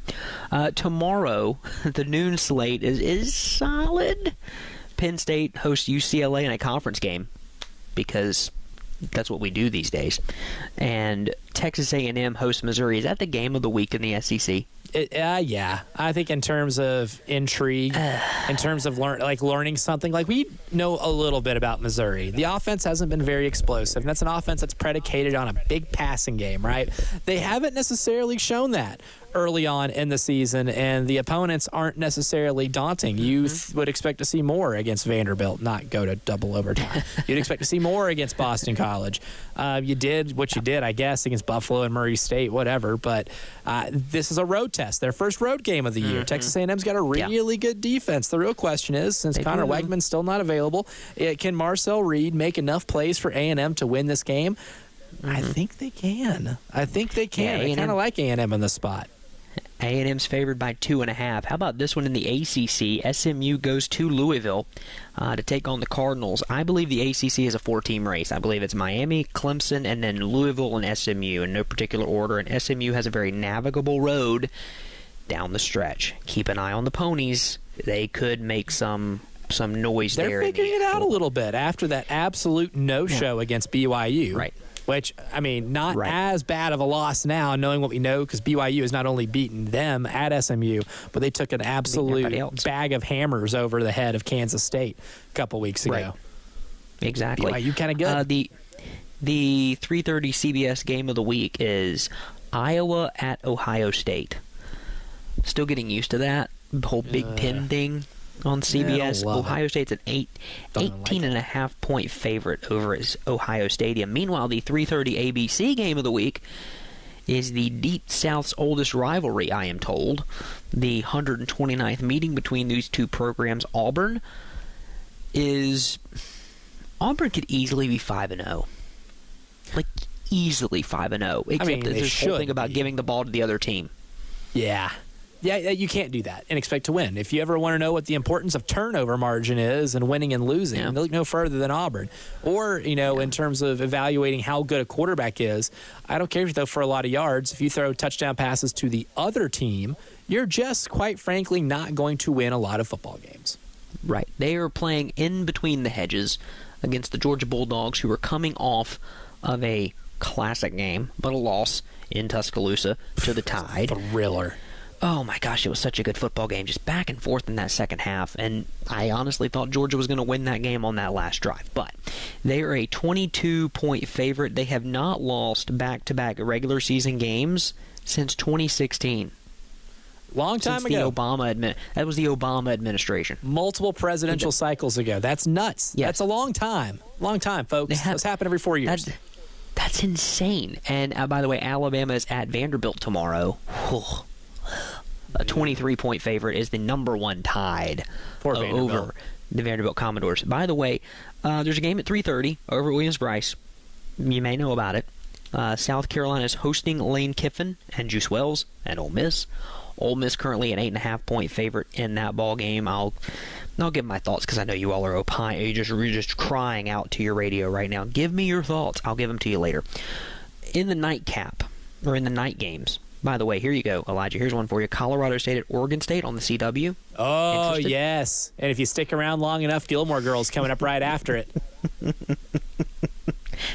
tomorrow the noon slate is solid. Penn State hosts UCLA in a conference game because that's what we do these days, and Texas A&M hosts Missouri. Is that the game of the week in the SEC? Yeah, I think in terms of intrigue, in terms of learning something, we know a little bit about Missouri. The offense hasn't been very explosive, and that's an offense that's predicated on a big passing game, right? They haven't necessarily shown that early on in the season, and the opponents aren't necessarily daunting. You would expect to see more against Vanderbilt, not go to double overtime. You'd expect to see more against Boston College. You did what you did, I guess, against Buffalo and Murray State, whatever, but this is a road test, their first road game of the year. Texas A&M's got a really good defense. The real question is, since Connor Wegman's still not available, can Marcel Reed make enough plays for A&M to win this game? I think they can. I kind of like A&M in this spot. A&M's favored by 2.5. How about this one in the ACC? SMU goes to Louisville to take on the Cardinals. I believe the ACC is a 4-team race. I believe it's Miami, Clemson, and then Louisville and SMU in no particular order. And SMU has a very navigable road down the stretch. Keep an eye on the ponies. They could make some noise there. They're figuring it out a little bit after that absolute no-show against BYU. Right. Which, I mean, not as bad of a loss now, knowing what we know, because BYU has not only beaten them at SMU, but they took an absolute bag of hammers over the head of Kansas State a couple weeks ago. Right. Exactly. BYU kind of good. The 3:30 CBS game of the week is Iowa at Ohio State. Still getting used to that whole Big Ten thing on CBS. Ohio State's an 18.5 point favorite over at Ohio Stadium. Meanwhile, the 3:30 ABC game of the week is the Deep South's oldest rivalry, I am told. The 129th meeting between these two programs. Auburn could easily be 5-0. Easily 5-0. Except there's this whole thing about giving the ball to the other team. Yeah, you can't do that and expect to win. If you ever want to know what the importance of turnover margin is and winning and losing, look no further than Auburn. Or, in terms of evaluating how good a quarterback is, I don't care if you throw for a lot of yards. If you throw touchdown passes to the other team, you're just, quite frankly, not going to win a lot of football games. Right. They are playing in between the hedges against the Georgia Bulldogs, who are coming off of a classic game, but a loss in Tuscaloosa to the Tide. Thriller. Oh my gosh, it was such a good football game, just back and forth in that second half, and I honestly thought Georgia was going to win that game on that last drive, but they are a 22-point favorite. They have not lost back-to-back regular season games since 2016. Long time ago. That was the Obama administration. Multiple presidential cycles ago. That's nuts. Yes. That's a long time. Long time, folks. That's happened every 4 years. That's insane. And by the way, Alabama is at Vanderbilt tomorrow. A 23-point favorite is the number one Tide over the Vanderbilt Commodores. By the way, there's a game at 3:30 over at Williams-Brice. You may know about it. South Carolina is hosting Lane Kiffin and Juice Wells and Ole Miss. Ole Miss currently an 8.5-point favorite in that ball game. I'll give my thoughts because I know you all are you're just crying out to your radio right now. Give me your thoughts. I'll give them to you later. In the nightcap, or in the night games, By the way, here you go, Elijah. Here's one for you. Colorado State at Oregon State on the CW. Oh, Interested? yes. And if you stick around long enough, Gilmore Girls coming up right after it.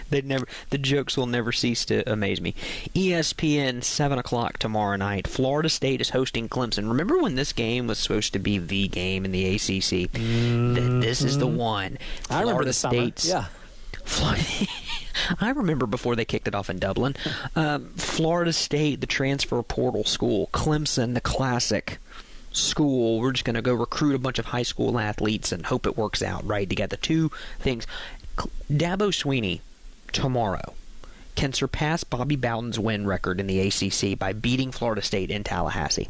The jokes will never cease to amaze me. ESPN, 7 o'clock tomorrow night. Florida State is hosting Clemson. Remember when this game was supposed to be the game in the ACC? This is the one. I remember the State's, summer. Yeah. I remember before they kicked it off in Dublin. Florida State, the transfer portal school. Clemson, the classic school. We're just going to go recruit a bunch of high school athletes and hope it works out, right? To get the two things. Dabo Swinney tomorrow can surpass Bobby Bowden's win record in the ACC by beating Florida State in Tallahassee.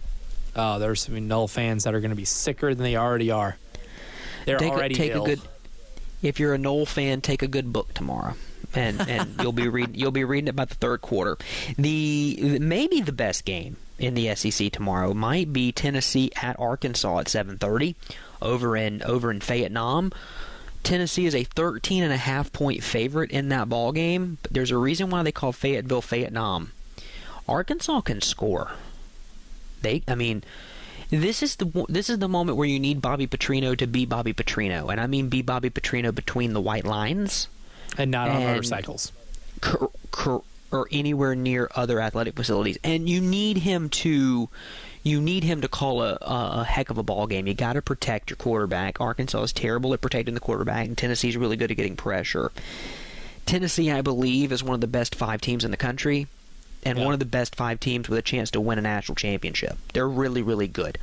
Oh, there's some Null fans that are going to be sicker than they already are. They're already ill. If you're a Knoll fan, take a good book tomorrow, and you'll be reading it by the third quarter. Maybe the best game in the SEC tomorrow might be Tennessee at Arkansas at 7:30 over in Fayette-Nam. Tennessee is a 13.5-point favorite in that ball game, but there's a reason why they call Fayetteville Fayette-Nam. Arkansas can score. This is the moment where you need Bobby Petrino to be Bobby Petrino, and I mean be Bobby Petrino between the white lines, and not on motorcycles, or anywhere near other athletic facilities. And you need him to call a heck of a ball game. You got to protect your quarterback. Arkansas is terrible at protecting the quarterback, and Tennessee's really good at getting pressure. Tennessee, I believe, is one of the best 5 teams in the country. And one of the best 5 teams with a chance to win a national championship. They're really, really good.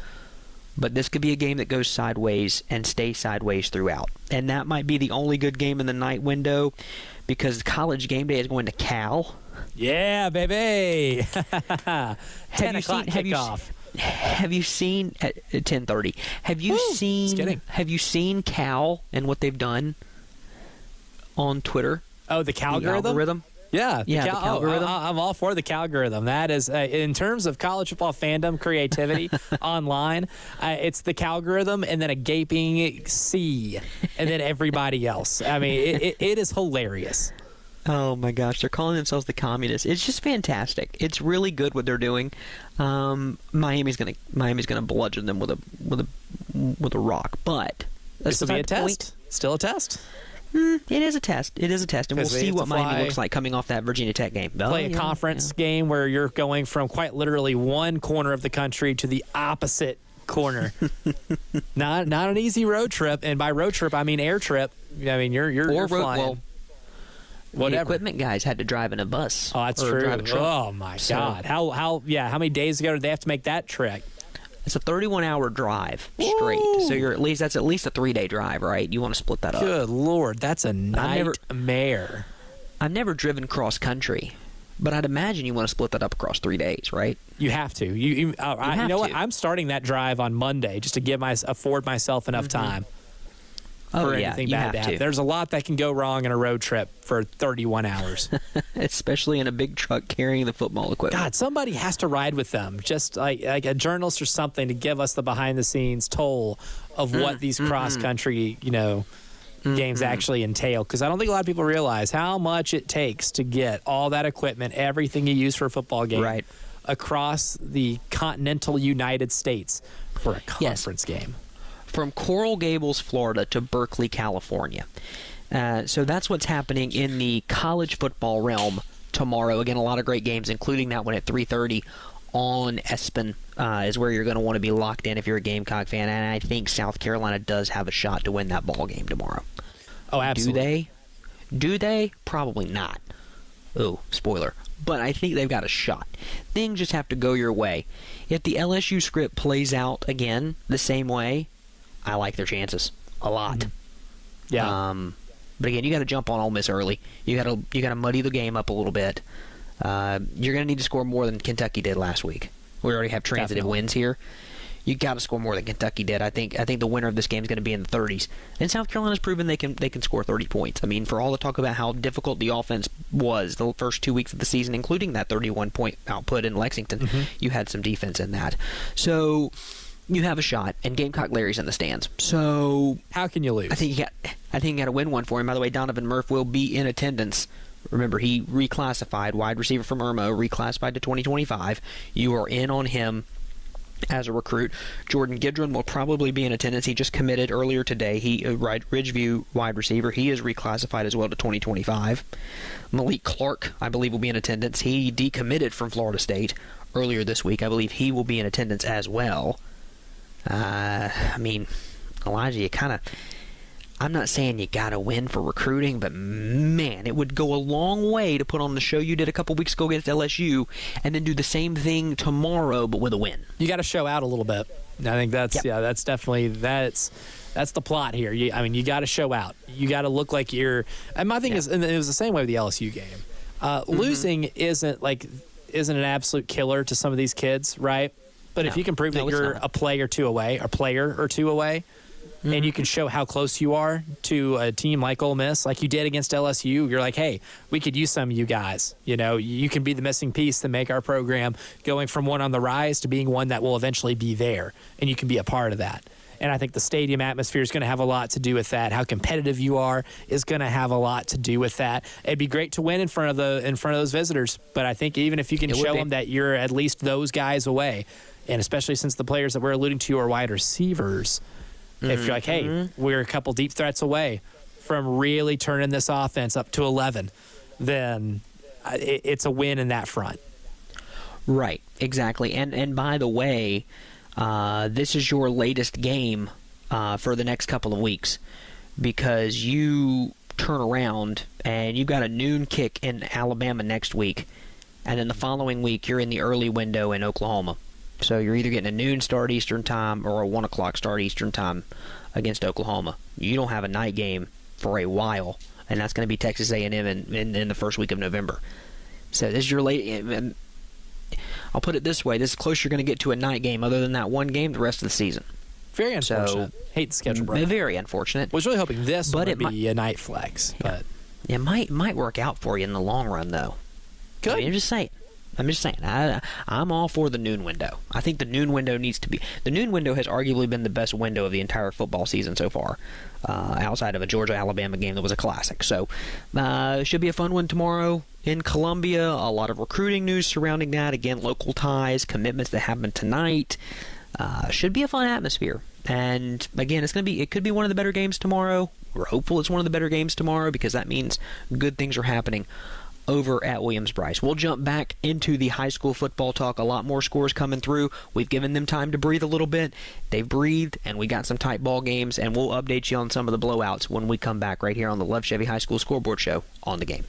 But this could be a game that goes sideways and stays sideways throughout. And that might be the only good game in the night window because College Game Day is going to Cal. Yeah, baby! 10 o'clock kickoff. Have you seen at 10:30? Have you seen Cal and what they've done on Twitter? Oh, the algorithm? Yeah, the algorithm. I'm all for the algorithm. That is, in terms of college football fandom creativity online, it's the algorithm and then a gaping C, and then everybody else. I mean, it is hilarious. Oh my gosh, they're calling themselves the communists. It's just fantastic. It's really good what they're doing. Miami's gonna bludgeon them with a rock, but this will be a test. Still a test. It is a test. And we'll see what Miami looks like coming off that Virginia Tech game. Play a conference game where you're going from quite literally one corner of the country to the opposite corner. not an easy road trip, and by road trip I mean air trip. I mean you're flying. Well, whatever. The equipment guys had to drive in a bus. Oh, that's true. Oh my God! How many days ago did they have to make that trek? It's a 31-hour drive straight. Ooh. So that's at least a 3-day drive, right? You want to split that up. Good Lord, that's a nightmare. I've never driven cross country, but I'd imagine you want to split that up across 3 days, right? You have to. You know what? I'm starting that drive on Monday just to afford myself enough time. For anything bad to happen. There's a lot that can go wrong in a road trip for 31 hours. Especially in a big truck carrying the football equipment. God, somebody has to ride with them, just like a journalist or something, to give us the behind-the-scenes toll of what these cross-country, games actually entail. Because I don't think a lot of people realize how much it takes to get all that equipment, everything you use for a football game, across the continental United States for a conference game. From Coral Gables, Florida to Berkeley, California. So that's what's happening in the college football realm tomorrow. Again, a lot of great games, including that one at 3:30 on ESPN is where you're going to want to be locked in if you're a Gamecock fan. And I think South Carolina does have a shot to win that ball game tomorrow. Oh, absolutely. Do they? Probably not. Oh, spoiler. But I think they've got a shot. Things just have to go your way. If the LSU script plays out again the same way, I like their chances a lot. Yeah. But again, you got to jump on Ole Miss early. You got to muddy the game up a little bit. You're going to need to score more than Kentucky did last week. We already have transitive wins here. You got to score more than Kentucky did. I think the winner of this game is going to be in the 30s. And South Carolina's proven they can score 30 points. I mean, for all the talk about how difficult the offense was the first 2 weeks of the season, including that 31-point output in Lexington, you had some defense in that. So you have a shot, and Gamecock Larry's in the stands. So how can you lose? I think you got to win one for him. By the way, Donovan Murph will be in attendance Remember, he reclassified, wide receiver from Irmo, reclassified to 2025. You are in on him as a recruit. Jordan Gidron will probably be in attendance. He just committed earlier today. Ridgeview wide receiver. He is reclassified as well to 2025. Malik Clark, I believe, will be in attendance. He decommitted from Florida State earlier this week. I believe he will be in attendance as well. I mean, Elijah, I'm not saying you got to win for recruiting, but man, it would go a long way to put on the show you did a couple weeks ago against LSU and then do the same thing tomorrow, but with a win. You got to show out a little bit. I think that's that's definitely that's the plot here. You got to show out. You got to look like you're. And my thing is, and it was the same way with the LSU game. Losing isn't an absolute killer to some of these kids, right? But if you can prove that you're a player or two away. And you can show how close you are to a team like Ole Miss, like you did against LSU. You're like, hey, we could use some of you guys. You can be the missing piece to make our program going from one on the rise to being one that will eventually be there, and you can be a part of that. And I think the stadium atmosphere is going to have a lot to do with that. How competitive you are is going to have a lot to do with that. It'd be great to win in front of those visitors, but I think even if you can show them that you're at least those guys away, and especially since the players that we're alluding to are wide receivers. If you're like, hey, we're a couple deep threats away from really turning this offense up to 11, then it's a win in that front. Right, exactly. And by the way, this is your latest game for the next couple of weeks because you turn around and you've got a noon kick in Alabama next week, and then the following week you're in the early window in Oklahoma. So you're either getting a noon start Eastern time or a 1 o'clock start Eastern time against Oklahoma. You don't have a night game for a while, and that's going to be Texas A&M in the first week of November. So this is your late. I'll put it this way: this is close you're going to get to a night game. Other than that one game, the rest of the season. Very unfortunate. Hate the schedule, bro. Very unfortunate. Was really hoping this would be a night flex, but it might work out for you in the long run, though. Good. I mean, I'm just saying. I'm all for the noon window. I think the noon window needs to be. The noon window has arguably been the best window of the entire football season so far, outside of a Georgia-Alabama game that was a classic. So it should be a fun one tomorrow in Columbia. A lot of recruiting news surrounding that. Again, local ties, commitments that happen tonight. Should be a fun atmosphere. And again, it could be one of the better games tomorrow. We're hopeful it's one of the better games tomorrow because that means good things are happening over at Williams-Brice. We'll jump back into the high school football talk. A lot more scores coming through. We've given them time to breathe a little bit. They've breathed, and we got some tight ball games, and we'll update you on some of the blowouts when we come back right here on the Love Chevy High School Scoreboard Show on the Game.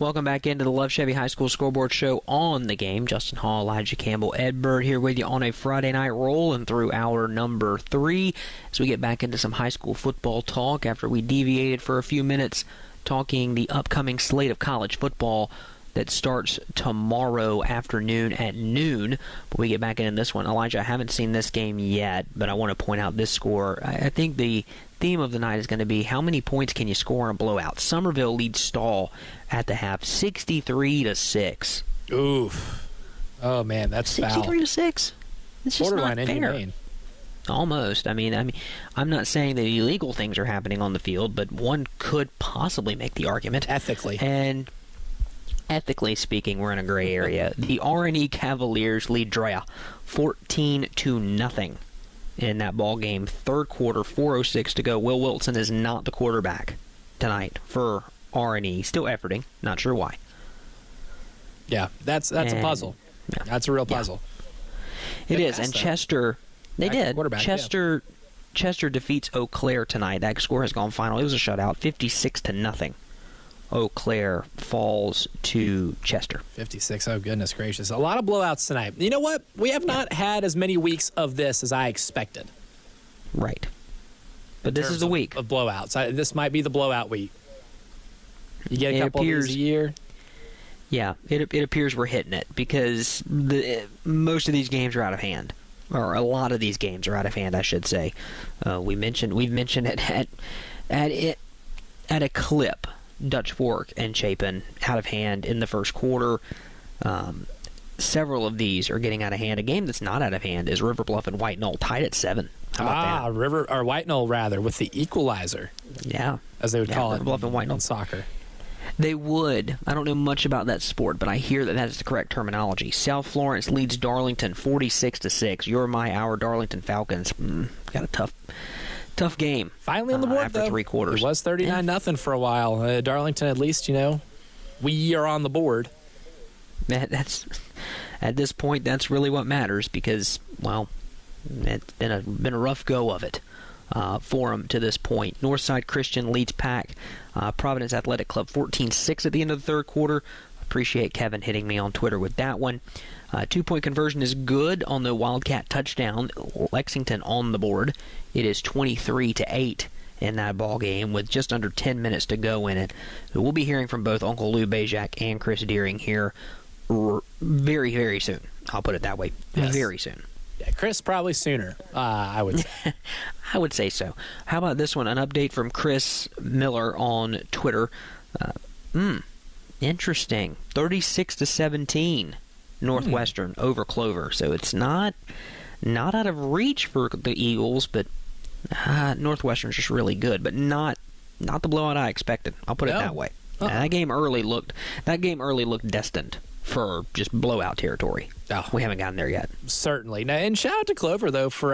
Welcome back into the Love Chevy High School Scoreboard Show on the game. Justin Hall, Elijah Campbell, Ed Bird here with you on a Friday night, rolling through hour number 3 as we get back into some high school football talk after we deviated for a few minutes talking the upcoming slate of college football that starts tomorrow afternoon at noon. But we get back into this one. Elijah, I haven't seen this game yet, but I want to point out this score. I think the theme of the night is going to be how many points can you score in a blowout. Summerville leads Stahl at the half 63-6. Oof. Oh man, that's 63-6. It's just borderline not fair. inhumane. Almost. I mean, I'm not saying that illegal things are happening on the field, but one could possibly make the argument. Ethically. And ethically speaking, we're in a gray area. The R&E Cavaliers lead Drea 14-0 in that ball game. Third quarter, 4:06 to go. Will Wilson is not the quarterback tonight for R&E. Still efforting. Not sure why. Yeah, that's a puzzle. Yeah. That's a real puzzle. It is. And Chester, they did. Chester defeats Eau Claire tonight. That score has gone final. It was a shutout, 56-0. Eau Claire falls to Chester. 56. Oh, goodness gracious. A lot of blowouts tonight. You know what? We have not had as many weeks of this as I expected. Right. But this is the week of blowouts. This might be the blowout week. You get a couple of these a year. Yeah, it appears we're hitting it because most of these games are out of hand. Or a lot of these games are out of hand, I should say. We've mentioned it at a clip. Dutch Fork and Chapin out of hand in the first quarter. Several of these are getting out of hand. A game that's not out of hand is River Bluff and White Knoll tied at 7. How about that? White Knoll rather, with the equalizer. Yeah, as they would call River it. Bluff and White Knoll in soccer. They would. I don't know much about that sport, but I hear that is the correct terminology. South Florence leads Darlington 46-6. Our Darlington Falcons got a tough game. Finally on the board, after 3 quarters. It was 39-0 for a while. Darlington, at least, we are on the board. That's at this point, that's really what matters because, well, it's been a rough go of it for them to this point. Northside Christian leads Pack. Providence Athletic Club 14-6 at the end of the third quarter. Appreciate Kevin hitting me on Twitter with that one. 2-point conversion is good on the Wildcat touchdown. Lexington on the board. It is 23-8 in that ball game with just under 10 minutes to go in it. We'll be hearing from both Uncle Lou Bajak and Chris Deering here very, very soon. I'll put it that way. Yes. Very soon. Yeah, Chris probably sooner, I would say. I would say so. How about this one? An update from Chris Miller on Twitter. Interesting. 36-17 Northwestern over Clover. So it's not out of reach for the Eagles, but Northwestern's just really good, but not the blowout I expected. I'll put it that way. That game early looked destined for just blowout territory. Oh. We haven't gotten there yet. Certainly. Now, and shout out to Clover though for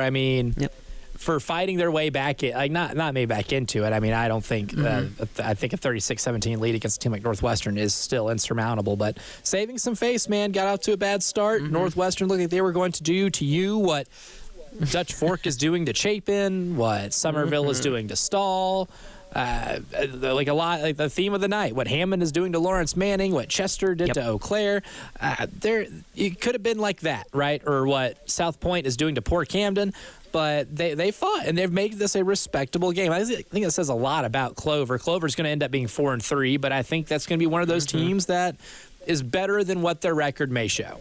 for fighting their way back not maybe back into it. I mean, I don't think I think a 36-17 lead against a team like Northwestern is still insurmountable, but saving some face, man. Got out to a bad start. Northwestern looked like they were going to do to you what Dutch Fork is doing to Chapin, what Somerville is doing to Stahl. Like a lot, like the theme of the night, what Hammond is doing to Lawrence Manning, what Chester did to Eau Claire. It could have been like that, right? Or what South Point is doing to Port Camden. But they fought, and they've made this a respectable game. I think it says a lot about Clover. Clover's going to end up being 4-3, but I think that's going to be one of those teams that is better than what their record may show.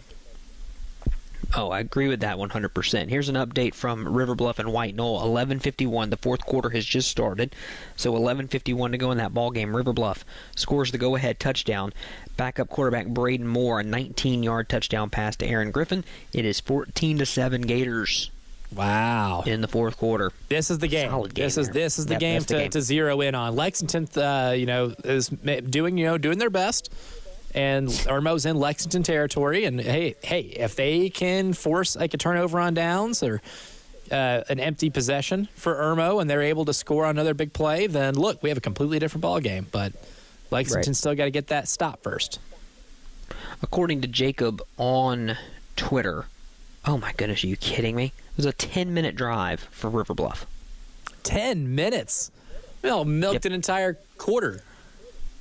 Oh, I agree with that 100%. Here's an update from River Bluff and White Knoll. 11:51. The fourth quarter has just started, so 11:51 to go in that ball game. River Bluff scores the go-ahead touchdown. Backup quarterback Braden Moore, a 19-yard touchdown pass to Aaron Griffin. It is 14-7 Gators. Wow! In the fourth quarter, this is the game. Solid game this is the game to zero in on. Lexington, is doing their best. And Irmo's in Lexington territory, and hey, if they can force like a turnover on downs or an empty possession for Irmo, and they're able to score on another big play, then look, we have a completely different ball game. But Lexington's still got to get that stop first. According to Jacob on Twitter, oh my goodness, are you kidding me? It was a 10-minute drive for River Bluff. 10 minutes? Well, milked an entire quarter.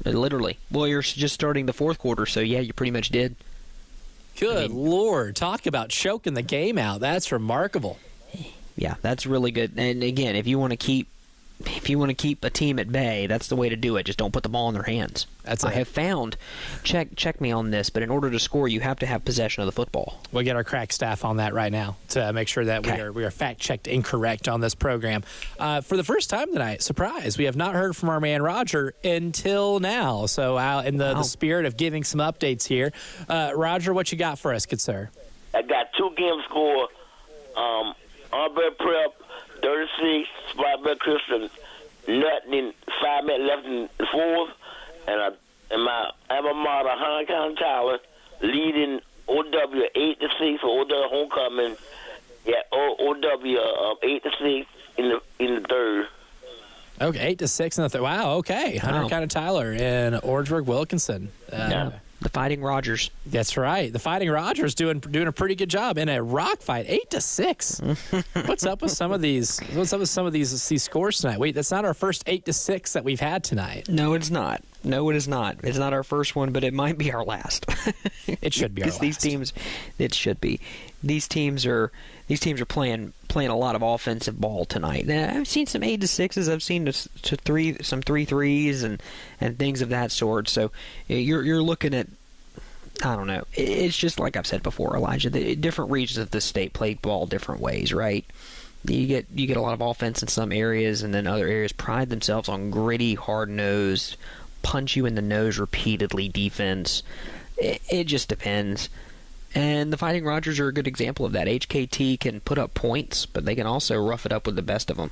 Literally. Well, you're just starting the fourth quarter, so yeah, you pretty much did. Good Lord. Talk about choking the game out. That's remarkable. Yeah, that's really good. And again, if you want to keep a team at bay, that's the way to do it. Just don't put the ball in their hands. I have found, check me on this, but in order to score, you have to have possession of the football. We'll get our crack staff on that right now to make sure that we are fact-checked incorrect on this program. For the first time tonight, surprise, we have not heard from our man Roger until now. So in the spirit of giving some updates here, Roger, what you got for us, good sir? I got 2 game score. Auburn Prep 36, Spartanburg Christian, nothing, 5 minutes left in the fourth, and my alma mater, Hong Tyler, leading OW 8-6 for OW homecoming. Yeah, OW 8-6 in the third. Okay, 8-6 in the third. Wow. Okay, Hunter County Tyler and Orangeburg Wilkinson. The Fighting Rogers. That's right. The Fighting Rogers doing a pretty good job in a rock fight, 8-6. What's up with some of these? What's up with some of these scores tonight? Wait, that's not our first 8-6 that we've had tonight. No, it's not. No, it is not. It's not our first one, but it might be our last. It should be our last. These teams, it should be. These teams are playing a lot of offensive ball tonight. Now, I've seen some 8-6s. I've seen some 3-3s and things of that sort. So you're looking at, I don't know. It's just like I've said before, Elijah. The different regions of the state play ball different ways, right? You get a lot of offense in some areas, and then other areas pride themselves on gritty, hard-nosed, punch you in the nose repeatedly defense. It just depends. And the Fighting Rogers are a good example of that. HKT can put up points, but they can also rough it up with the best of them.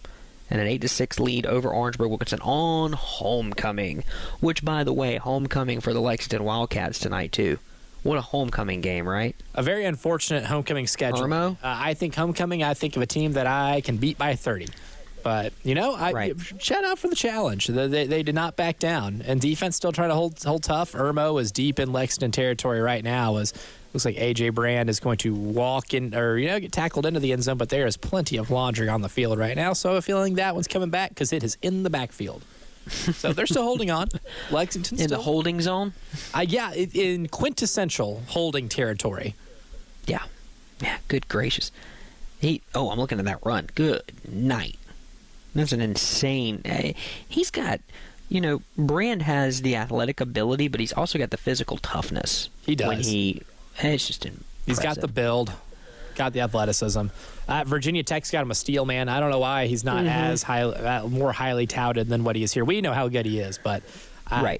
And an 8-6 lead over Orangeburg Wilkinson on homecoming, which, by the way, homecoming for the Lexington Wildcats tonight, too. What a homecoming game, right? A very unfortunate homecoming schedule. Irmo? I think homecoming, I think of a team that I can beat by 30. But, shout out for the challenge. They did not back down. And defense still trying to hold tough. Irmo is deep in Lexington territory right now. Looks like A.J. Brand is going to walk in or, get tackled into the end zone. But there is plenty of laundry on the field right now. So I have a feeling that one's coming back because it is in the backfield. So they're still holding on. Lexington's in still. The holding zone? In quintessential holding territory. Yeah. Yeah, good gracious. I'm looking at that run. Good night. That's an insane. He's got, Brand has the athletic ability, but he's also got the physical toughness. He does. It's just impressive. He's got the build, got the athleticism. Virginia Tech's got him a steal, man. I don't know why he's not as more highly touted than what he is here. We know how good he is, but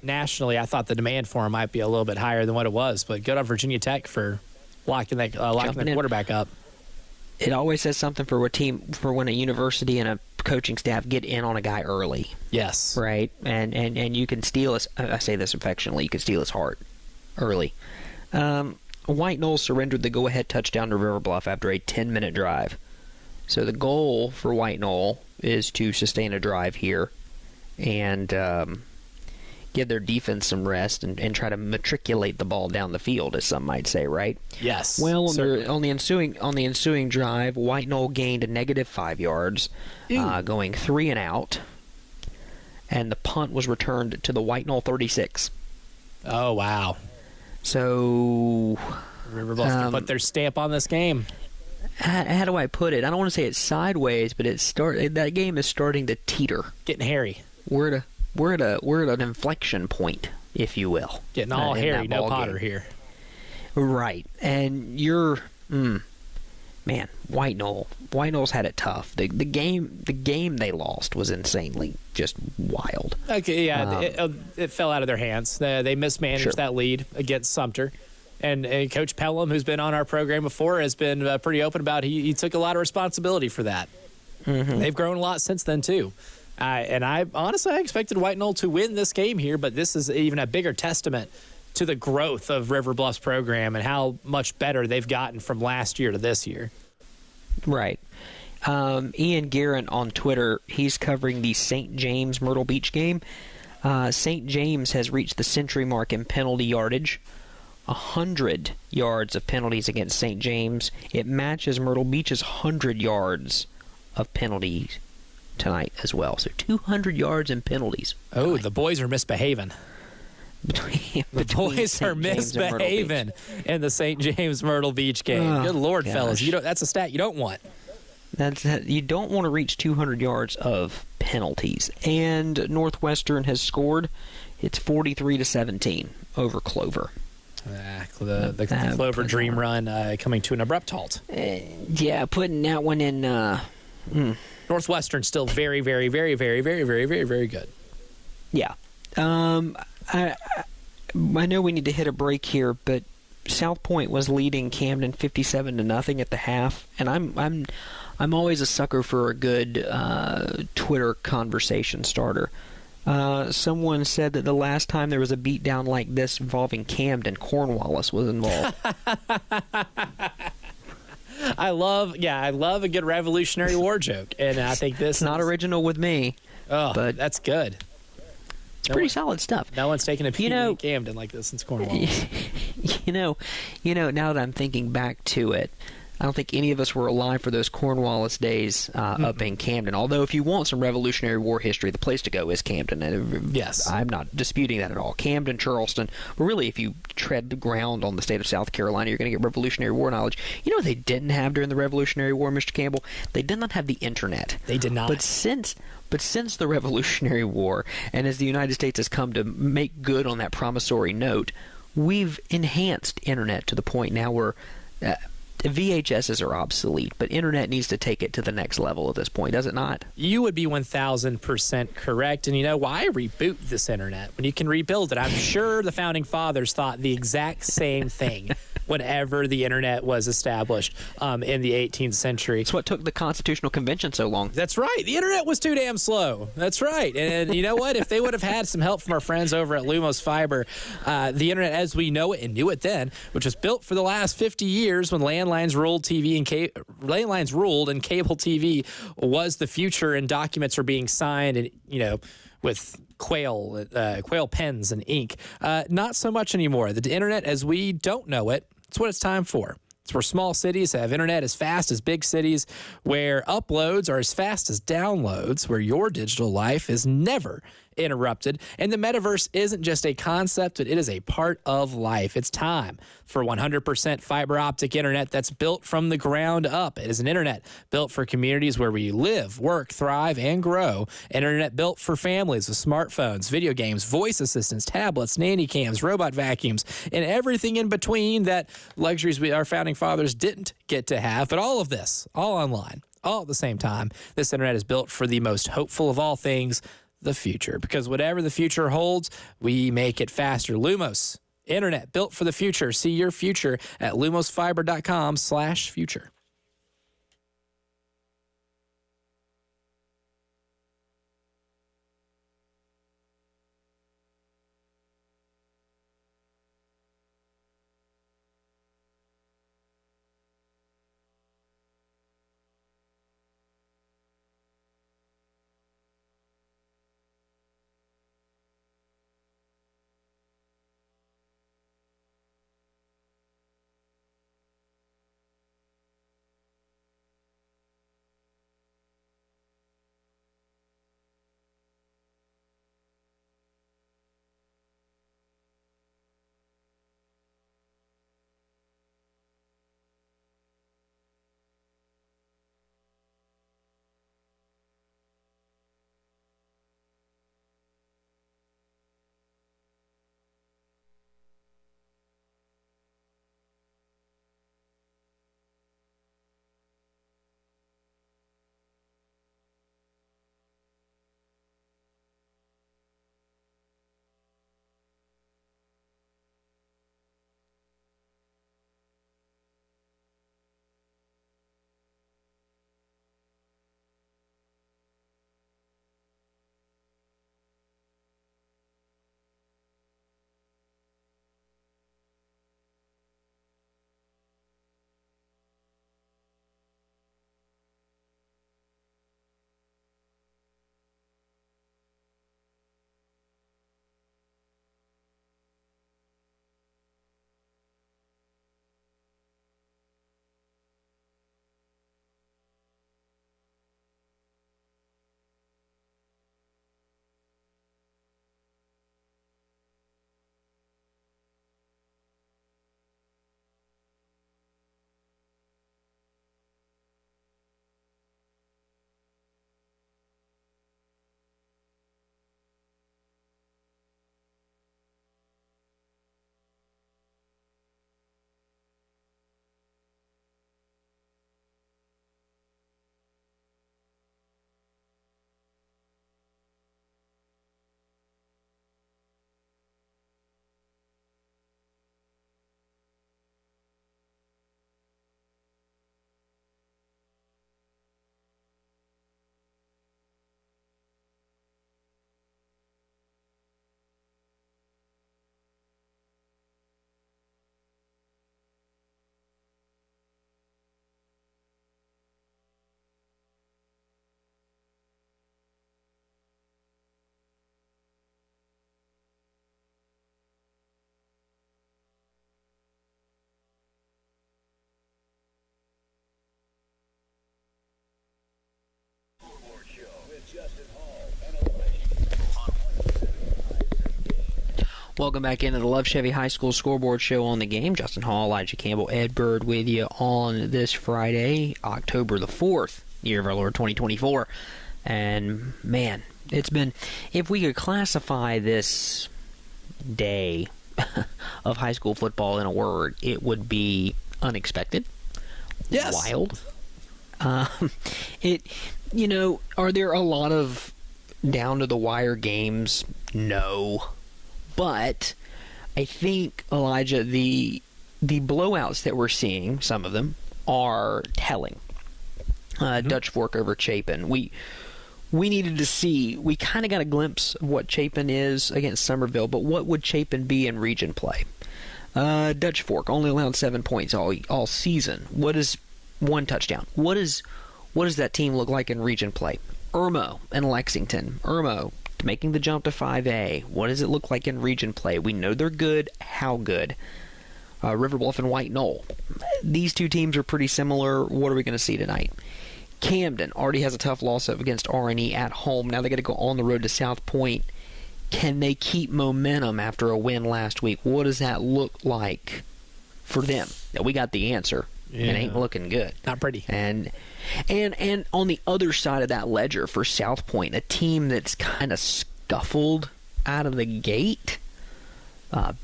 nationally, I thought the demand for him might be a little bit higher than what it was. But good on Virginia Tech for locking that quarterback up. It always says something for when a university and a coaching staff get in on a guy early. Yes. Right? And you can steal his, I say this affectionately, you can steal his heart early. White Knoll surrendered the go-ahead touchdown to River Bluff after a 10-minute drive. So the goal for White Knoll is to sustain a drive here and give their defense some rest and try to matriculate the ball down the field, as some might say, right? Yes. Well, on the ensuing drive, White Knoll gained a negative 5 yards, going 3 and out, and the punt was returned to the White Knoll 36. Oh, wow. So River Bluff can put their stamp on this game. How do I put it? I don't want to say it's sideways, but that game is starting to teeter. Getting hairy. We're at an inflection point, if you will. Getting all hairy, no Potter here. Right, and you're, man, White Knoll's had it tough. The game they lost was insanely just wild. Okay, yeah, it fell out of their hands. They mismanaged that lead against Sumter. And Coach Pelham, who's been on our program before, has been pretty open about he took a lot of responsibility for that. Mm-hmm. They've grown a lot since then, too. And I expected White Knoll to win this game here, but this is even a bigger testament to the growth of River Bluff's program and how much better they've gotten from last year to this year. Right. Ian Guerin on Twitter, he's covering the St. James Myrtle Beach game. St. James has reached the century mark in penalty yardage. 100 yards of penalties against St. James. It matches Myrtle Beach's 100 yards of penalties tonight as well. So 200 yards in penalties. Oh, the boys are misbehaving. between The boys St. are James and Myrtle Beach. misbehaving in the St. James Myrtle Beach game. Oh, Good Lord, gosh. fellas. That's a stat you don't want. You don't want to reach 200 yards of penalties. And Northwestern has scored. It's 43-17 over Clover. The Clover Dream Run coming to an abrupt halt. Yeah, putting that one in. Northwestern still very, very, very, very, very, very, very, very good. Yeah. I know we need to hit a break here, but South Point was leading Camden 57-0 at the half, and I'm always a sucker for a good Twitter conversation starter. Someone said that the last time there was a beatdown like this involving Camden, Cornwallis was involved. I love a good Revolutionary War joke, and I think this is not original with me. Oh, but that's good. It's pretty solid stuff. No one's taken a peek at Camden like this since Cornwallis. Now that I'm thinking back to it, I don't think any of us were alive for those Cornwallis days up in Camden. Although, if you want some Revolutionary War history, the place to go is Camden. Yes. I'm not disputing that at all. Camden, Charleston. But really, if you tread the ground on the state of South Carolina, you're going to get Revolutionary War knowledge. You know what they didn't have during the Revolutionary War, Mr. Campbell? They did not have the Internet. They did not. But since the Revolutionary War, and as the United States has come to make good on that promissory note, we've enhanced Internet to the point now where VHSs are obsolete, but Internet needs to take it to the next level at this point, does it not? You would be 1,000% correct. And why reboot this Internet when you can rebuild it? I'm sure the Founding Fathers thought the exact same thing whenever the Internet was established in the 18th century. It's what took the Constitutional Convention so long. That's right. The Internet was too damn slow. That's right. And you know what? If they would have had some help from our friends over at Lumos Fiber, the Internet as we know it and knew it then, which was built for the last 50 years when landlines ruled and cable TV was the future, and documents were being signed and with quail pens and ink. Not so much anymore. The Internet as we don't know it, it's what it's time for. It's where small cities have internet as fast as big cities, where uploads are as fast as downloads, where your digital life is never interrupted. And the metaverse isn't just a concept, but it is a part of life. It's time for 100% fiber optic internet that's built from the ground up. It is an internet built for communities where we live, work, thrive, and grow. An internet built for families with smartphones, video games, voice assistants, tablets, nanny cams, robot vacuums, and everything in between that luxuries our founding fathers didn't get to have. But all of this, all online, all at the same time. This internet is built for the most hopeful of all things, the future. Because whatever the future holds, we make it faster. Lumos, internet built for the future. See your future at lumosfiber.com/future. Welcome back into the Love Chevy High School Scoreboard Show on the Game. Justin Hall, Elijah Campbell, Ed Bird with you on this Friday, October the 4th, year of our Lord 2024. And, man, it's been, if we could classify this day of high school football in a word, it would be unexpected. Yes. Wild. Are there a lot of down-to-the-wire games? No. But I think, Elijah, the blowouts that we're seeing, some of them, are telling. Dutch Fork over Chapin. We needed to see, we kind of got a glimpse of what Chapin is against Somerville, but what would Chapin be in region play? Dutch Fork only allowed 7 points all season. What is one touchdown? What does that team look like in region play? Irmo and Lexington. Irmo making the jump to 5A. What does it look like in region play? We know they're good. How good? River Bluff and White Knoll. These two teams are pretty similar. What are we going to see tonight? Camden already has a tough loss up against R&E at home. Now they got to go on the road to South Point. Can they keep momentum after a win last week? What does that look like for them? Now, we got the answer. Yeah. It ain't looking good. Not pretty. And on the other side of that ledger for South Point, a team that's kind of scuffled out of the gate,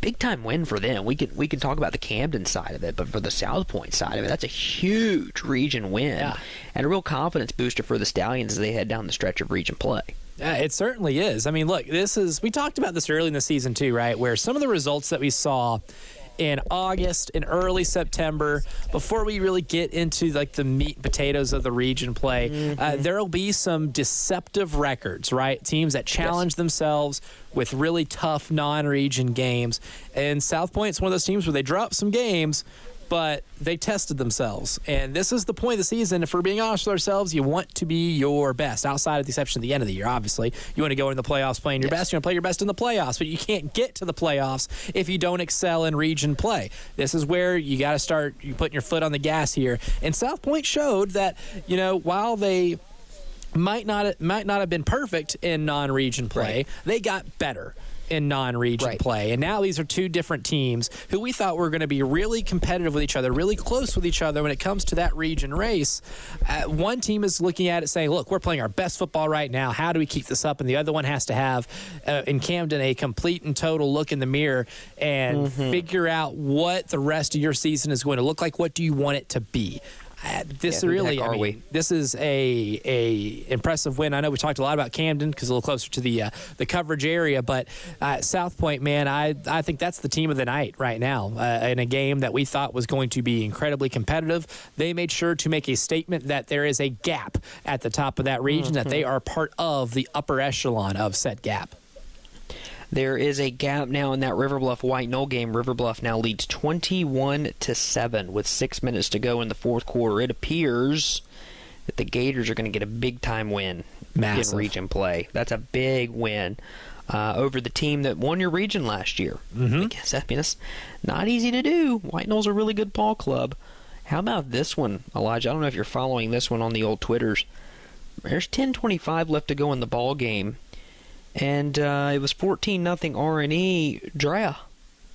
big time win for them. We can talk about the Camden side of it, but for the South Point side of it, that's a huge region win and a real confidence booster for the Stallions as they head down the stretch of region play. Yeah, it certainly is. I mean, look, we talked about this early in the season too, right? Where some of the results that we saw in August and early September, before we really get into like the meat and potatoes of the region play, there will be some deceptive records, right? Teams that challenge themselves with really tough non-region games. And South Point's one of those teams where they drop some games, but they tested themselves. And this is the point of the season. If we're being honest with ourselves, you want to be your best, outside of the exception of the end of the year, obviously. You want to go into the playoffs playing your best. You want to play your best in the playoffs, but you can't get to the playoffs if you don't excel in region play. This is where you got to start putting your foot on the gas here. And South Point showed that, while they might not have been perfect in non-region play, they got better in non-region play. And now these are two different teams who we thought were going to be really competitive with each other, really close with each other when it comes to that region race. One team is looking at it saying, look, we're playing our best football right now. How do we keep this up? And the other one has to have, in Camden, a complete and total look in the mirror and figure out what the rest of your season is going to look like. What do you want it to be? This is a impressive win. I know we talked a lot about Camden because a little closer to the coverage area, but South Point, man, I think that's the team of the night right now in a game that we thought was going to be incredibly competitive. They made sure to make a statement that there is a gap at the top of that region, that they are part of the upper echelon of said gap. There is a gap now in that River Bluff White Knoll game. River Bluff now leads 21-7 with 6 minutes to go in the fourth quarter. It appears that the Gators are going to get a big-time win in region play. That's a big win over the team that won your region last year. I guess that's not easy to do. White Knoll's a really good ball club. How about this one, Elijah? I don't know if you're following this one on the old Twitters. There's 10:25 left to go in the ball game. And it was 14-0 R&E. Drea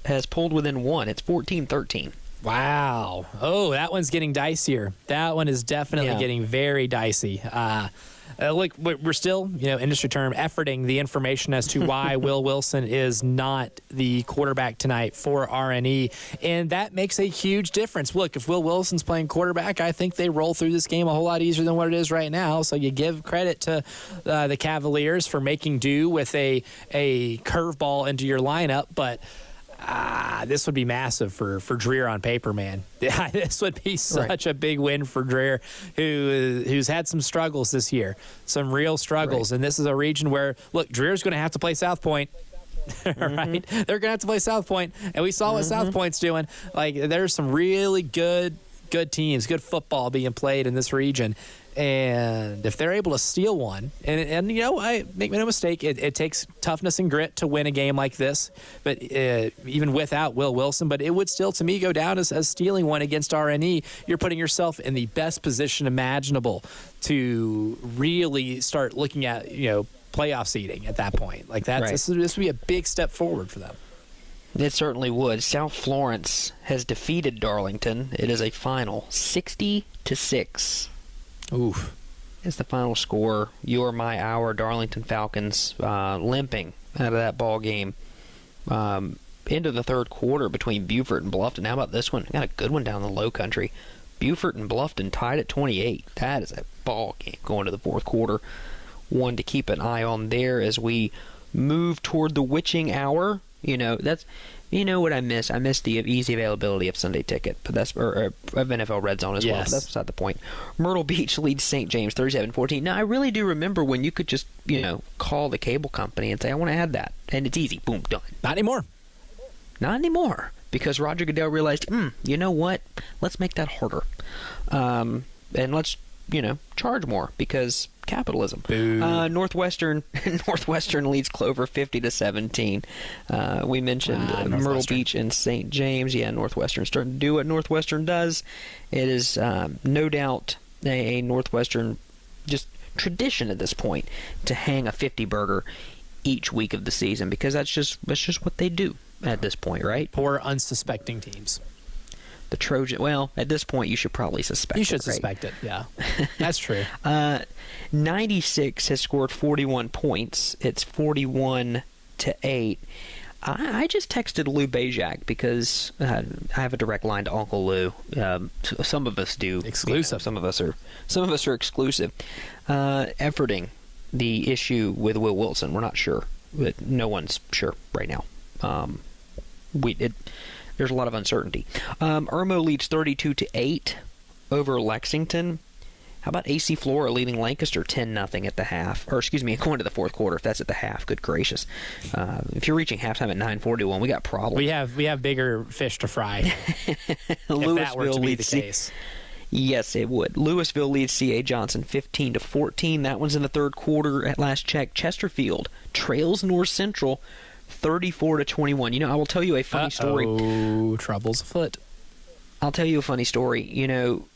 has pulled within one. It's 14-13. Wow. Oh, that one's getting dicier. That one is definitely getting very dicey. Look, we're still, industry term, efforting the information as to why Will Wilson is not the quarterback tonight for R&E, and that makes a huge difference. Look, if Will Wilson's playing quarterback, I think they roll through this game a whole lot easier than what it is right now, so you give credit to the Cavaliers for making do with a curveball into your lineup, but this would be massive for Dreer on paper, man. This would be such a big win for Dreer, who's had some struggles this year, some real struggles. And this is a region where, look, Dreer's going to have to play South Point. Right? They're going to have to play South Point, and we saw what South Point's doing. Like, there's some really good teams, good football being played in this region. And if they're able to steal one, and I make no mistake, it takes toughness and grit to win a game like this, but even without Will Wilson, but it would still, to me, go down as stealing one against RNE. You're putting yourself in the best position imaginable to really start looking at, playoff seeding at that point. Like that, right. This would be a big step forward for them. It certainly would. South Florence has defeated Darlington. It is a final 60-6. Oof. Is the final score. Our Darlington Falcons limping out of that ball game into the third quarter between Beaufort and Bluffton. How about this one? Got a good one down the low country. Beaufort and Bluffton tied at 28. That is a ball game going to the fourth quarter. One to keep an eye on there as we move toward the witching hour. That's what I miss. I miss the easy availability of Sunday Ticket, but that's of NFL Red Zone as well. But that's beside the point. Myrtle Beach leads St. James 37-14. Now I really do remember when you could just call the cable company and say, I want to add that, and it's easy. Boom, done. Not anymore. Not anymore, because Roger Goodell realized, you know what? Let's make that harder, and let's charge more because capitalism. Northwestern leads Clover 50-17. We mentioned Myrtle Beach and St. James. Yeah, Northwestern starting to do what Northwestern does. It is no doubt a Northwestern just tradition at this point to hang a 50 burger each week of the season, because that's just what they do at this point, right? Poor unsuspecting teams. The Trojan. Well, at this point, you should probably suspect it. You should suspect it, yeah. That's true. 96 has scored 41 points. It's 41-8. I just texted Lou Bajak because I have a direct line to Uncle Lou. Some of us do. Exclusive. Some of us are exclusive. Efforting the issue with Will Wilson. We're not sure. But no one's sure right now. There's a lot of uncertainty. Irmo leads 32-8 over Lexington. How about AC Flora leading Lancaster 10-0 at the half? Or excuse me, going to the fourth quarter. If that's at the half, good gracious. If you're reaching halftime at 9:41, we got problems. We have bigger fish to fry. If that were to be the case. Yes, it would. Louisville leads C.A. Johnson 15-14. That one's in the third quarter at last check. Chesterfield trails North Central 34-21. I will tell you a funny story. Oh, trouble's afoot. I'll tell you a funny story.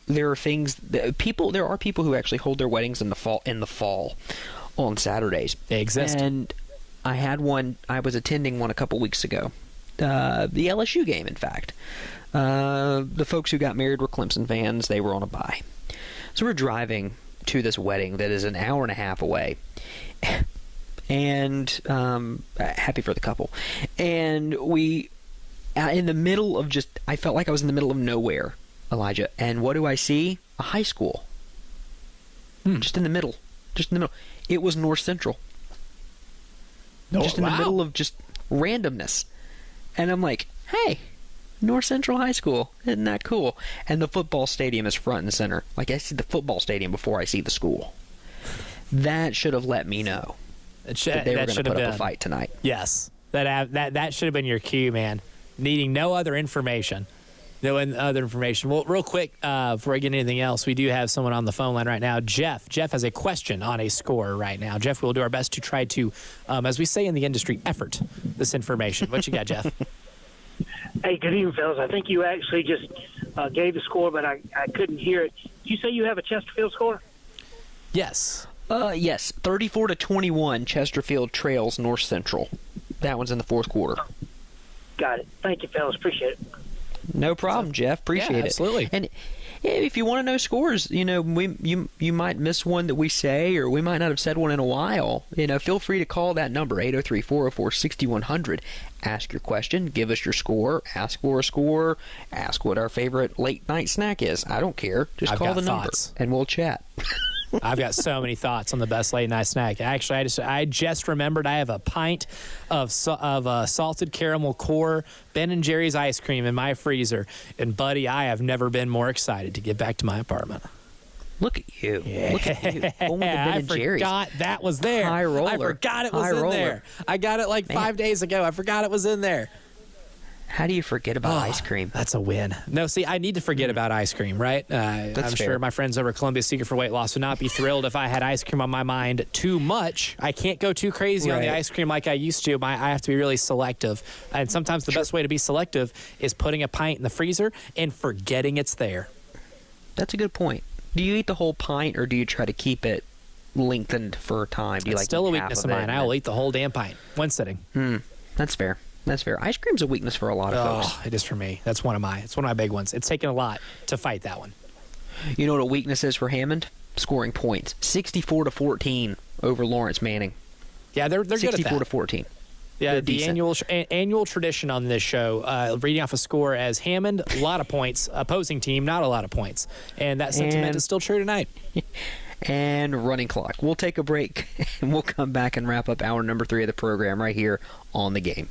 There are there are people who actually hold their weddings in the fall on Saturdays. They exist. And I was attending one a couple weeks ago. The LSU game, in fact. The folks who got married were Clemson fans. They were on a bye. So we're driving to this wedding that is an hour and a half away. And happy for the couple. And we, in the middle of I felt like I was in the middle of nowhere, Elijah. And what do I see? A high school. Just in the middle. It was North Central. The middle of just randomness. And I'm like, hey, North Central High School. Isn't that cool? And the football stadium is front and center. Like, I see the football stadium before I see the school. That should have let me know. They were going to put up a fight tonight. Yes. That should have been your cue, man. Needing no other information. Well, real quick, before I get anything else, we do have someone on the phone line right now. Jeff has a question on a score right now. Jeff, we'll do our best to try to, as we say in the industry, effort this information. What you got, Jeff? Hey, good evening, fellas. I think you actually just gave the score, but I couldn't hear it. Did you say you have a Chesterfield score? Yes. Yes, 34-21. Chesterfield trails North Central. That one's in the fourth quarter. Got it. Thank you, fellas. Appreciate it. No problem, Jeff. Appreciate it. Absolutely. And if you want to know scores, you might miss one that we say, or we might not have said one in a while. Feel free to call that number 803-404-6100. Ask your question, give us your score, ask for a score, ask what our favorite late night snack is. I don't care. Just call the number and we'll chat. I've got so many thoughts on the best late night snack. Actually, I just remembered I have a pint of salted caramel core Ben & Jerry's ice cream in my freezer. And, buddy, I have never been more excited to get back to my apartment. Look at you. Yeah. Look at you. Going to Ben & Jerry's. I forgot that was there. High roller. I forgot it was in there. I got it like 5 days ago. I forgot it was in there. How do you forget about ice cream? That's a win. No, see, I need to forget about ice cream, right? I'm fair. sure my friends over at Columbia Secret for Weight Loss would not be thrilled if I had ice cream on my mind too much. I can't go too crazy on the ice cream like I used to. I have to be really selective. And sometimes the best way to be selective is putting a pint in the freezer and forgetting it's there. That's a good point. Do you eat the whole pint, or do you try to keep it lengthened for time? Do you It's still a weakness of mine. I will eat the whole damn pint. One sitting. That's fair. That's fair. Ice cream's a weakness for a lot of folks. It is for me. It's one of my big ones. It's taken a lot to fight that one. You know what a weakness is for Hammond? Scoring points. 64-14 over Lawrence Manning. Yeah, they're good at that. 64-14. Yeah, They're the decent. annual tradition on this show, reading off a score as Hammond, a lot of points. Opposing team, not a lot of points. And that sentiment is still true tonight. And running clock. We'll take a break, and we'll come back and wrap up hour number 3 of the program right here on The Game.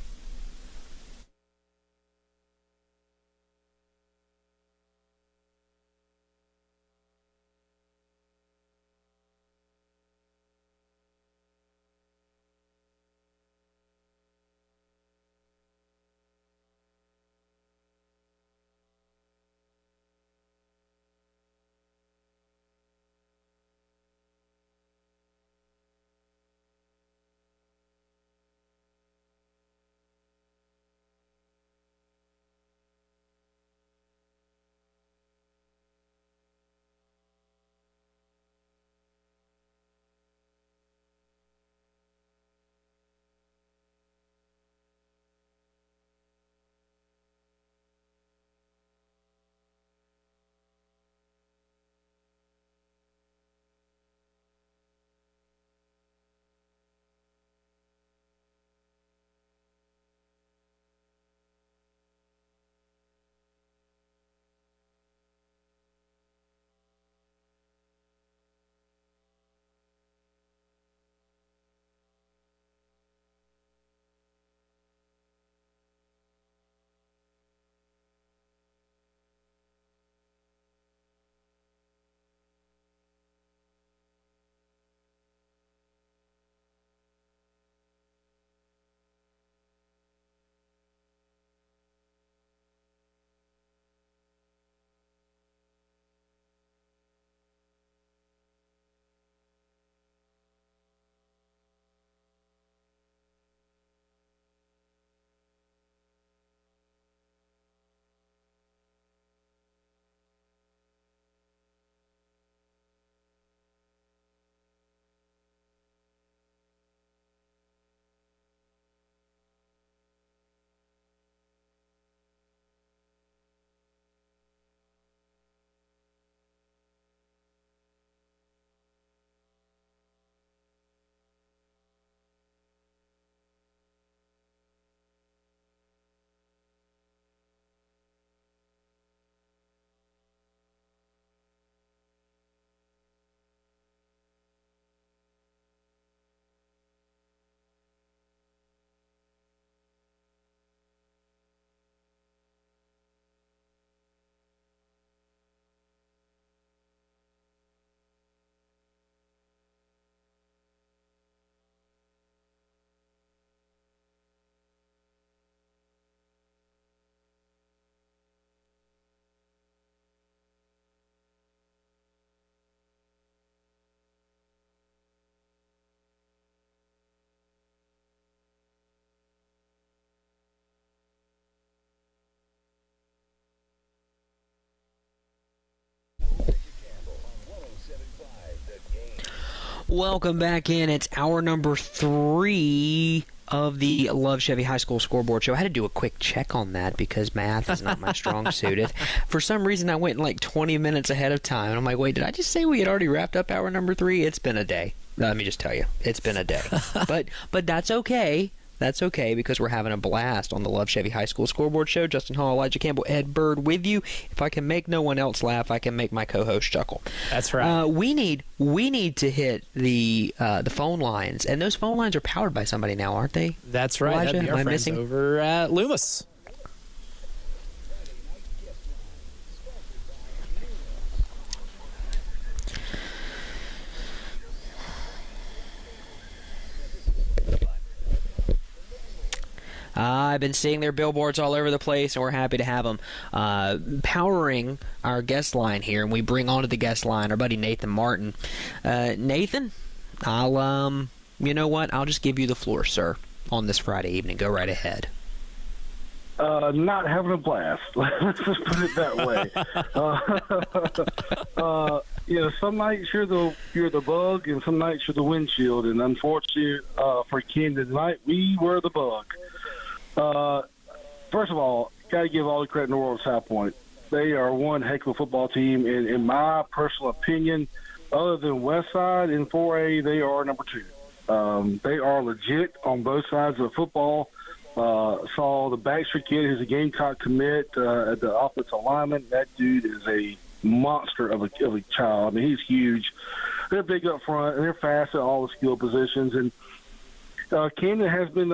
Welcome back in. It's hour number 3 of the Love Chevy High School Scoreboard Show. I had to do a quick check on that because math is not my strong suit. For some reason, I went like 20 minutes ahead of time. And I'm like, wait, did I just say we had already wrapped up hour number 3? It's been a day. Let me just tell you, it's been a day. But that's okay. That's okay because we're having a blast on the Love Chevy High School Scoreboard Show. Justin Hall, Elijah Campbell, Ed Bird with you. If I can make no one else laugh, I can make my co-host chuckle. That's right. We need to hit the phone lines, and those phone lines are powered by somebody now, aren't they? That's right. Elijah, That'd be our am I friends missing? over at Loomis. been seeing their billboards all over the place, and we're happy to have them powering our guest line here. And we bring onto the guest line our buddy Nathan Martin. Nathan, I'll you know what? I'll just give you the floor, sir, on this Friday evening. Go right ahead. Not having a blast. Let's just put it that way. Some nights you're the bug, and some nights you're the windshield. And unfortunately for Camden tonight, we were the bug. First of all, got to give all the credit in the world to South Point. They are one heck of a football team, and in my personal opinion, other than Westside in 4A, they are number 2. They are legit on both sides of the football. Saw the Baxter kid, who's a Gamecock commit at the offensive lineman. That dude is a monster of a child. I mean, he's huge. They're big up front, and they're fast at all the skill positions. And Camden has been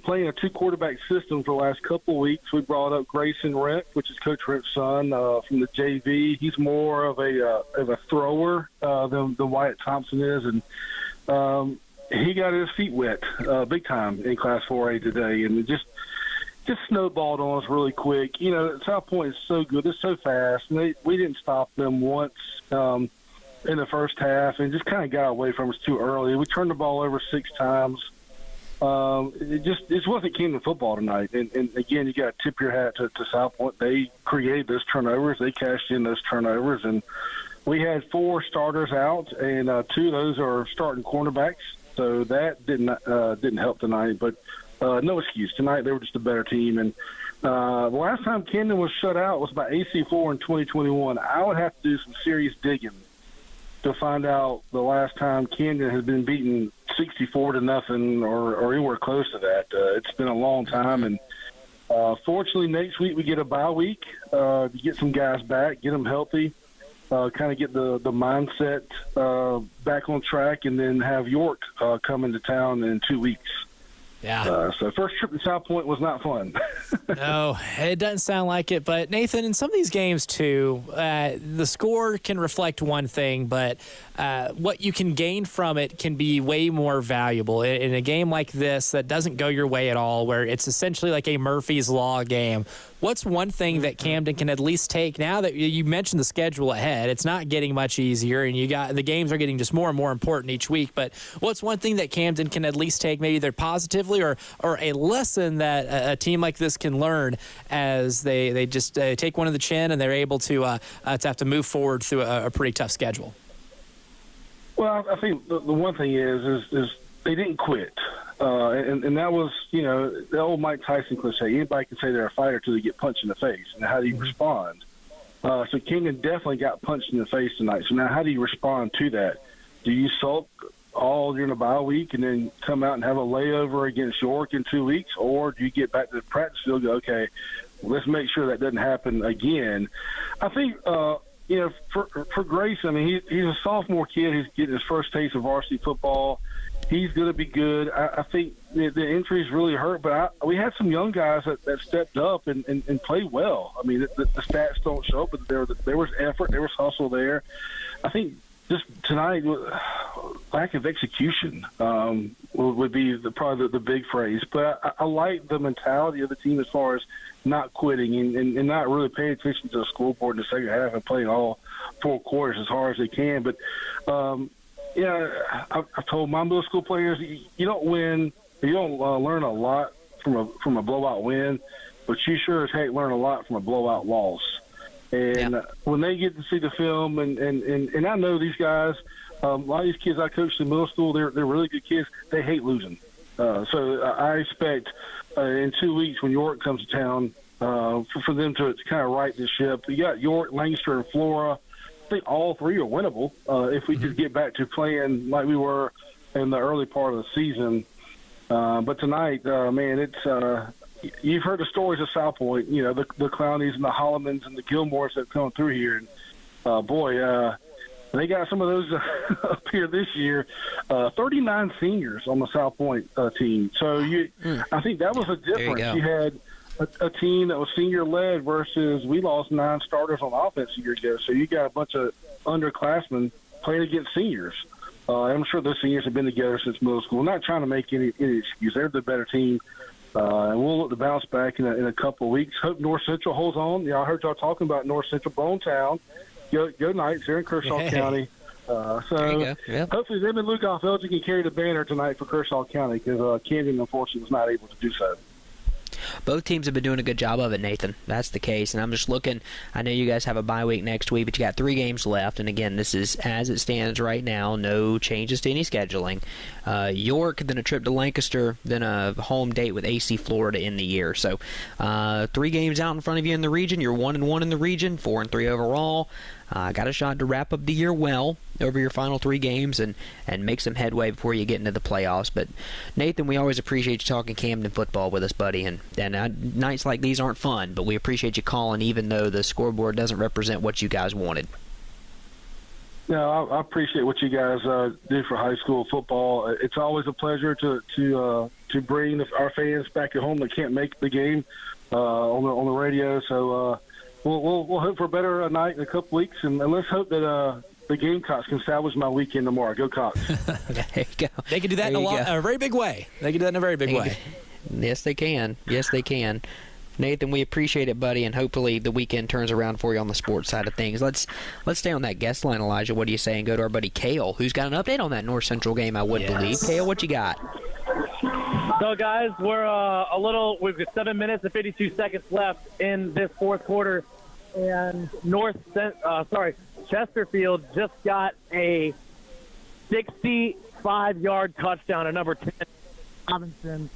playing a 2-quarterback system for the last couple of weeks. We brought up Grayson Rent, which is Coach Rent's son from the JV. He's more of a thrower than Wyatt Thompson is, and he got his feet wet big time in Class 4A today, and it just snowballed on us really quick. South Point is so good. They're so fast, and we didn't stop them once in the first half, and just kind of got away from us too early. We turned the ball over 6 times. It just wasn't Camden football tonight. And again, you got to tip your hat to South Point. They created those turnovers. They cashed in those turnovers, and we had 4 starters out, and 2 of those are starting cornerbacks. So that didn't help tonight, but no excuse. Tonight they were just a better team. And the last time Camden was shut out was by AC4 in 2021. I would have to do some serious digging to find out the last time Camden has been beaten 64-0 or anywhere close to that. It's been a long time, and fortunately next week we get a bye week to get some guys back, get them healthy. Kind of get the mindset back on track, and then have York come into town in 2 weeks. Yeah. So first trip to South Point was not fun. No, it doesn't sound like it. But, Nathan, in some of these games, too, the score can reflect one thing, but what you can gain from it can be way more valuable. In a game like this that doesn't go your way at all, where it's essentially like a Murphy's Law game, what's one thing that Camden can at least take now that you mentioned the schedule ahead? It's not getting much easier, and the games are getting just more and more important each week. But what's one thing that Camden can at least take, maybe either positively or a lesson that a team like this can learn as they just take one in the chin and they're able to have to move forward through a pretty tough schedule? Well, I think the one thing is they didn't quit. And that was, the old Mike Tyson cliche. Anybody can say they're a fighter until they get punched in the face. And how do you respond? So Camden definitely got punched in the face tonight. So now how do you respond to that? Do you sulk all during the bye week and then come out and have a layover against York in 2 weeks? Or do you get back to the practice field and go, okay, let's make sure that doesn't happen again? I think, for Grayson, I mean, he's a sophomore kid. He's getting his first taste of varsity football. He's going to be good. I think the injuries really hurt, but we had some young guys that stepped up and played well. I mean, the stats don't show up, but there was effort, there was hustle there. I think just tonight, lack of execution would be probably the big phrase. But I like the mentality of the team as far as not quitting and not really paying attention to the scoreboard in the second half and playing all 4 quarters as hard as they can. But I've told my middle school players, you don't win, you don't learn a lot from a blowout win, but you sure as heck learn a lot from a blowout loss. And when they get to see the film, and I know these guys, a lot of these kids I coached in middle school, they're really good kids. They hate losing. So I expect in 2 weeks when York comes to town for them to kind of right the ship. You got York, Lancaster, and Flora. I think all 3 are winnable if we just get back to playing like we were in the early part of the season. But tonight, man, it's you've heard the stories of South Point, the Clownies and the Hollimans and the Gilmores that come through here. And, they got some of those up here this year. 39 seniors on the South Point team. So I think that was a difference. You had a team that was senior-led versus we lost 9 starters on offense a year ago. So you got a bunch of underclassmen playing against seniors. I'm sure those seniors have been together since middle school. I'm not trying to make any excuse. They're the better team. And we'll look to bounce back in a couple of weeks. Hope North Central holds on. Yeah, I heard y'all talking about North Central, Bone Town. Go Knights. They're in Kershaw County. Hopefully them and Luke Elgin can carry the banner tonight for Kershaw County because Camden, unfortunately, was not able to do so. Both teams have been doing a good job of it, Nathan. That's the case. And I'm just looking. I know you guys have a bye week next week, but you got 3 games left. And again, this is as it stands right now. No changes to any scheduling. York, then a trip to Lancaster, then a home date with AC Florida in the year. So 3 games out in front of you in the region. You're 1-1 in the region, 4-3 overall. Got a shot to wrap up the year well over your final 3 games and make some headway before you get into the playoffs. But Nathan, we always appreciate you talking Camden football with us, buddy. And nights like these aren't fun, but we appreciate you calling, even though the scoreboard doesn't represent what you guys wanted. No, I appreciate what you guys do for high school football. It's always a pleasure to bring our fans back at home that can't make the game on the radio. So. We'll hope for a better night in a couple weeks, and let's hope that the Gamecocks can salvage my weekend tomorrow. Go Cox! There you go. They can do that in a very big way. They can do that in a very big way. Yes, they can. Yes, they can. Nathan, we appreciate it, buddy, and hopefully the weekend turns around for you on the sports side of things. Let's stay on that guest line, Elijah. What do you say? And go to our buddy Cale, who's got an update on that North Central game, I would believe. Cale, what you got? So, guys, we've got 7 minutes and 52 seconds left in this fourth quarter. And Chesterfield just got a 65-yard touchdown at number 10, Robinson,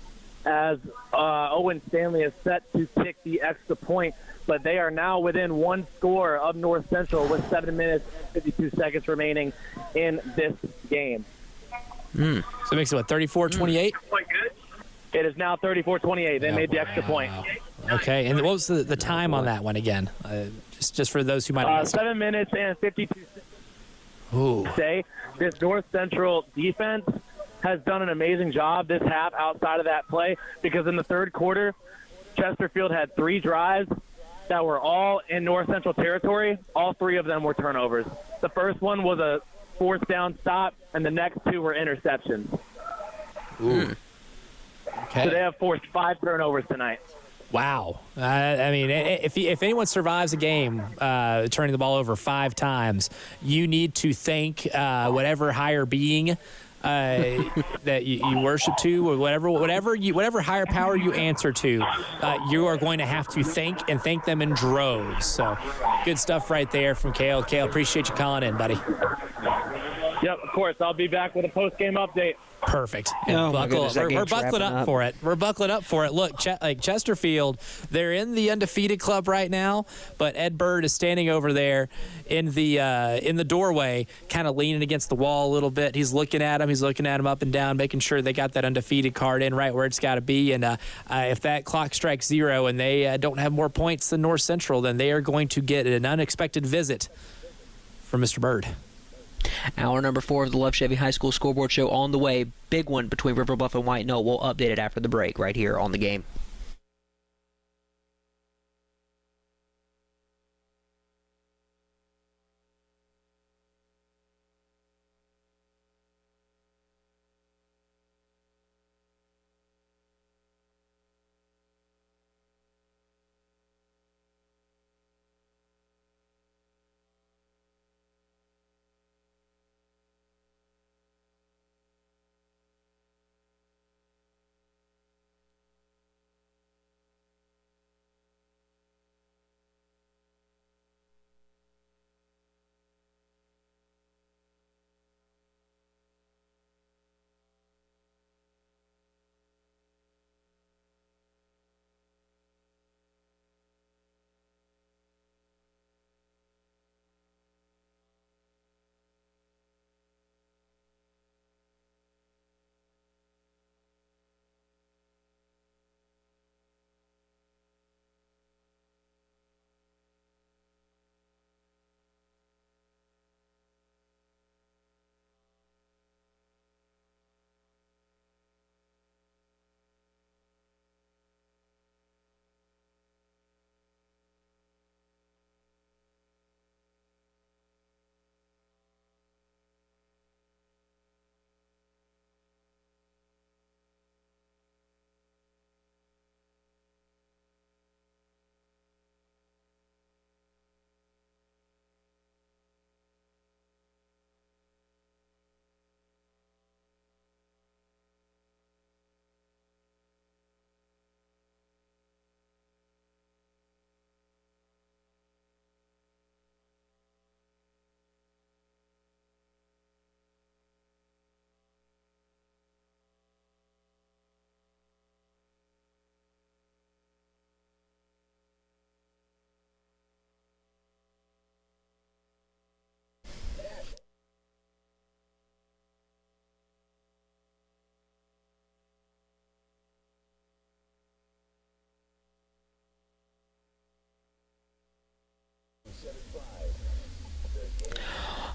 as Owen Stanley is set to kick the extra point. But they are now within 1 score of North Central with 7 minutes and 52 seconds remaining in this game. So it makes it, 34-28? It is now 34-28. They made the extra point. Okay, and what was the time on that one again? Just for those who might have missed 7 minutes and 52 seconds. Ooh. Say, this North Central defense has done an amazing job this half outside of that play, because in the third quarter, Chesterfield had 3 drives that were all in North Central territory. All 3 of them were turnovers. The first one was a 4th down stop, and the next 2 were interceptions. Ooh. Okay. So they have forced 5 turnovers tonight. Wow. I mean, if anyone survives a game turning the ball over 5 times, you need to thank whatever higher being that you worship to, or whatever higher power you answer to. You are going to have to thank them in droves. So good stuff right there from Cale. Cale, appreciate you calling in, buddy. Yep, of course. I'll be back with a post-game update. Perfect. Oh, We're buckling up for it. We're buckling up for it. Look, Chesterfield, they're in the undefeated club right now, but Ed Bird is standing over there in the doorway, kind of leaning against the wall a little bit. He's looking at him. He's looking at him up and down, making sure they got that undefeated card in right where it's got to be. And if that clock strikes 0 and they don't have more points than North Central, then they are going to get an unexpected visit from Mr. Bird. Hour number 4 of the Love Chevy High School Scoreboard Show on the way. Big one between River Bluff and White Knoll. We'll update it after the break right here on The Game.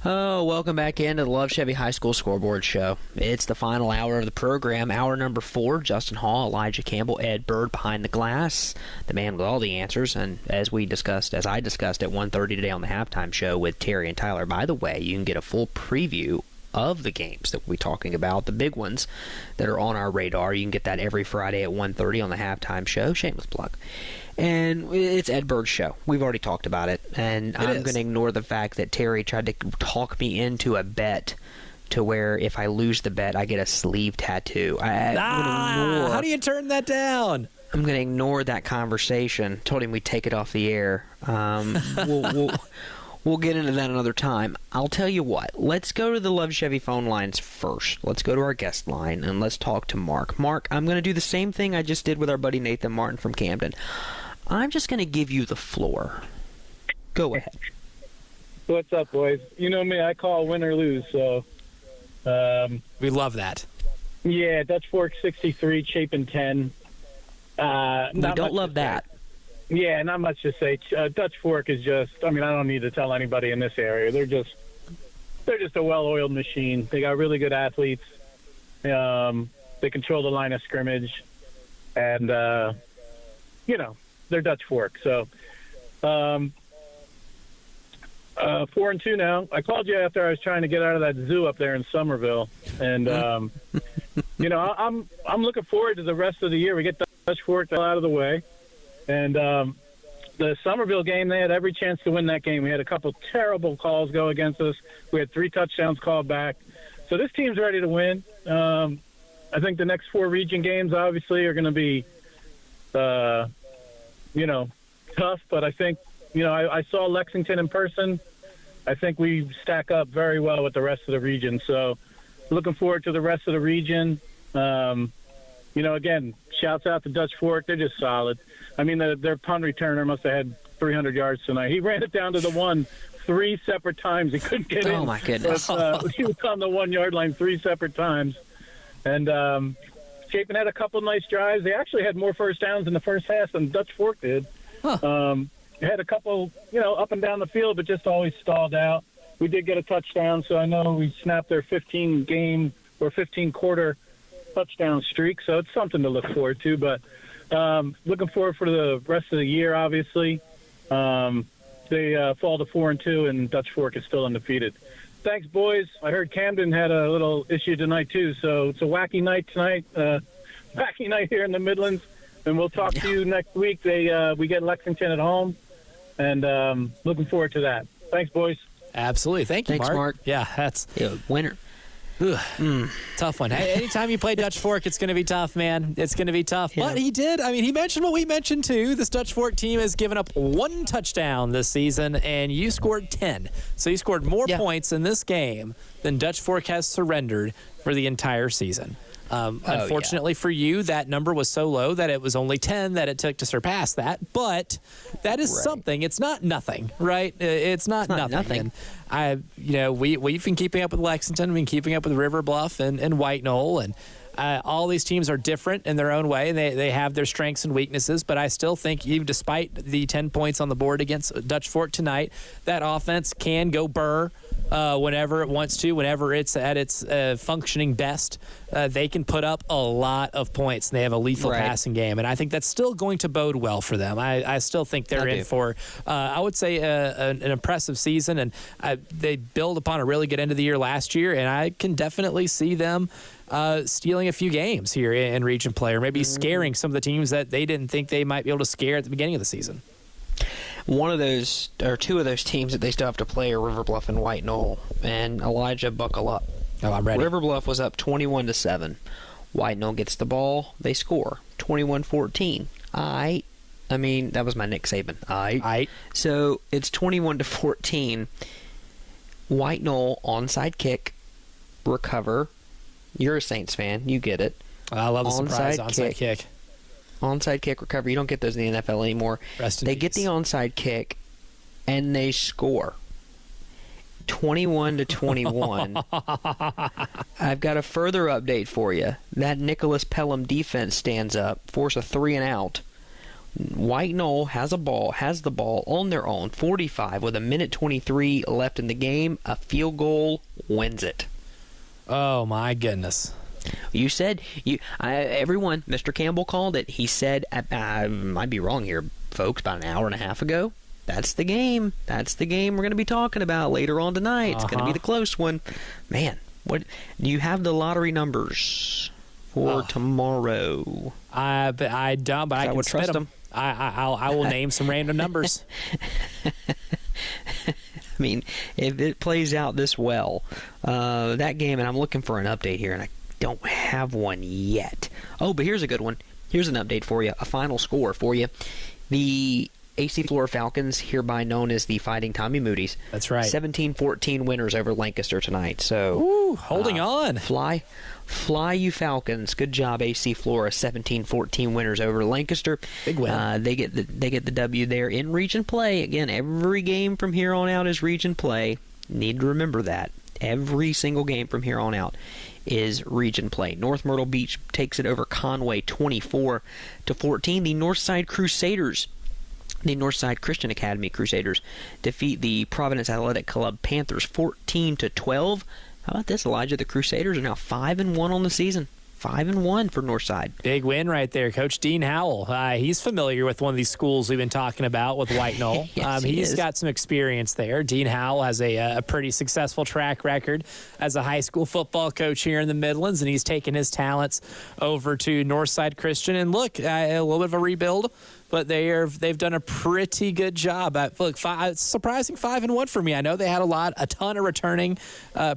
Oh, welcome back into the Love Chevy High School Scoreboard Show. It's the final hour of the program. Hour number 4, Justin Hall, Elijah Campbell, Ed Bird behind the glass, the man with all the answers. And as I discussed at 1:30 today on the halftime show with Terry and Tyler. By the way, you can get a full preview of the games that we'll be talking about, the big ones that are on our radar. You can get that every Friday at 1:30 on the halftime show. Shameless plug. And it's Ed Bird's show. We've already talked about it. And I'm going to ignore the fact that Terry tried to talk me into a bet to where if I lose the bet, I get a sleeve tattoo. How do you turn that down? I'm going to ignore that conversation. Told him we'd take it off the air. We'll get into that another time. I'll tell you what. Let's go to the Love Chevy phone lines first. Let's go to our guest line, and let's talk to Mark. Mark, I'm going to do the same thing I just did with our buddy Nathan Martin from Camden. I'm just going to give you the floor. Go ahead. What's up, boys? You know me. I call win or lose, so... we love that. Yeah, Dutch Fork 63, Chapin 10. We don't love that. Yeah, not much to say. Dutch Fork is just, I don't need to tell anybody in this area. They're just a well-oiled machine. They got really good athletes. They control the line of scrimmage. And, they're Dutch Fork. So, 4-2 now. I called you after I was trying to get out of that zoo up there in Somerville. And, I'm looking forward to the rest of the year. We get Dutch Fork out of the way. And the Somerville game, they had every chance to win that game. We had a couple terrible calls go against us. We had 3 touchdowns called back. So this team's ready to win. I think the next 4 region games, obviously, are going to be, tough. But I think, I saw Lexington in person. I think we stack up very well with the rest of the region. So looking forward to the rest of the region. Again, shouts out to Dutch Fork. They're just solid. Their punt returner must have had 300 yards tonight. He ran it down to the 1 3 separate times. He couldn't get in. Oh, my goodness. But, he was on the 1-yard line 3 separate times. And Chapin had a couple nice drives. They actually had more first downs in the first half than Dutch Fork did. They had a couple, up and down the field, but just always stalled out. We did get a touchdown, so I know we snapped their 15-quarter touchdown streak, so it's something to look forward to. But looking forward for the rest of the year, obviously. They fall to 4-2, and Dutch Fork is still undefeated. Thanks, boys. I heard Camden had a little issue tonight, too, so it's a wacky night tonight, wacky night here in the Midlands, and we'll talk to you next week. We get Lexington at home, and looking forward to that. Thanks, boys. Absolutely. Thanks, Mark. Yeah, that's winner. Tough one. Hey, anytime you play Dutch Fork, it's going to be tough, man. It's going to be tough. Yeah. But he did. He mentioned what we mentioned, too. This Dutch Fork team has given up 1 touchdown this season, and you scored 10. So you scored more points in this game than Dutch Fork has surrendered for the entire season. Unfortunately for you, that number was so low that it was only 10 that it took to surpass that. But that is something. It's not nothing, right? It's not nothing. And we've been keeping up with Lexington, we've been keeping up with River Bluff and White Knoll, and all these teams are different in their own way. They have their strengths and weaknesses, but I still think, even despite the 10 points on the board against Dutch Fork tonight, that offense can go burr whenever it wants to, whenever it's at its functioning best. They can put up a lot of points, and they have a lethal passing game, and I think that's still going to bode well for them. I still think they're in for, I would say, an impressive season, and they build upon a really good end of the year last year, and I can definitely see them stealing a few games here in region play, or maybe scaring some of the teams that they didn't think they might be able to scare at the beginning of the season. One of those, or 2 of those teams that they still have to play are River Bluff and White Knoll. And Elijah, buckle up. Oh, I'm ready. River Bluff was up 21-7. White Knoll gets the ball, they score 21-14. That was my Nick Saban. So it's 21-14. White Knoll onside kick, recover. You're a Saints fan, you get it. I love the surprise onside kick. Onside kick recovery. You don't get those in the NFL anymore. They get the onside kick, and they score. 21-21. I've got a further update for you. That Nicholas Pelham defense stands up, force a 3-and-out. White Knoll has the ball on their own, 45, with a minute 23 left in the game. A field goal wins it. Oh, my goodness. You said, everyone, Mr. Campbell called it. He said, I might be wrong here, folks, about an hour and a half ago. That's the game. That's the game we're going to be talking about later on tonight. It's going to be the close one. Man, what do you have the lottery numbers for tomorrow? I don't, but I can would spit trust them. I will name some random numbers. I mean, if it plays out this well, that game, and I'm looking for an update here, and I don't have one yet. Oh, but here's a good one. Here's an update for you, a final score for you. The AC Flora Falcons, hereby known as the Fighting Tommy Moody's. That's right. 17-14 winners over Lancaster tonight. So, ooh, holding on. Fly, you Falcons. Good job, AC Flora. 17-14 winners over Lancaster. Big win. They get the W there in region play. Again, every game from here on out is region play. Need to remember that. Every single game from here on out is region play. North Myrtle Beach takes it over Conway 24-14. The Northside Crusaders, the Northside Christian Academy Crusaders, defeat the Providence Athletic Club Panthers 14-12. How about this, Elijah? The Crusaders are now 5-1 on the season. 5-1 for Northside. Big win right there. Coach Dean Howell. He's familiar with one of these schools we've been talking about with White Knoll. Yes, he's got some experience there. Dean Howell has a pretty successful track record as a high school football coach here in the Midlands, and he's taken his talents over to Northside Christian. And look, a little bit of a rebuild, but they've done a pretty good job. Look, it's surprising 5-1 for me. I know they had a ton of returning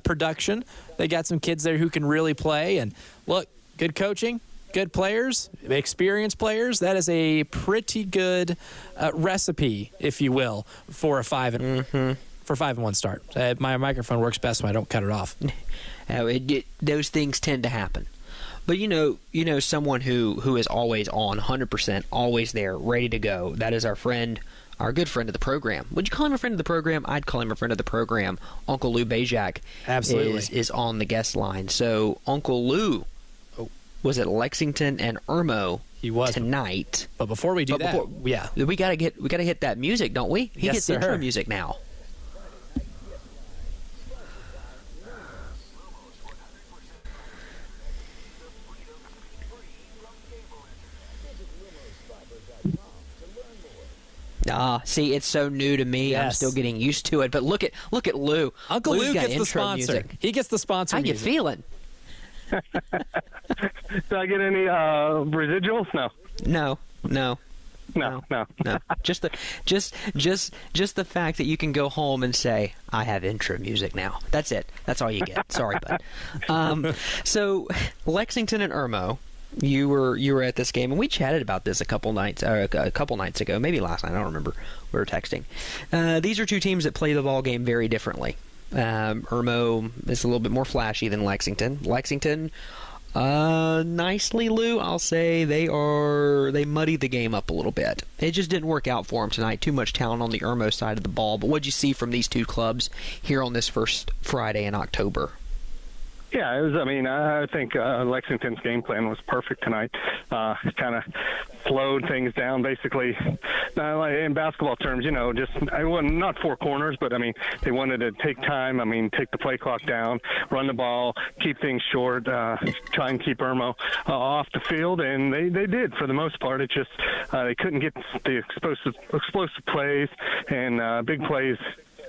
production. They got some kids there who can really play. And look, good coaching, good players, experienced players. That is a pretty good recipe, if you will, for a 5-1 start. My microphone works best when I don't cut it off. Those things tend to happen. But you know someone who is always on, 100%, always there, ready to go. That is our good friend of the program. Would you call him a friend of the program? I'd call him a friend of the program. Uncle Lou Bajak is on the guest line. So Uncle Lou was at Lexington and Irmo tonight. But before we do that, we gotta hit that music, don't we? He gets intro music now. See, it's so new to me. Yes. I'm still getting used to it. But look at Lou. Uncle Lou's Lou got gets the sponsor. Music. He gets the sponsor. How music. you feeling? Do I get any residuals? No. No. Just the fact that you can go home and say, I have intro music now. That's it. That's all you get. Sorry, bud. So Lexington and Irmo. You were at this game, and we chatted about this a couple nights ago, maybe last night. I don't remember. We were texting. These are two teams that play the ball game very differently. Irmo is a little bit more flashy than Lexington. Lexington, nicely, Lou, I'll say they muddied the game up a little bit. It just didn't work out for them tonight. Too much talent on the Irmo side of the ball. But what'd you see from these two clubs here on this first Friday in October? Yeah, it was. I mean, I think Lexington's game plan was perfect tonight. Kind of slowed things down, basically. In basketball terms, just I wasn't not four corners, but I mean, they wanted to take time. I mean, take the play clock down, run the ball, keep things short, try and keep Irmo off the field, and they did for the most part. It just they couldn't get the explosive plays and big plays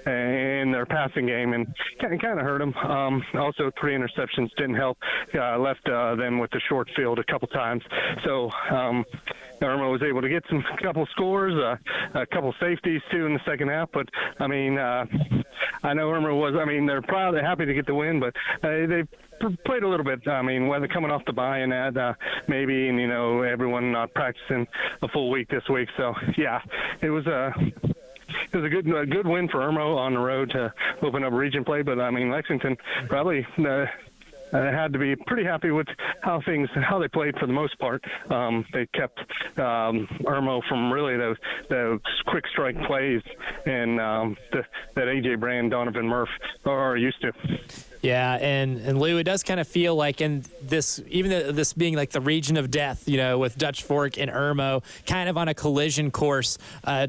in their passing game, and kind of hurt them. Also, 3 interceptions didn't help. Left them with the short field a couple times. So Irmo was able to get a couple scores, a couple safeties too in the second half. But I mean, I know Irmo was. I mean, they're happy to get the win, but they played a little bit. I mean, whether coming off the bye and that maybe, and everyone not practicing a full week this week. So yeah, it was a good win for Irmo on the road to open up region play. But I mean, Lexington probably had to be pretty happy with how they played for the most part. They kept Irmo from really those quick strike plays and that A.J. Brand, Donovan Murph are used to. Yeah, and Lou, it does kind of feel like in this, even this being like the region of death, with Dutch Fork and Irmo kind of on a collision course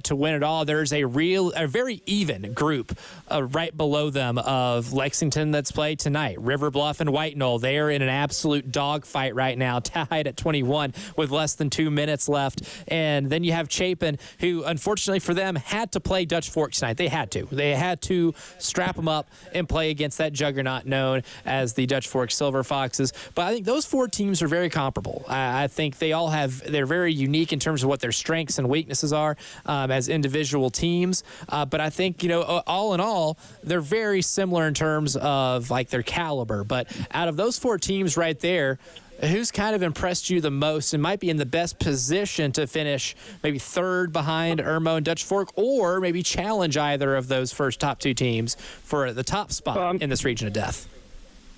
to win it all. There's a very even group right below them of Lexington that's played tonight. River Bluff and White Knoll, they are in an absolute dogfight right now, tied at 21 with less than 2 minutes left. And then you have Chapin, who unfortunately for them had to play Dutch Fork tonight. They had to strap them up and play against that juggernaut known as the Dutch Fork Silver Foxes. But I think those 4 teams are very comparable. I think they're very unique in terms of what their strengths and weaknesses are as individual teams. But I think, all in all, they're very similar in terms of like their caliber. But out of those 4 teams right there, who's kind of impressed you the most and might be in the best position to finish maybe third behind Irmo and Dutch Fork, or maybe challenge either of those first top 2 teams for the top spot in this region of death?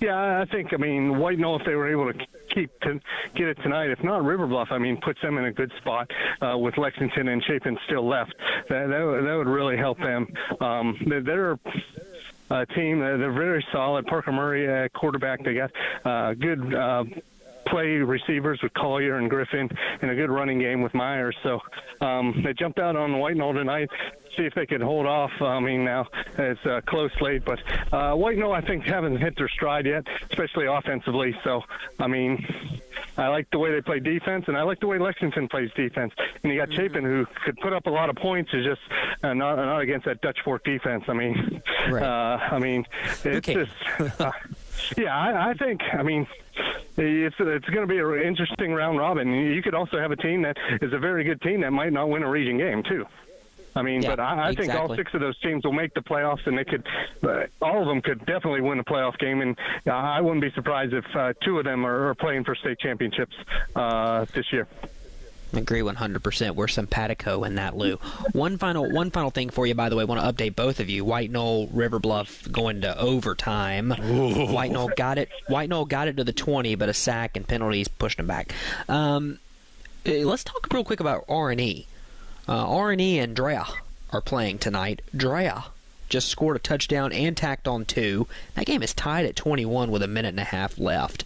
Yeah, I think, White Knoll, if they were able to get it tonight, if not River Bluff, puts them in a good spot with Lexington and Chapin still left. That would really help them. They're a team, they're very solid. Parker Murray, quarterback, they got good play receivers with Collier and Griffin and a good running game with Myers. So they jumped out on White Knoll tonight, see if they could hold off. Now it's close late, but White Knoll, I think, haven't hit their stride yet, especially offensively. So, I like the way they play defense, and I like the way Lexington plays defense. And you got Chapin, who could put up a lot of points, is just not against that Dutch Fork defense. Right. It's just, I think, it's going to be an interesting round robin. You could also have a team that is a very good team that might not win a region game, too. But I think all 6 of those teams will make the playoffs, and they could, all of them could definitely win a playoff game. And I wouldn't be surprised if 2 of them are playing for state championships this year. I agree 100%. We're simpatico in that, Lou. One final thing for you, by the way. I want to update both of you. White Knoll, River Bluff going to overtime. Ooh. White Knoll got it to the 20, but a sack and penalties pushed them back. Let's talk real quick about R&E. R&E and Drea are playing tonight. Drea just scored a touchdown and tacked on 2. That game is tied at 21 with a minute and a half left.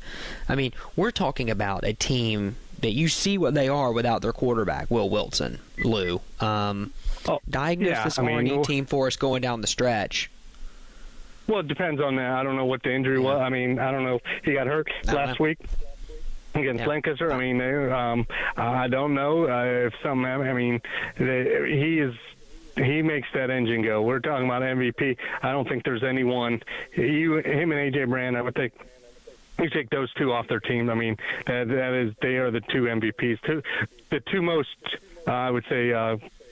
We're talking about a team that you see what they are without their quarterback, Will Wilson. Lou, diagnose this R&E team for us going down the stretch. Well, it depends on that. I don't know what the injury was. I don't know. He got hurt last week against Lancaster. I don't know if something. He makes that engine go. We're talking about MVP. I don't think there's anyone. Him and A.J. Brand, I would think. You take those 2 off their team. They are the 2 MVPs. The 2 most, I would say,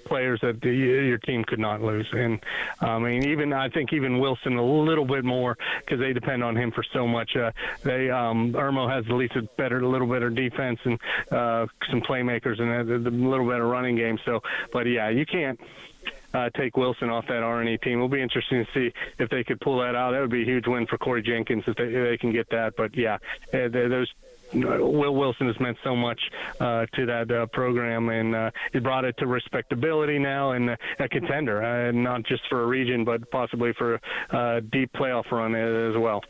players that your team could not lose. And I think even Wilson a little bit more, because they depend on him for so much. Irmo has at least a little better defense and some playmakers and a little better running game. So, but you can't take Wilson off that R&E team. It'll be interesting to see if they could pull that out. That would be a huge win for Corey Jenkins if they can get that. But those Will Wilson has meant so much to that program, and he brought it to respectability now and a contender, not just for a region, but possibly for a deep playoff run as well.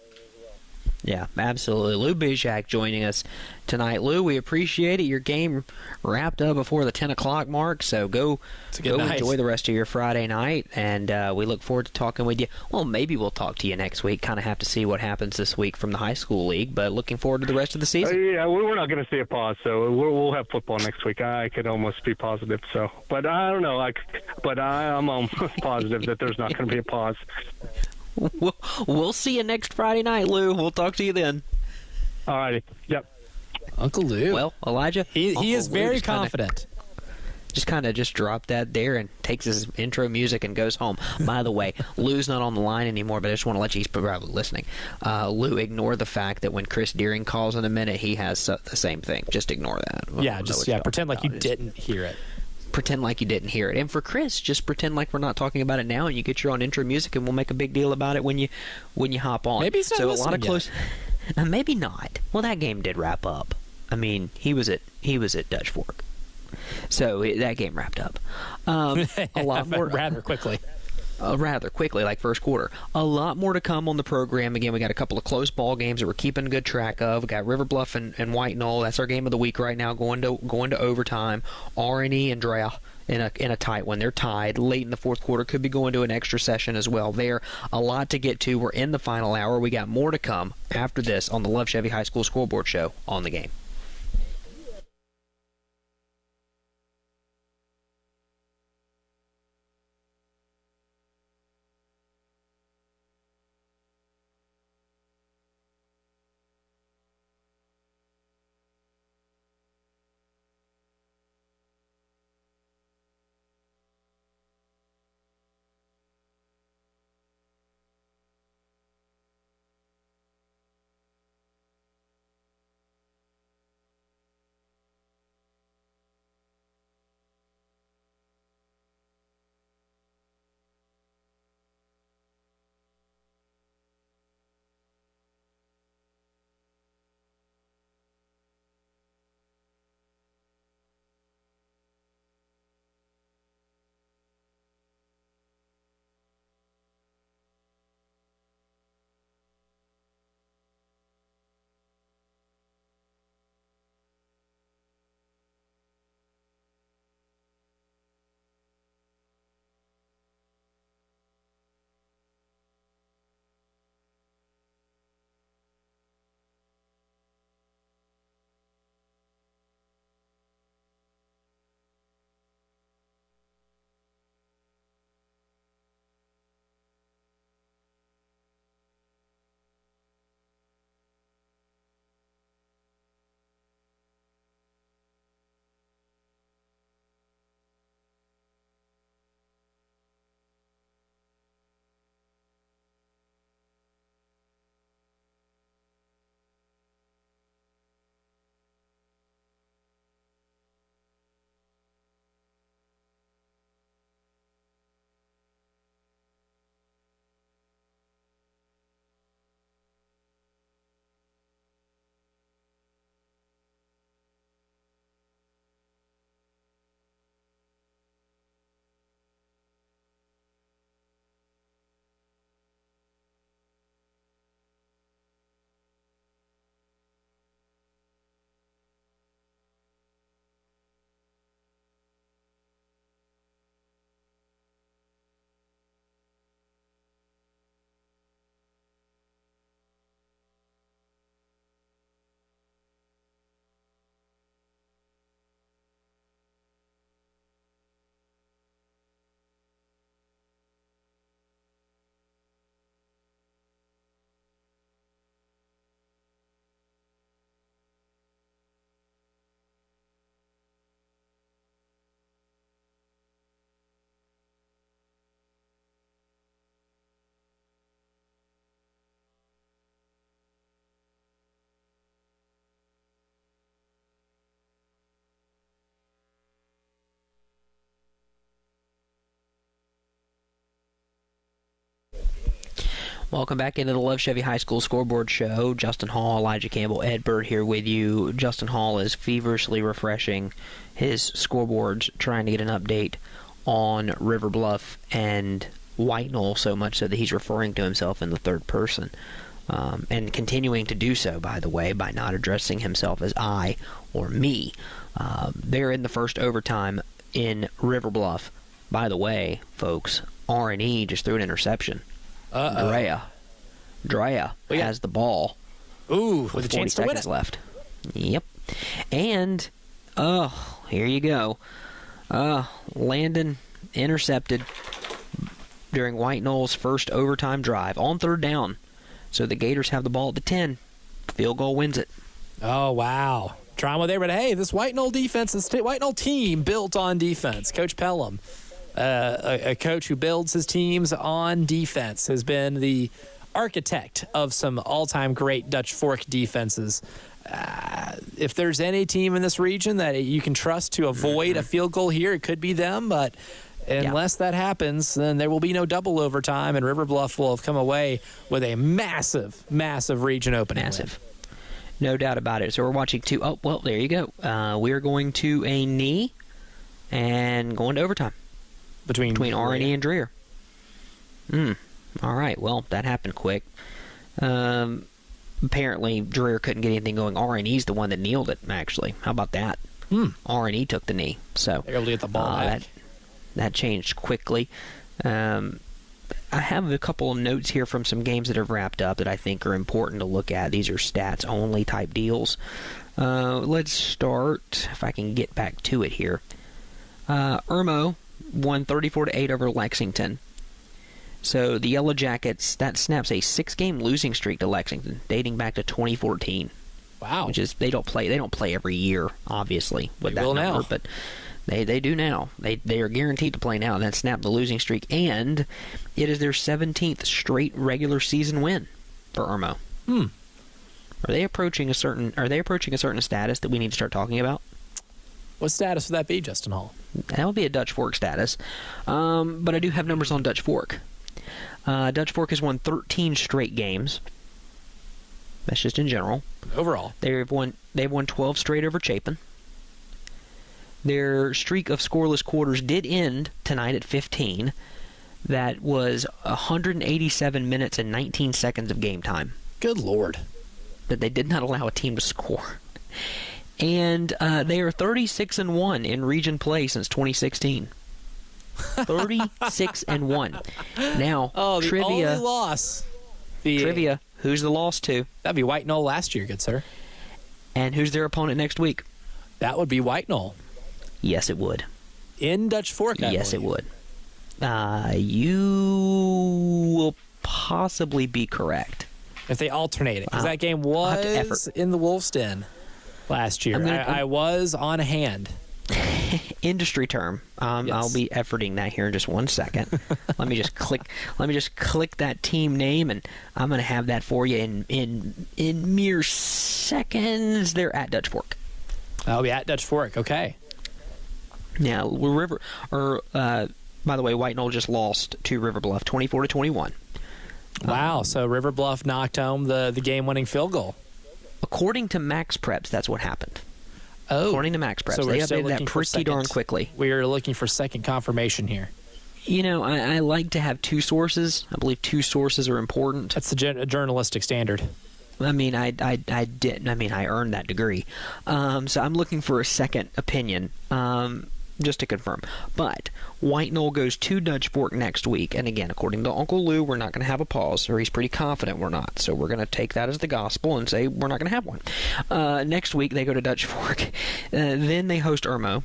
Yeah, absolutely. Lou Bizak joining us tonight. Lou, we appreciate it. Your game wrapped up before the 10 o'clock mark, so go enjoy the rest of your Friday night, and we look forward to talking with you. Well, maybe we'll talk to you next week. Kind of have to see what happens this week from the high school league, but looking forward to the rest of the season. We're not going to see a pause, so we'll have football next week. I could almost be positive, but I don't know. I'm almost positive that there's not going to be a pause. We'll see you next Friday night, Lou. We'll talk to you then. All righty. Yep. Uncle Lou. Well, Elijah, he is very confident. Just dropped that there and takes his intro music and goes home. By the way, Lou's not on the line anymore, but I just want to let you, he's probably listening. Lou, ignore the fact that when Chris Deering calls in a minute, he has the same thing. Just ignore that. Pretend like you didn't hear it. Pretend like you didn't hear it. And for Chris, just pretend like we're not talking about it now, and you get your own intro music, and we'll make a big deal about it when you hop on. Maybe he's not listening Maybe not. Well, that game did wrap up. I mean, he was at Dutch Fork, so that game wrapped up. A lot more rather quickly. Rather quickly, like first quarter. A lot more to come on the program. Again, we got a couple of close ball games that we're keeping good track of. We got River Bluff and White Knoll. That's our game of the week right now, going to overtime. R&E and Drea in a tight one. They're tied late in the fourth quarter. Could be going to an extra session as well. There, a lot to get to. We're in the final hour. We got more to come after this on the Love Chevy High School Scoreboard Show on the Game. Welcome back into the Love Chevy High School Scoreboard Show. Justin Hall, Elijah Campbell, Ed Bird here with you. Justin Hall is feverishly refreshing his scoreboards, trying to get an update on River Bluff and White Knoll, so much so that he's referring to himself in the third person. And continuing to do so, by the way, by not addressing himself as I or me. They're in the first overtime in River Bluff. By the way, folks, R&E just threw an interception. Drea has the ball. Ooh, with a 40 chance to win seconds it. left. Yep. And, here you go. Landon intercepted during White Knoll's first overtime drive on third down. So the Gators have the ball at the 10. Field goal wins it. Oh, wow. Drama there, but hey, this White Knoll defense, this White Knoll team built on defense. Coach Pelham, a coach who builds his teams on defense, has been the architect of some all-time great Dutch Fork defenses. If there's any team in this region that you can trust to avoid a field goal here, it could be them, but Unless that happens, then there will be no double overtime, and River Bluff will have come away with a massive, massive region opening. Massive. No doubt about it. So we're watching two. Oh, well, there you go. We're going to a knee and going to overtime between R&E and Dreher. All right. Well, that happened quick. Apparently, Dreher couldn't get anything going. R&E's the one that kneeled it, actually. How about that? R&E took the knee. So they're able to get the ball back. That changed quickly. I have a couple of notes here from some games that have wrapped up that I think are important to look at. These are stats-only type deals. Let's start, if I can get back to it here. Irmo won 34-8 over Lexington. So the Yellow Jackets, that snaps a 6-game losing streak to Lexington, dating back to 2014. Wow. Which is, they don't play every year, obviously, with that number, now. But they do now. They are guaranteed to play now, and that snapped the losing streak. And it is their 17th straight regular season win for Irmo. Are they approaching a certain status that we need to start talking about? What status would that be, Justin Hall? That would be a Dutch Fork status. But I do have numbers on Dutch Fork. Dutch Fork has won 13 straight games. That's just in general. Overall. They've won 12 straight over Chapin. Their streak of scoreless quarters did end tonight at 15. That was 187 minutes and 19 seconds of game time. Good Lord. That they did not allow a team to score. And they are 36-1 in region play since 2016. 36-1. Now, the trivia. only loss. Trivia. Who's the loss to? That'd be White Knoll last year, good sir. And who's their opponent next week? That would be White Knoll. Yes, it would. In Dutch Fork, I Yes, believe. it would. You will possibly be correct. If they alternate it. Because that game have to was effort. in the Wolf's Den last year. I was on hand. Industry term. Yes. I'll be efforting that here in just 1 second. Let me just click that team name, and I'm going to have that for you in mere seconds. They're at Dutch Fork. I'll be at Dutch Fork. Okay. Now, by the way, White Knoll just lost to River Bluff, 24-21. Wow. So River Bluff knocked home the game-winning field goal. According to Max Preps, that's what happened. Oh. According to Max Preps, So they we're still updated that looking for pretty darn quickly. We are looking for second confirmation here. You know, I like to have two sources. I believe two sources are important. That's the journalistic standard. I mean, I didn't. I mean, I earned that degree. So I'm looking for a second opinion, just to confirm. But White Knoll goes to Dutch Fork next week. And again, according to Uncle Lou, we're not going to have a pause, or he's pretty confident we're not. So we're going to take that as the gospel and say we're not going to have one. Next week, they go to Dutch Fork. Then they host Irmo.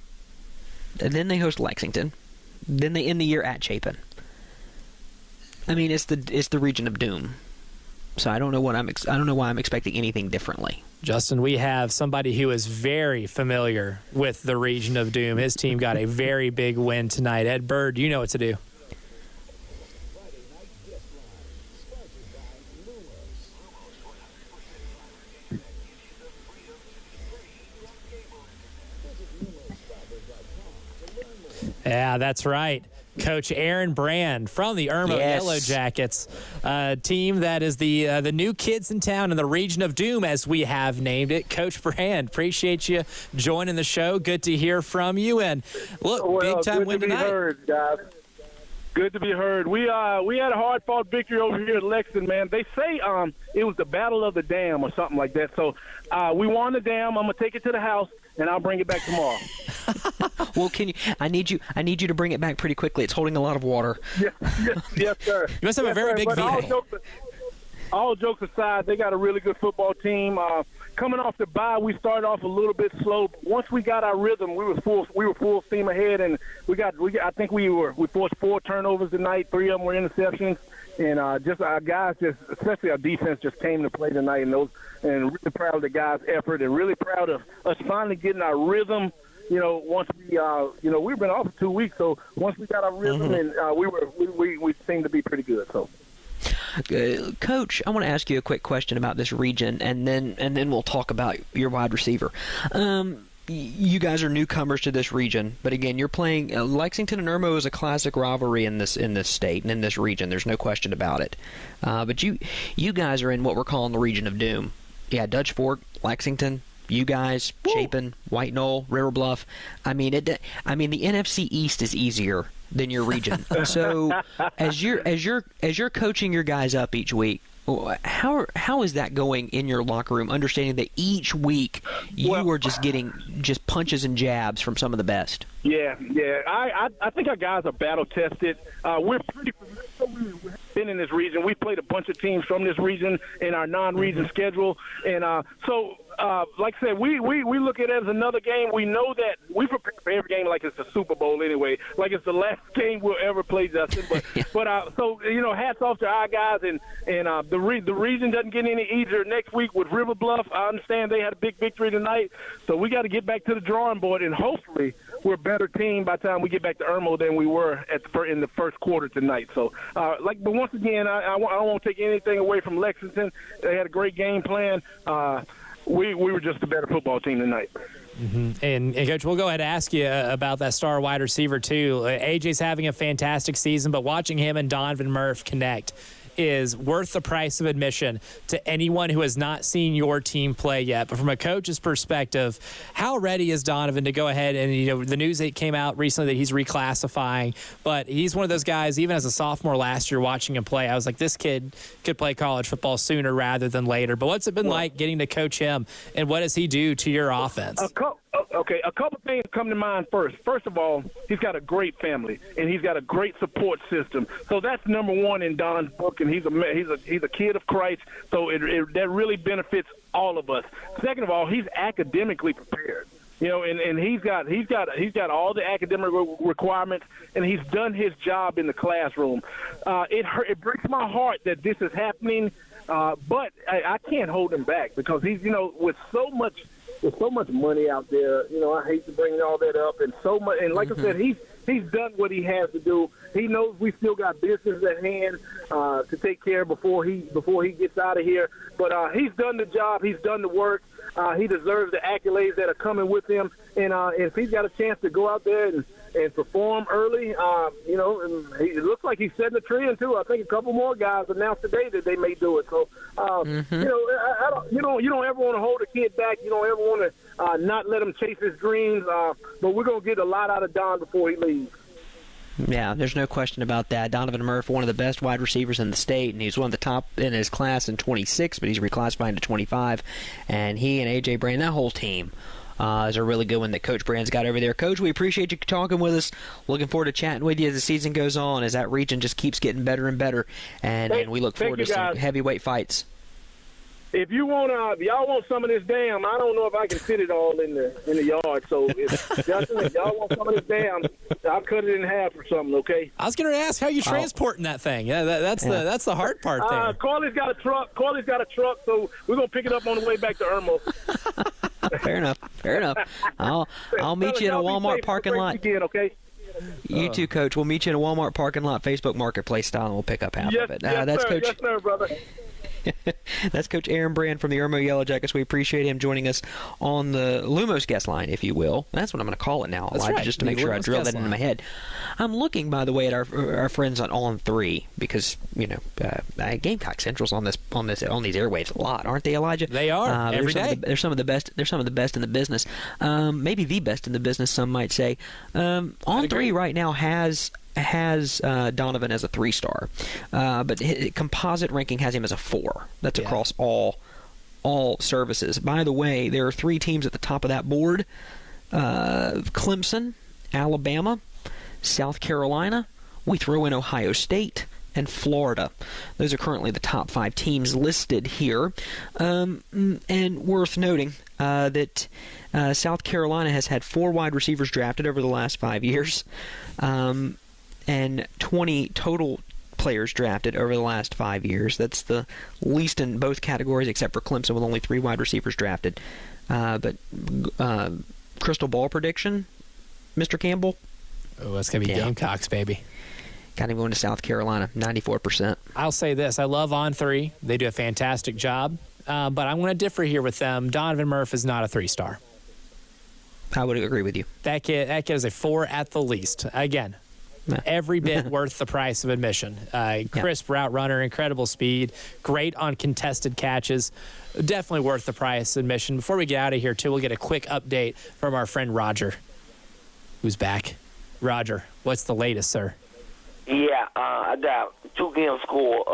And then they host Lexington. Then they end the year at Chapin. I mean, it's the region of doom. So I don't know why I'm expecting anything differently. Justin, we have somebody who is very familiar with the region of doom. His team got a very big win tonight. Ed Bird, you know what to do. Yeah, that's right. Coach Aaron Brand from the Irmo Yellow Jackets, team that is the new kids in town in the region of doom, as we have named it. Coach Brand, appreciate you joining the show. Good to hear from you. And look, big time win tonight. Good to be heard, guys. Good to be heard. We had a hard-fought victory over here at Lexington, man. They say it was the Battle of the Dam or something like that. So we won the dam. I'm gonna take it to the house, and I'll bring it back tomorrow. Well, I need you to bring it back pretty quickly. It's holding a lot of water. Yes, sir. You must have a very big vehicle. All jokes aside, they got a really good football team. Coming off the bye, we started off a little bit slow. But once we got our rhythm, we were full steam ahead, and I think we forced 4 turnovers tonight. 3 of them were interceptions, and just our guys, especially our defense, just came to play tonight, and really proud of the guys' effort, and really proud of us finally getting our rhythm. You know, once we've been off for 2 weeks, so once we got our rhythm, and we seemed to be pretty good. So. Coach, I want to ask you a quick question about this region, and then we'll talk about your wide receiver. you guys are newcomers to this region, but again, you're playing Lexington and Irmo is a classic rivalry in this state and in this region. There's no question about it. But you guys are in what we're calling the region of doom. Yeah, Dutch Fork, Lexington, you guys, Chapin, White Knoll, River Bluff. I mean, the NFC East is easier than your region. So as you're coaching your guys up each week, how is that going in your locker room, understanding that each week you are just getting just punches and jabs from some of the best? Yeah. I think our guys are battle tested. We're pretty we've been in this region. We played a bunch of teams from this region in our non-region schedule, and like I said, we look at it as another game. We know that we prepare for every game like it's the Super Bowl anyway, like it's the last game we'll ever play, Justin. But so hats off to our guys, and the region doesn't get any easier next week with River Bluff. I understand they had a big victory tonight, so we got to get back to the drawing board, and hopefully we're a better team by the time we get back to Irmo than we were in the first quarter tonight. So, but once again, I don't want to take anything away from Lexington. They had a great game plan. We were just a better football team tonight. Mm-hmm. And Coach, we'll go ahead and ask you about that star wide receiver too. AJ's having a fantastic season, but watching him and Donovan Murph connect is worth the price of admission to anyone who has not seen your team play yet. But from a coach's perspective, how ready is Donovan to go ahead and, the news that came out recently that he's reclassifying, but he's one of those guys, even as a sophomore last year watching him play, I was like, this kid could play college football sooner rather than later. But what's it been like getting to coach him, and what does he do to your offense? A couple things come to mind first. First of all, he's got a great family, and he's got a great support system. So that's number one in Don's book, and he's a kid of Christ. So that really benefits all of us. Second of all, he's academically prepared. And he's got all the academic requirements, and he's done his job in the classroom. It breaks my heart that this is happening, but I can't hold him back because he's with so much. There's so much money out there. I hate to bring all that up, and so much. And like I said, he's done what he has to do. He knows we still got business at hand to take care of before he gets out of here. But he's done the job. He's done the work. He deserves the accolades that are coming with him. And if he's got a chance to go out there and perform early, and it looks like he's setting the trend too. I think a couple more guys announced today that they may do it. So, you don't ever want to hold a kid back. You don't ever want to not let him chase his dreams. But we're gonna get a lot out of Don before he leaves. Yeah, there's no question about that. Donovan Murph, one of the best wide receivers in the state, and he's one of the top in his class in 26, but he's reclassifying to 25. And he and A.J. Brand, that whole team, is a really good one that Coach Brand's got over there. Coach, we appreciate you talking with us. Looking forward to chatting with you as the season goes on, as that region just keeps getting better and better. And we look forward to some heavyweight fights. If y'all want some of this damn, I don't know if I can fit it all in the yard. So if y'all want some of this damn, I'll cut it in half or something. Okay. I was going to ask how you transporting that thing. Yeah, that's the hard part there. Corley's got a truck. So we're gonna pick it up on the way back to Irmo. Fair enough. I'll meet you in a Walmart parking lot. Again, okay. You too, Coach. We'll meet you in a Walmart parking lot, Facebook Marketplace style, and we'll pick up half of it. That's sir. Coach. Yes, sir, brother. That's Coach Aaron Brand from the Irmo Yellow Jackets. We appreciate him joining us on the Lumos guest line, if you will. That's what I'm going to call it now, Elijah, right. Just to make sure I drill that into my head. I'm looking, by the way, at our friends on 3 because Gamecock Central's on these airwaves a lot, aren't they, Elijah? They are every day. They're some of the best. They're some of the best in the business. Maybe the best in the business, some might say. On 3 right now has Donovan as a 3-star, but his composite ranking has him as a 4. That's across all services. By the way, there are 3 teams at the top of that board: Clemson, Alabama, South Carolina. We throw in Ohio State and Florida. Those are currently the top 5 teams listed here. And worth noting that South Carolina has had 4 wide receivers drafted over the last 5 years. And 20 total players drafted over the last 5 years. That's the least in both categories, except for Clemson with only 3 wide receivers drafted. But crystal ball prediction, Mr. Campbell? Oh, that's going to be Gamecocks, baby. Got him going to South Carolina, 94%. I'll say this. I love On 3. They do a fantastic job. But I'm going to differ here with them. Donovan Murph is not a 3-star. I would agree with you. That kid is a 4 at the least. Again, every bit worth the price of admission. Crisp route runner, incredible speed, great on contested catches. Definitely worth the price of admission. Before we get out of here, too, we'll get a quick update from our friend Roger, who's back. Roger, what's the latest, sir? Yeah, I got 2 games score.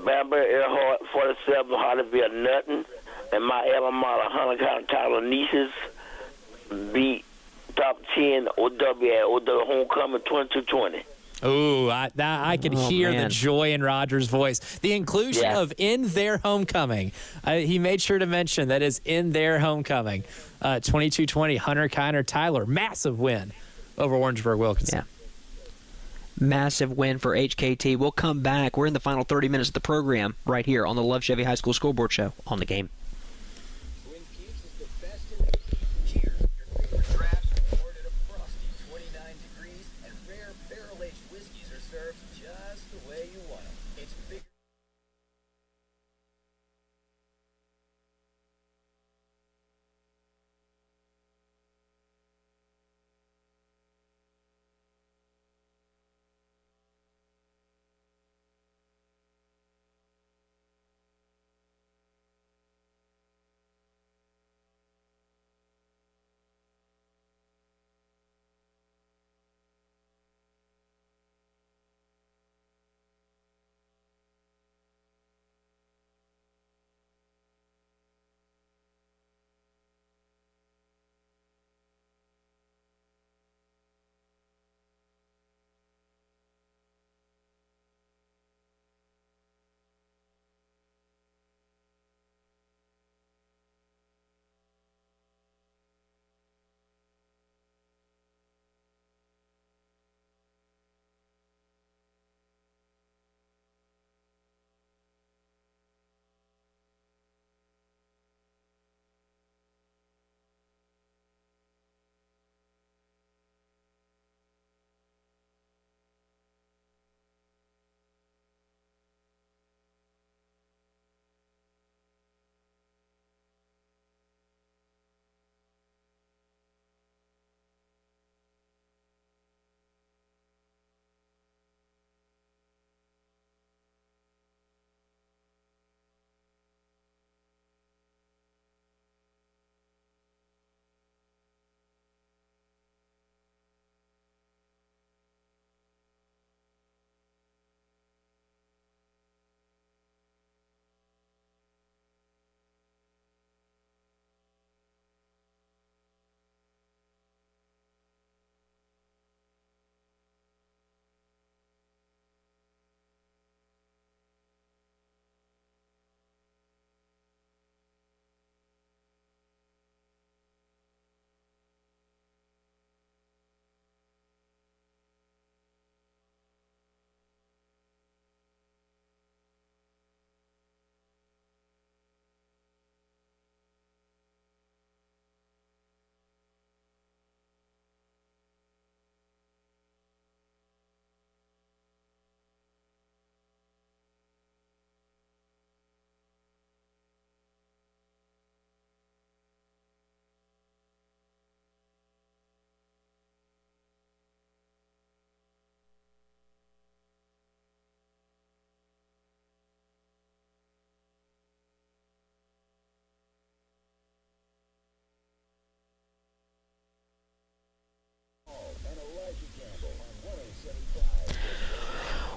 Bamberg Earhart 47, Hardyville nothing, and my alma mater, Hunter County Tyler Nieces, beat top 10 OW at OW Homecoming 22-20. Ooh, I could hear the joy in Roger's voice. The inclusion of in their homecoming. He made sure to mention that is in their homecoming. 22-20, Hunter Kiner Tyler. Massive win over Orangeburg Wilkinson. Yeah. Massive win for HKT. We'll come back. We're in the final 30 minutes of the program right here on the Love Chevy High School Scoreboard Show on the game.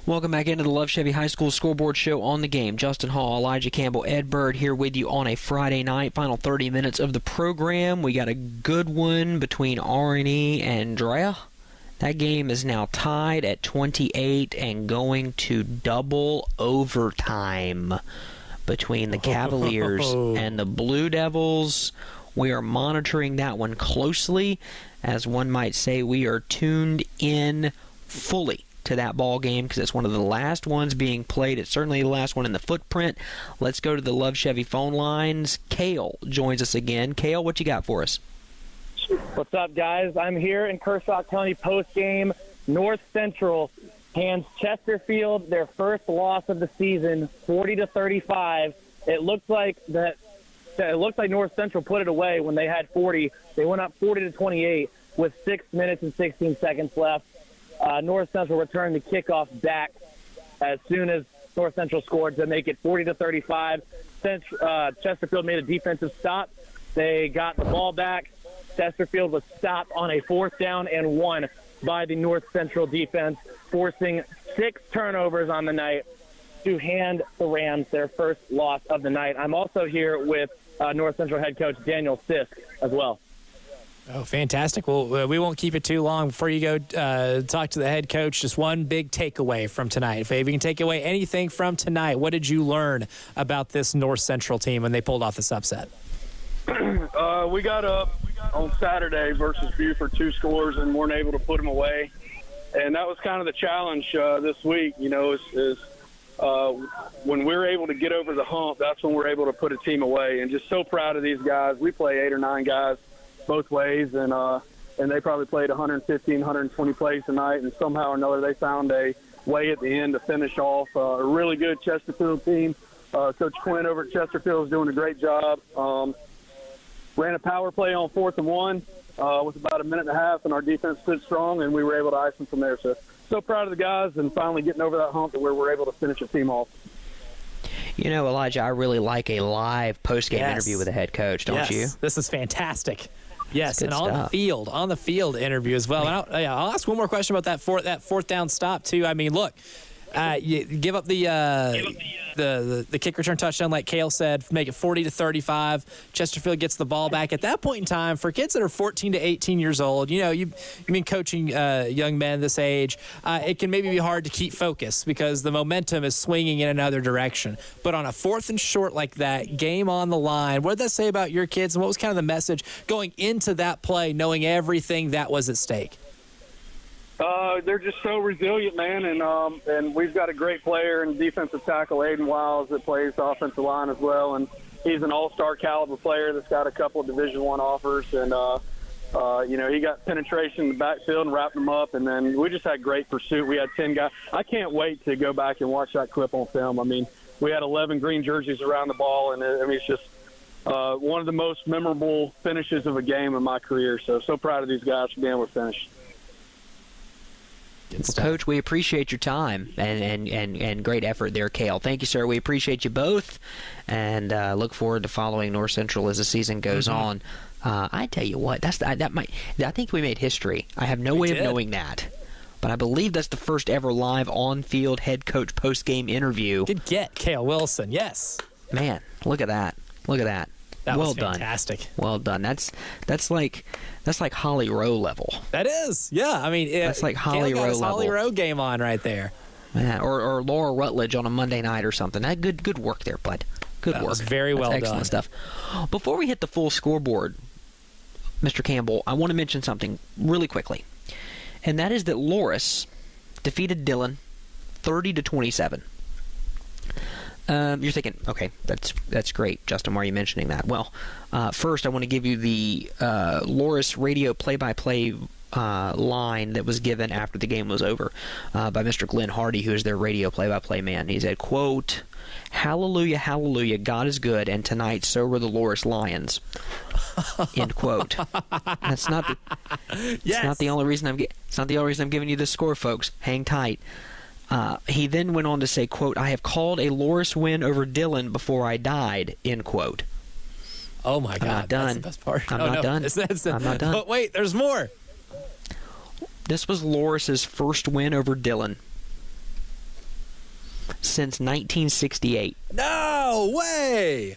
Welcome back into the Love Chevy High School Scoreboard Show on the game. Justin Hall, Elijah Campbell, Ed Bird here with you on a Friday night. Final 30 minutes of the program. We got a good one between R&E and Drea. That game is now tied at 28 and going to double overtime between the Cavaliers and the Blue Devils. We are monitoring that one closely. As one might say, we are tuned in fully to that ball game because it's one of the last ones being played. It's certainly the last one in the footprint. Let's go to the Love Chevy phone lines. Kale joins us again. Kale, what you got for us? What's up, guys? I'm here in Kershaw County post-game. North Central hands Chesterfield their first loss of the season, 40-35. It looks like that it looked like North Central put it away when they had 40. They went up 40-28 with 6 minutes and 16 seconds left. North Central returned the kickoff back as soon as North Central scored to make it 40-35. Since Chesterfield made a defensive stop, they got the ball back. Chesterfield was stopped on a 4th down and 1 by the North Central defense, forcing 6 turnovers on the night to hand the Rams their first loss of the night. I'm also here with North Central head coach Daniel Sisk as well. Oh, fantastic. Well, we won't keep it too long. Before you go talk to the head coach, just one big takeaway from tonight. If you can take away anything from tonight, what did you learn about this North Central team when they pulled off this upset? We got up on Saturday versus Buford 2 scores and weren't able to put them away. And that was kind of the challenge this week, is when we're able to get over the hump, that's when we're able to put a team away. And just so proud of these guys. We play 8 or 9 guys both ways, and they probably played 115, 120 plays tonight, and somehow or another they found a way at the end to finish off a really good Chesterfield team. Coach Quinn over at Chesterfield is doing a great job. Ran a power play on 4th and 1 with about a minute and a half, and our defense stood strong, and we were able to ice them from there. So proud of the guys and finally getting over that hump to where we're able to finish a team off. Elijah, I really like a live post-game interview with a head coach, don't you? This is fantastic. Yes, and stuff. on the field interview as well. And I'll ask one more question about that 4th down stop too. I mean, look, you give up the kick return touchdown, like Cale said, make it 40-35. Chesterfield gets the ball back. At that point in time, for kids that are 14 to 18 years old, you've been coaching young men this age, it can maybe be hard to keep focus because the momentum is swinging in another direction. But on a 4th and short like that, game on the line, what did that say about your kids, and what was kind of the message going into that play, knowing everything that was at stake? They're just so resilient, man, and we've got a great player in defensive tackle, Aiden Wiles, that plays offensive line as well, and he's an all-star caliber player that's got a couple of Division I offers, and he got penetration in the backfield and wrapped them up, and then we just had great pursuit. We had 10 guys. I can't wait to go back and watch that clip on film. I mean, we had 11 green jerseys around the ball, and it's just one of the most memorable finishes of a game in my career. So proud of these guys for being able to finish. Coach, we appreciate your time and great effort there, Cale. Thank you, sir. We appreciate you both, and look forward to following North Central as the season goes on. I tell you what, I think we made history. I have no way of knowing that, but I believe that's the first ever live on-field head coach post-game interview. Good get, Cale Wilson. Yes. Man, look at that. That well was done. Fantastic. Well done. That's like Holly Rowe level. That is. Yeah. I mean, that's like Holly Rowe level. Holly Rowe game on right there. Man, or Laura Rutledge on a Monday night or something. That good work there, bud. Good work. That was very well done. Excellent stuff. Before we hit the full scoreboard, Mr. Campbell, I want to mention something really quickly, and that is that Loris defeated Dillon 30-27. You're thinking, okay, that's great, Justin. Why are you mentioning that? Well, first I want to give you the Loris radio play-by-play line that was given after the game was over by Mr. Glenn Hardy, who is their radio play-by-play man. He said, quote, "Hallelujah, hallelujah, God is good, and tonight so were the Loris Lions." End quote. That's not the. Yes. It's not the only reason I'm giving you this score, folks. Hang tight. He then went on to say, quote, "I have called a Loris win over Dillon before I died," end quote. Oh, my God. I'm not done. That's the best part. I'm not done. I'm not done. But wait, there's more. This was Loris's first win over Dillon since 1968. No way!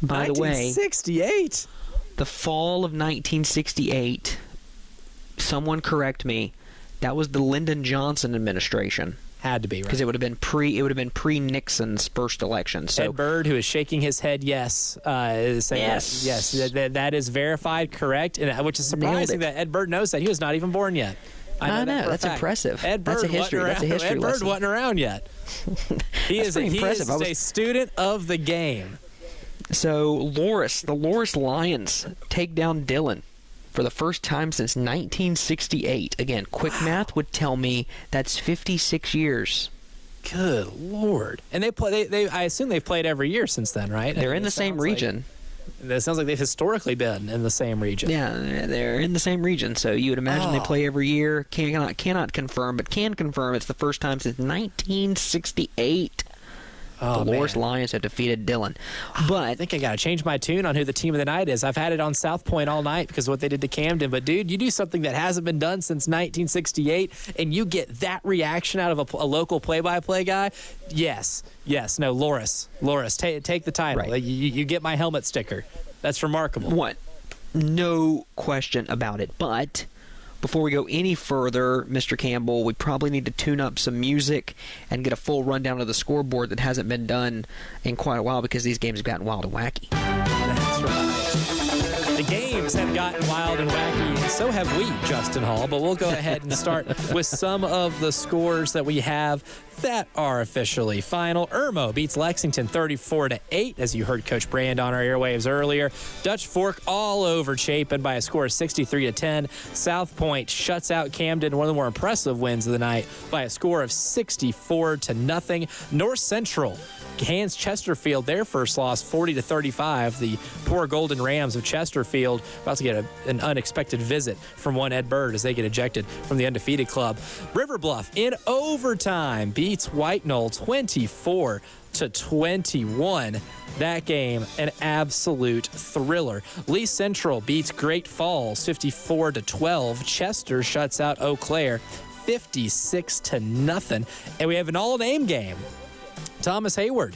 By the way, 1968? The fall of 1968, someone correct me, that was the Lyndon Johnson administration. Had to be, right? Because it would have been pre-Nixon's first election. So Ed Byrd, who is shaking his head yes, is saying yes. That is verified, correct, and which is surprising that Ed Byrd knows that. He was not even born yet. I know. That's impressive. Ed Byrd that's a history Ed Byrd lesson. wasn't around yet. He is a student of the game. So the Loris Lions take down Dillon for the first time since 1968. Again, quick math would tell me that's 56 years. Good Lord. And they play. They I assume they've played every year since then, right? They're in the same region. It sounds like they've historically been in the same region. Yeah, they're in the same region, so you would imagine they play every year. Cannot confirm, but can confirm it's the first time since 1968. The Loris Lions have defeated Dillon. But I think I got to change my tune on who the team of the night is. I've had it on South Point all night because of what they did to Camden. But, dude, you do something that hasn't been done since 1968, and you get that reaction out of a local play-by-play guy? Yes. No, Loris, take the title. Right. You get my helmet sticker. That's remarkable. What? No question about it. But before we go any further, Mr. Campbell, we probably need to tune up some music and get a full rundown of the scoreboard that hasn't been done in quite a while because these games have gotten wild and wacky. That's right. The games have gotten wild and wacky, and so have we, Justin Hall. But we'll go ahead and start with some of the scores that we have that are officially final. Irmo beats Lexington 34-8, as you heard Coach Brand on our airwaves earlier. Dutch Fork all over Chapin by a score of 63-10. South Point shuts out Camden, one of the more impressive wins of the night, by a score of 64-0. North Central hands Chesterfield their first loss, 40-35. The poor Golden Rams of Chesterfield about to get an unexpected visit from one Ed Bird as they get ejected from the undefeated club. River Bluff in overtime beats White Knoll 24-21. That game, an absolute thriller. Lee Central beats Great Falls 54-12. Chester shuts out Eau Claire 56-0. And we have an all-name game. Thomas Hayward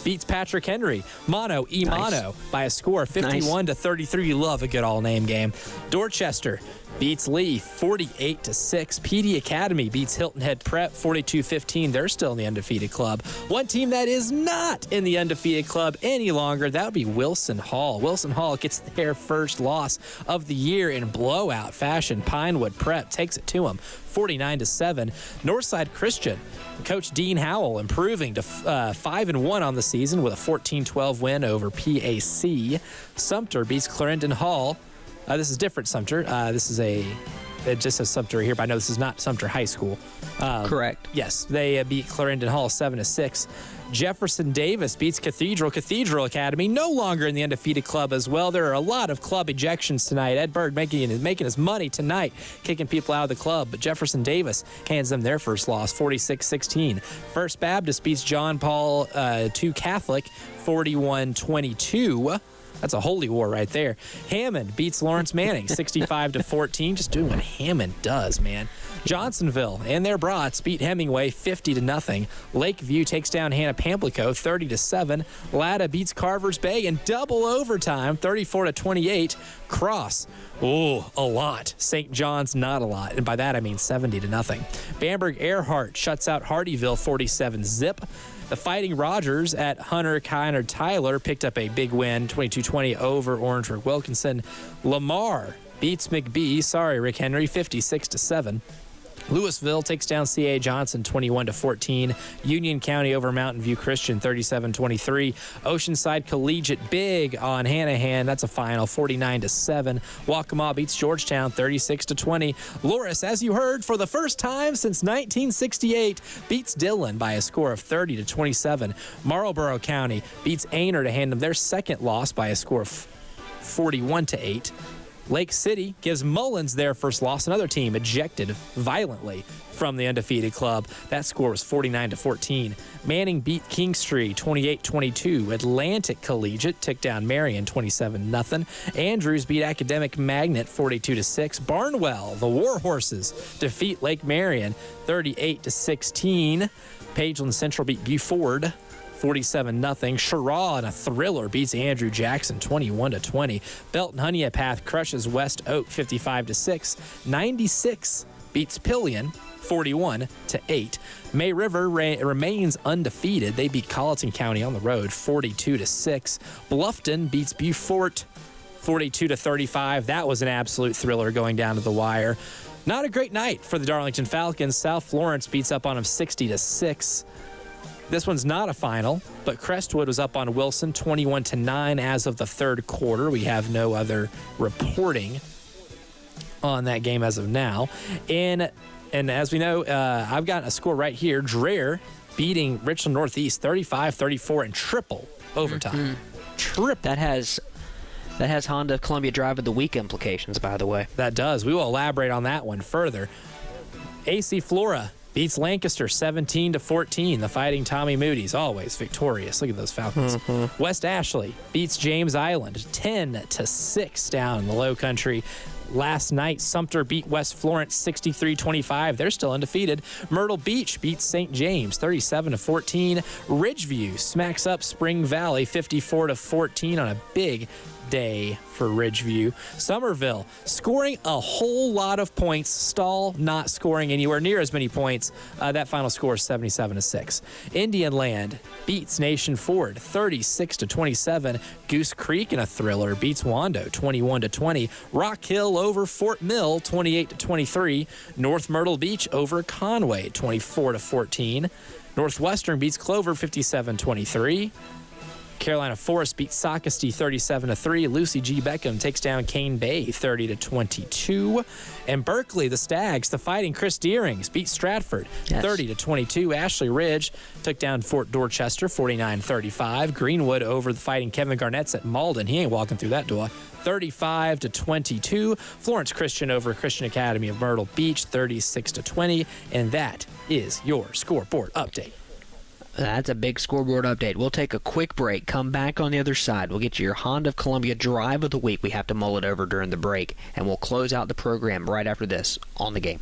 beats Patrick Henry, mano y mano, by a score of 51-33. You love a good all-name game. Dorchester beats Lee 48-6. PD Academy beats Hilton Head Prep 42-15. They're still in the undefeated club. One team that is not in the undefeated club any longer, that would be Wilson Hall. Wilson Hall gets their first loss of the year in blowout fashion. Pinewood Prep takes it to them 49-7. Northside Christian, Coach Dean Howell improving to 5-1 on the season with a 14-12 win over PAC. Sumter beats Clarendon Hall. This is different Sumter. It just says Sumter here, but I know this is not Sumter High School. Correct. Yes, they beat Clarendon Hall 7-6. Jefferson Davis beats Cathedral. Cathedral Academy no longer in the undefeated club as well. There are a lot of club ejections tonight. Ed Bird making his money tonight, kicking people out of the club. But Jefferson Davis hands them their first loss, 46-16. First Baptist beats John Paul II Catholic, 41-22. That's a holy war right there. Hammond beats Lawrence Manning 65-14. Just doing what Hammond does, man. Johnsonville and their brats beat Hemingway 50-0. Lakeview takes down Hannah Pamplico 30-7. Latta beats Carver's Bay in double overtime 34-28. Cross, a lot. St. John's, not a lot. And by that I mean 70-0. Bamberg Earhart shuts out Hardyville 47-0. The Fighting Rogers at Hunter Kiner Tyler picked up a big win, 22-20 over Orangeburg Wilkinson. Lamar beats McBee, Rick Henry, 56-7. Louisville takes down C.A. Johnson 21-14. Union County over Mountain View Christian 37-23. Oceanside Collegiate big on Hanahan. That's a final 49-7. Waccamaw beats Georgetown 36-20. Loris, as you heard, for the first time since 1968, beats Dillon by a score of 30-27. Marlborough County beats Ainer to hand them their second loss by a score of 41-8. Lake City gives Mullins their first loss. Another team ejected violently from the undefeated club. That score was 49-14. Manning beat Kingstree 28-22. Atlantic Collegiate took down Marion 27-0. Andrews beat Academic Magnet 42-6. Barnwell, the Warhorses, defeat Lake Marion 38-16. Pageland Central beat Buford 47-0. Sherraw in a thriller beats Andrew Jackson 21-20. Belton Honeypath crushes West Oak 55-6. 96 beats Pillion 41-8. May River remains undefeated. They beat Colleton County on the road 42-6. Bluffton beats Beaufort 42-35. That was an absolute thriller going down to the wire. Not a great night for the Darlington Falcons. South Florence beats up on them 60-6. This one's not a final, but Crestwood was up on Wilson 21-9 as of the third quarter. We have no other reporting on that game as of now. And as we know, I've got a score right here. Dreher beating Richland Northeast 35-34 in triple overtime. Triple. That has Honda Columbia Drive of the Week implications, by the way. That does. We will elaborate on that one further. AC Flora beats Lancaster 17-14. The Fighting Tommy Moody's always victorious. Look at those Falcons. West Ashley beats James Island 10-6 down in the Low Country. Last night, Sumter beat West Florence 63-25. They're still undefeated. Myrtle Beach beats St. James 37-14. Ridgeview smacks up Spring Valley 54-14 on a big day for Ridgeview. Somerville scoring a whole lot of points. Stall not scoring anywhere near as many points. That final score is 77-6. Indian Land beats Nation Ford 36-27. Goose Creek in a thriller beats Wando 21-20. Rock Hill over Fort Mill 28-23. North Myrtle Beach over Conway 24-14. Northwestern beats Clover 57-23. Carolina Forest beats Socastee 37-3. Lucy G. Beckham takes down Cane Bay 30-22. And Berkeley, the Stags, the Fighting Chris Deerings beat Stratford 30-22. Ashley Ridge took down Fort Dorchester 49-35. Greenwood over the Fighting Kevin Garnett's at Malden. He ain't walking through that door. 35-22. Florence Christian over Christian Academy of Myrtle Beach 36-20. And that is your scoreboard update. That's a big scoreboard update. We'll take a quick break, come back on the other side. We'll get you your Honda of Columbia Drive of the Week. We have to mull it over during the break, and we'll close out the program right after this on The Game.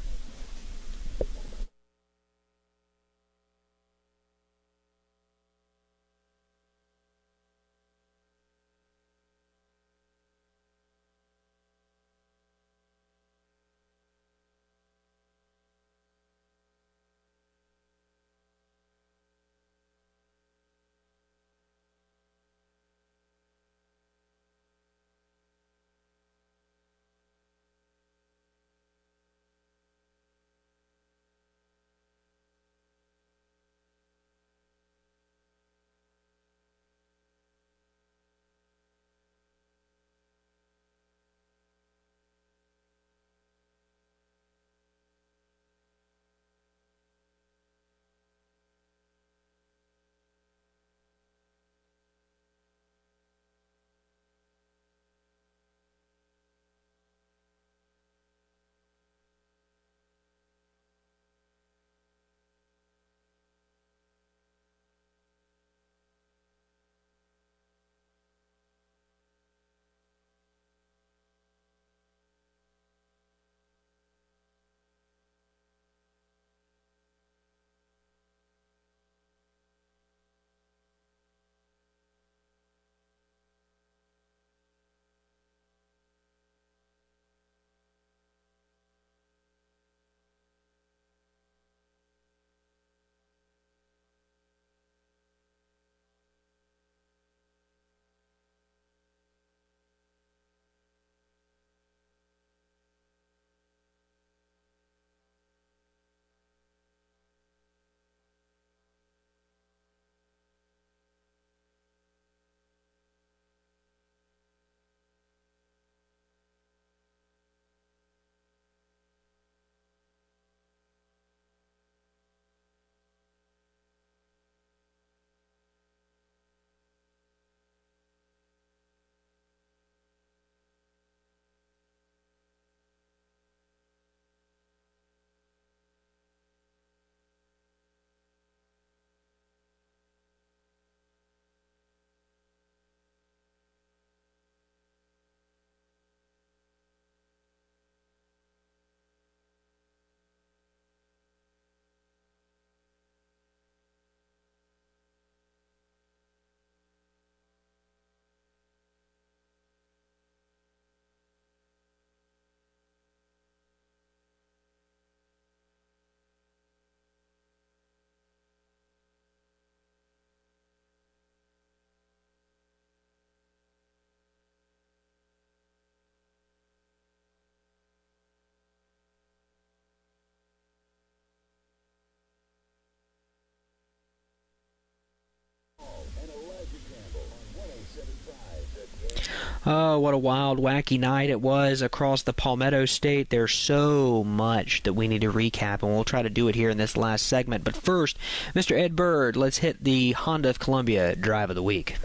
Oh, what a wild, wacky night it was across the Palmetto State. There's so much that we need to recap, and we'll try to do it here in this last segment. But first, Mr. Ed Bird, let's hit the Honda of Columbia Drive of the Week.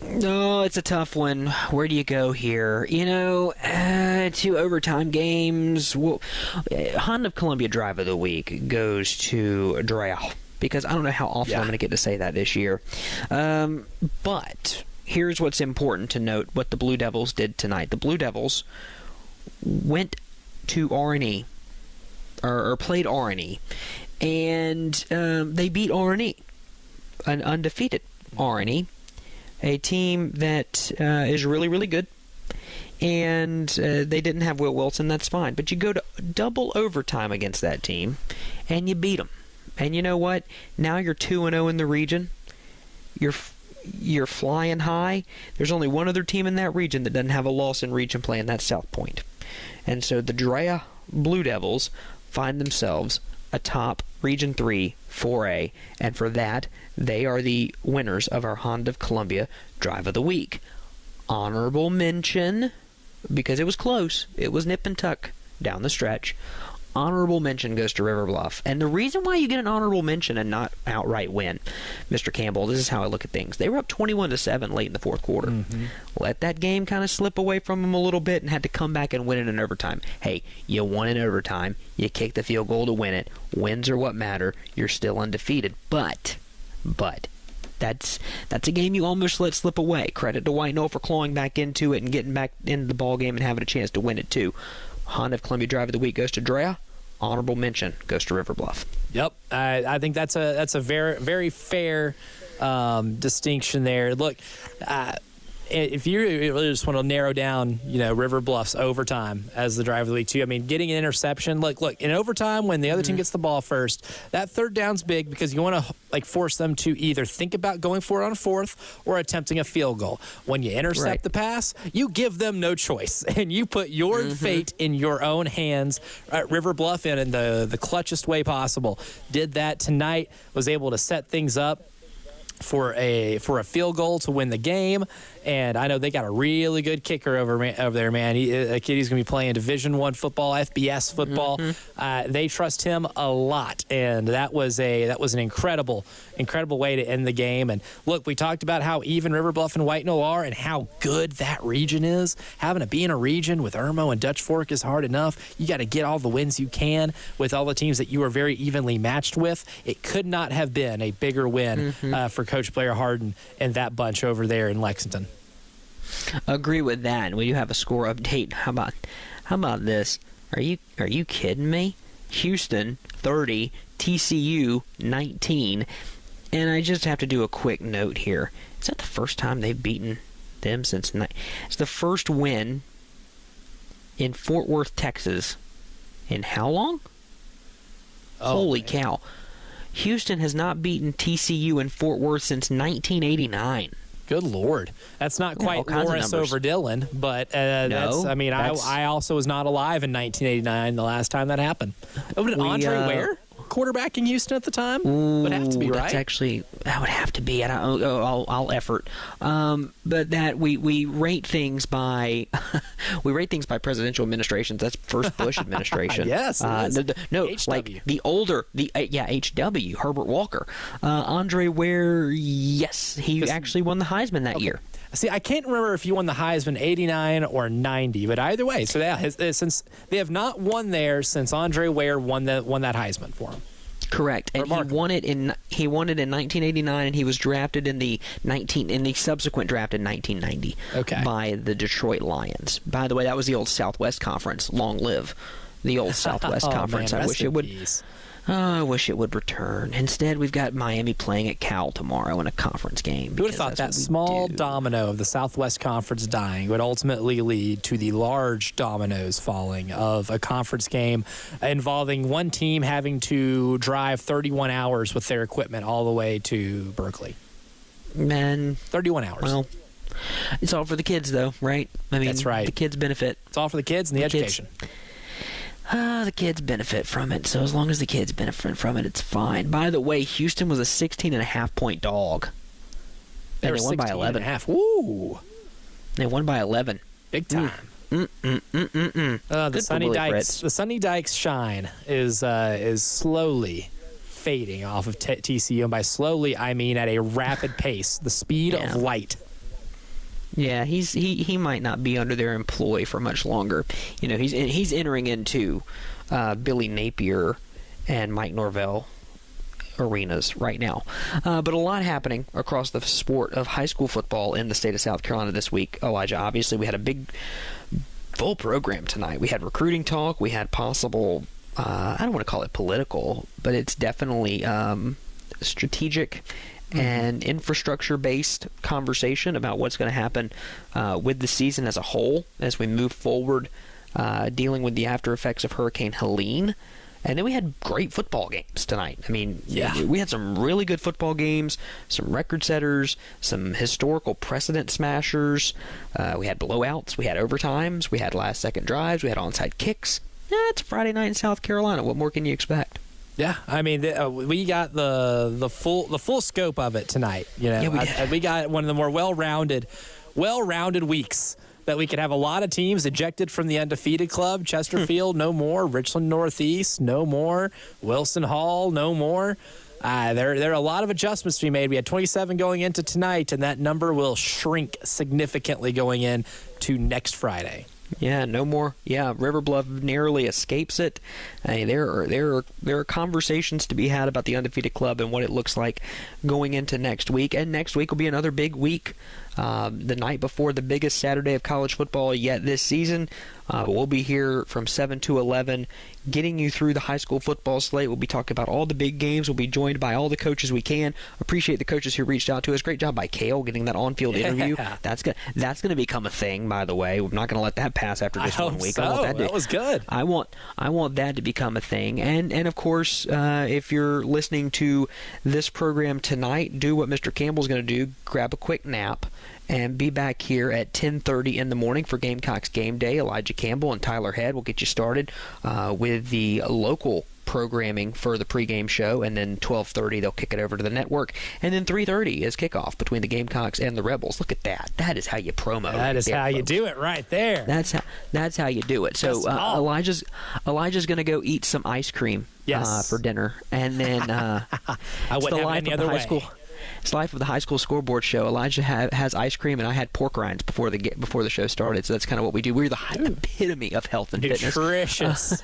Oh, it's a tough one. Where do you go here? 2 overtime games. Well, Honda of Columbia Drive of the Week goes to Drea, because I don't know how often I'm going to get to say that this year. But here's what's important to note, what the Blue Devils did tonight. The Blue Devils went to R&E, or played R&E, and they beat R&E, an undefeated R&E, a team that is really, really good. And they didn't have Will Wilson, that's fine. But you go to double overtime against that team, and you beat them. And you know what? Now you're 2-0 in the region. You're flying high. There's only one other team in that region that doesn't have a loss in region play, and that's South Point. And so the Drea Blue Devils find themselves atop Region 3 4A, and for that, they are the winners of our Honda of Columbia Drive of the Week. Honorable mention, because it was close, it was nip and tuck down the stretch. Honorable mention goes to River Bluff. And the reason why you get an honorable mention and not outright win, Mr. Campbell, this is how I look at things. They were up 21-7 late in the fourth quarter. Let that game kind of slip away from them a little bit and had to come back and win it in overtime. Hey, you won in overtime. You kicked the field goal to win it. Wins are what matter. You're still undefeated. But that's a game you almost let slip away. Credit to White Knoll for clawing back into it and getting back into the ball game and having a chance to win it too. Honda of Columbia Drive of the Week goes to Drea. Honorable mention goes to River Bluff. Yep, I think that's a very, very fair distinction there. Look, if you really just want to narrow down, River Bluff's overtime as the drive of the week too. I mean, getting an interception. Look, in overtime when the other team gets the ball first, that third down's big because you want to force them to either think about going for it on fourth or attempting a field goal. When you intercept the pass, you give them no choice, and you put your fate in your own hands. River Bluff, in the clutchest way possible, did that tonight. Was able to set things up for a field goal to win the game. And I know they got a really good kicker over there, man. He's going to be playing Division I football, FBS football. They trust him a lot, and that was an incredible way to end the game. And look, we talked about how even River Bluff and White Knoll are, and how good that region is. Having to be in a region with Irmo and Dutch Fork is hard enough. You got to get all the wins you can with all the teams that you are very evenly matched with. It could not have been a bigger win for Coach Blair Harden and that bunch over there in Lexington. Agree with that. And we do have a score update. How about this? Are you kidding me? Houston 30, TCU 19. And I just have to do a quick note here. Is that the first time they've beaten them since? It's the first win in Fort Worth, Texas. In how long? Holy cow! Houston has not beaten TCU in Fort Worth since 1989. Good Lord. That's not quite Lawrence over Dillon, but I also was not alive in 1989 the last time that happened. Andre Ware quarterback in Houston at the time? Would have to be, right? That would have to be. I'll effort. But that we rate things by presidential administrations. That's first Bush administration. Yes. Like the older HW Herbert Walker. Andre Ware, yes, he actually won the Heisman that year. See, I can't remember if he won the Heisman 89 or 90, but either way. So since they have not won there since Andre Ware won that Heisman for him. Correct, and he won it in 1989, and he was drafted in the subsequent draft in 1990 by the Detroit Lions. By the way, that was the old Southwest Conference. Long live the old Southwest Conference. Man, I wish it would return. Instead, we've got Miami playing at Cal tomorrow in a conference game. Who would have thought that small domino of the Southwest Conference dying would ultimately lead to the large dominoes falling of a conference game involving one team having to drive 31 hours with their equipment all the way to Berkeley? Man. 31 hours. Well, it's all for the kids, though, right? I mean, that's right. The kids benefit. It's all for the kids and the education. The kids benefit from it. So as long as the kids benefit from it, it's fine. By the way, Houston was a 16.5-point dog. And they won by 11. Woo! They won by 11. Big time. The Sonny Dykes shine is slowly fading off of TCU, and by slowly I mean at a rapid pace, the speed of light. Yeah, he might not be under their employ for much longer. He's entering into Billy Napier and Mike Norvell arenas right now. But a lot happening across the sport of high school football in the state of South Carolina this week. Elijah, obviously we had a big full program tonight. We had recruiting talk. We had possible, I don't want to call it political, but it's definitely strategic and infrastructure-based conversation about what's going to happen with the season as a whole as we move forward, dealing with the after effects of Hurricane Helene. And then we had great football games tonight. I mean, we had some really good football games, some record setters, some historical precedent smashers. We had blowouts, we had overtimes, we had last-second drives, we had onside kicks. It's a Friday night in South Carolina. What more can you expect? Yeah, I mean, we got the full scope of it tonight. We got one of the more well-rounded weeks. That we could have a lot of teams ejected from the undefeated club. Chesterfield, no more. Richland Northeast, no more. Wilson Hall, no more. There are a lot of adjustments to be made. We had 27 going into tonight, and that number will shrink significantly going into next Friday. Yeah, no more. Yeah, River Bluff narrowly escapes it. There are conversations to be had about the undefeated club and what it looks like going into next week. And next week will be another big week. The night before the biggest Saturday of college football yet this season. We'll be here from 7 to 11 getting you through the high school football slate. We'll be talking about all the big games. We'll be joined by all the coaches we can. Appreciate the coaches who reached out to us. Great job by Kale getting that on-field interview. That's going to become a thing, by the way. We're not going to let that pass after this 1 week. So. I want that was good. I want that to become a thing. And of course, if you're listening to this program tonight, do what Mr. Campbell's going to do. Grab a quick nap and be back here at 10:30 in the morning for Gamecocks Game Day. Elijah Campbell and Tyler Head will get you started with the local programming for the pregame show, and then 12:30 they'll kick it over to the network, and then 3:30 is kickoff between the Gamecocks and the Rebels. Look at that. That is how you promo. That is how you do it right there. That's how you do it. So Elijah's going to go eat some ice cream for dinner, and then I wouldn't have it any other way. It's Life of the High School Scoreboard show. Elijah has ice cream, and I had pork rinds before the show started. So that's kind of what we do. We're the epitome of health and fitness. Nutritious,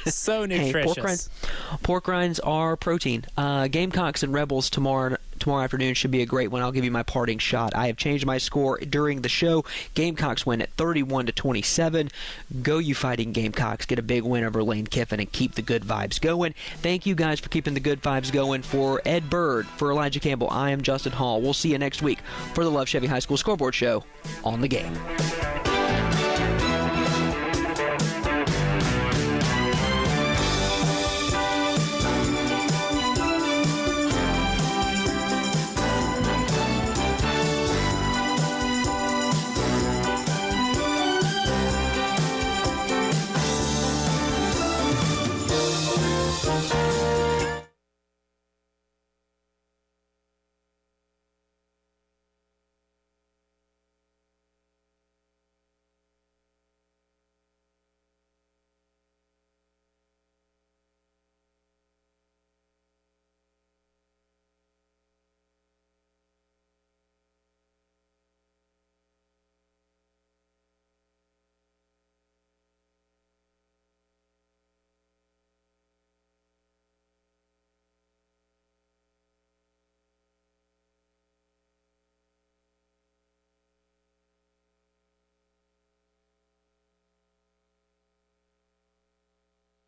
so nutritious. Hey, pork rinds are protein. Gamecocks and Rebels tomorrow afternoon should be a great one. I'll give you my parting shot. I have changed my score during the show. Gamecocks win at 31-27. Go you Fighting Gamecocks. Get a big win over Lane Kiffin and keep the good vibes going. Thank you guys for keeping the good vibes going. For Ed Bird, for Elijah Campbell, I am Justin Hall. We'll see you next week for the Love Chevy High School Scoreboard Show on the Game.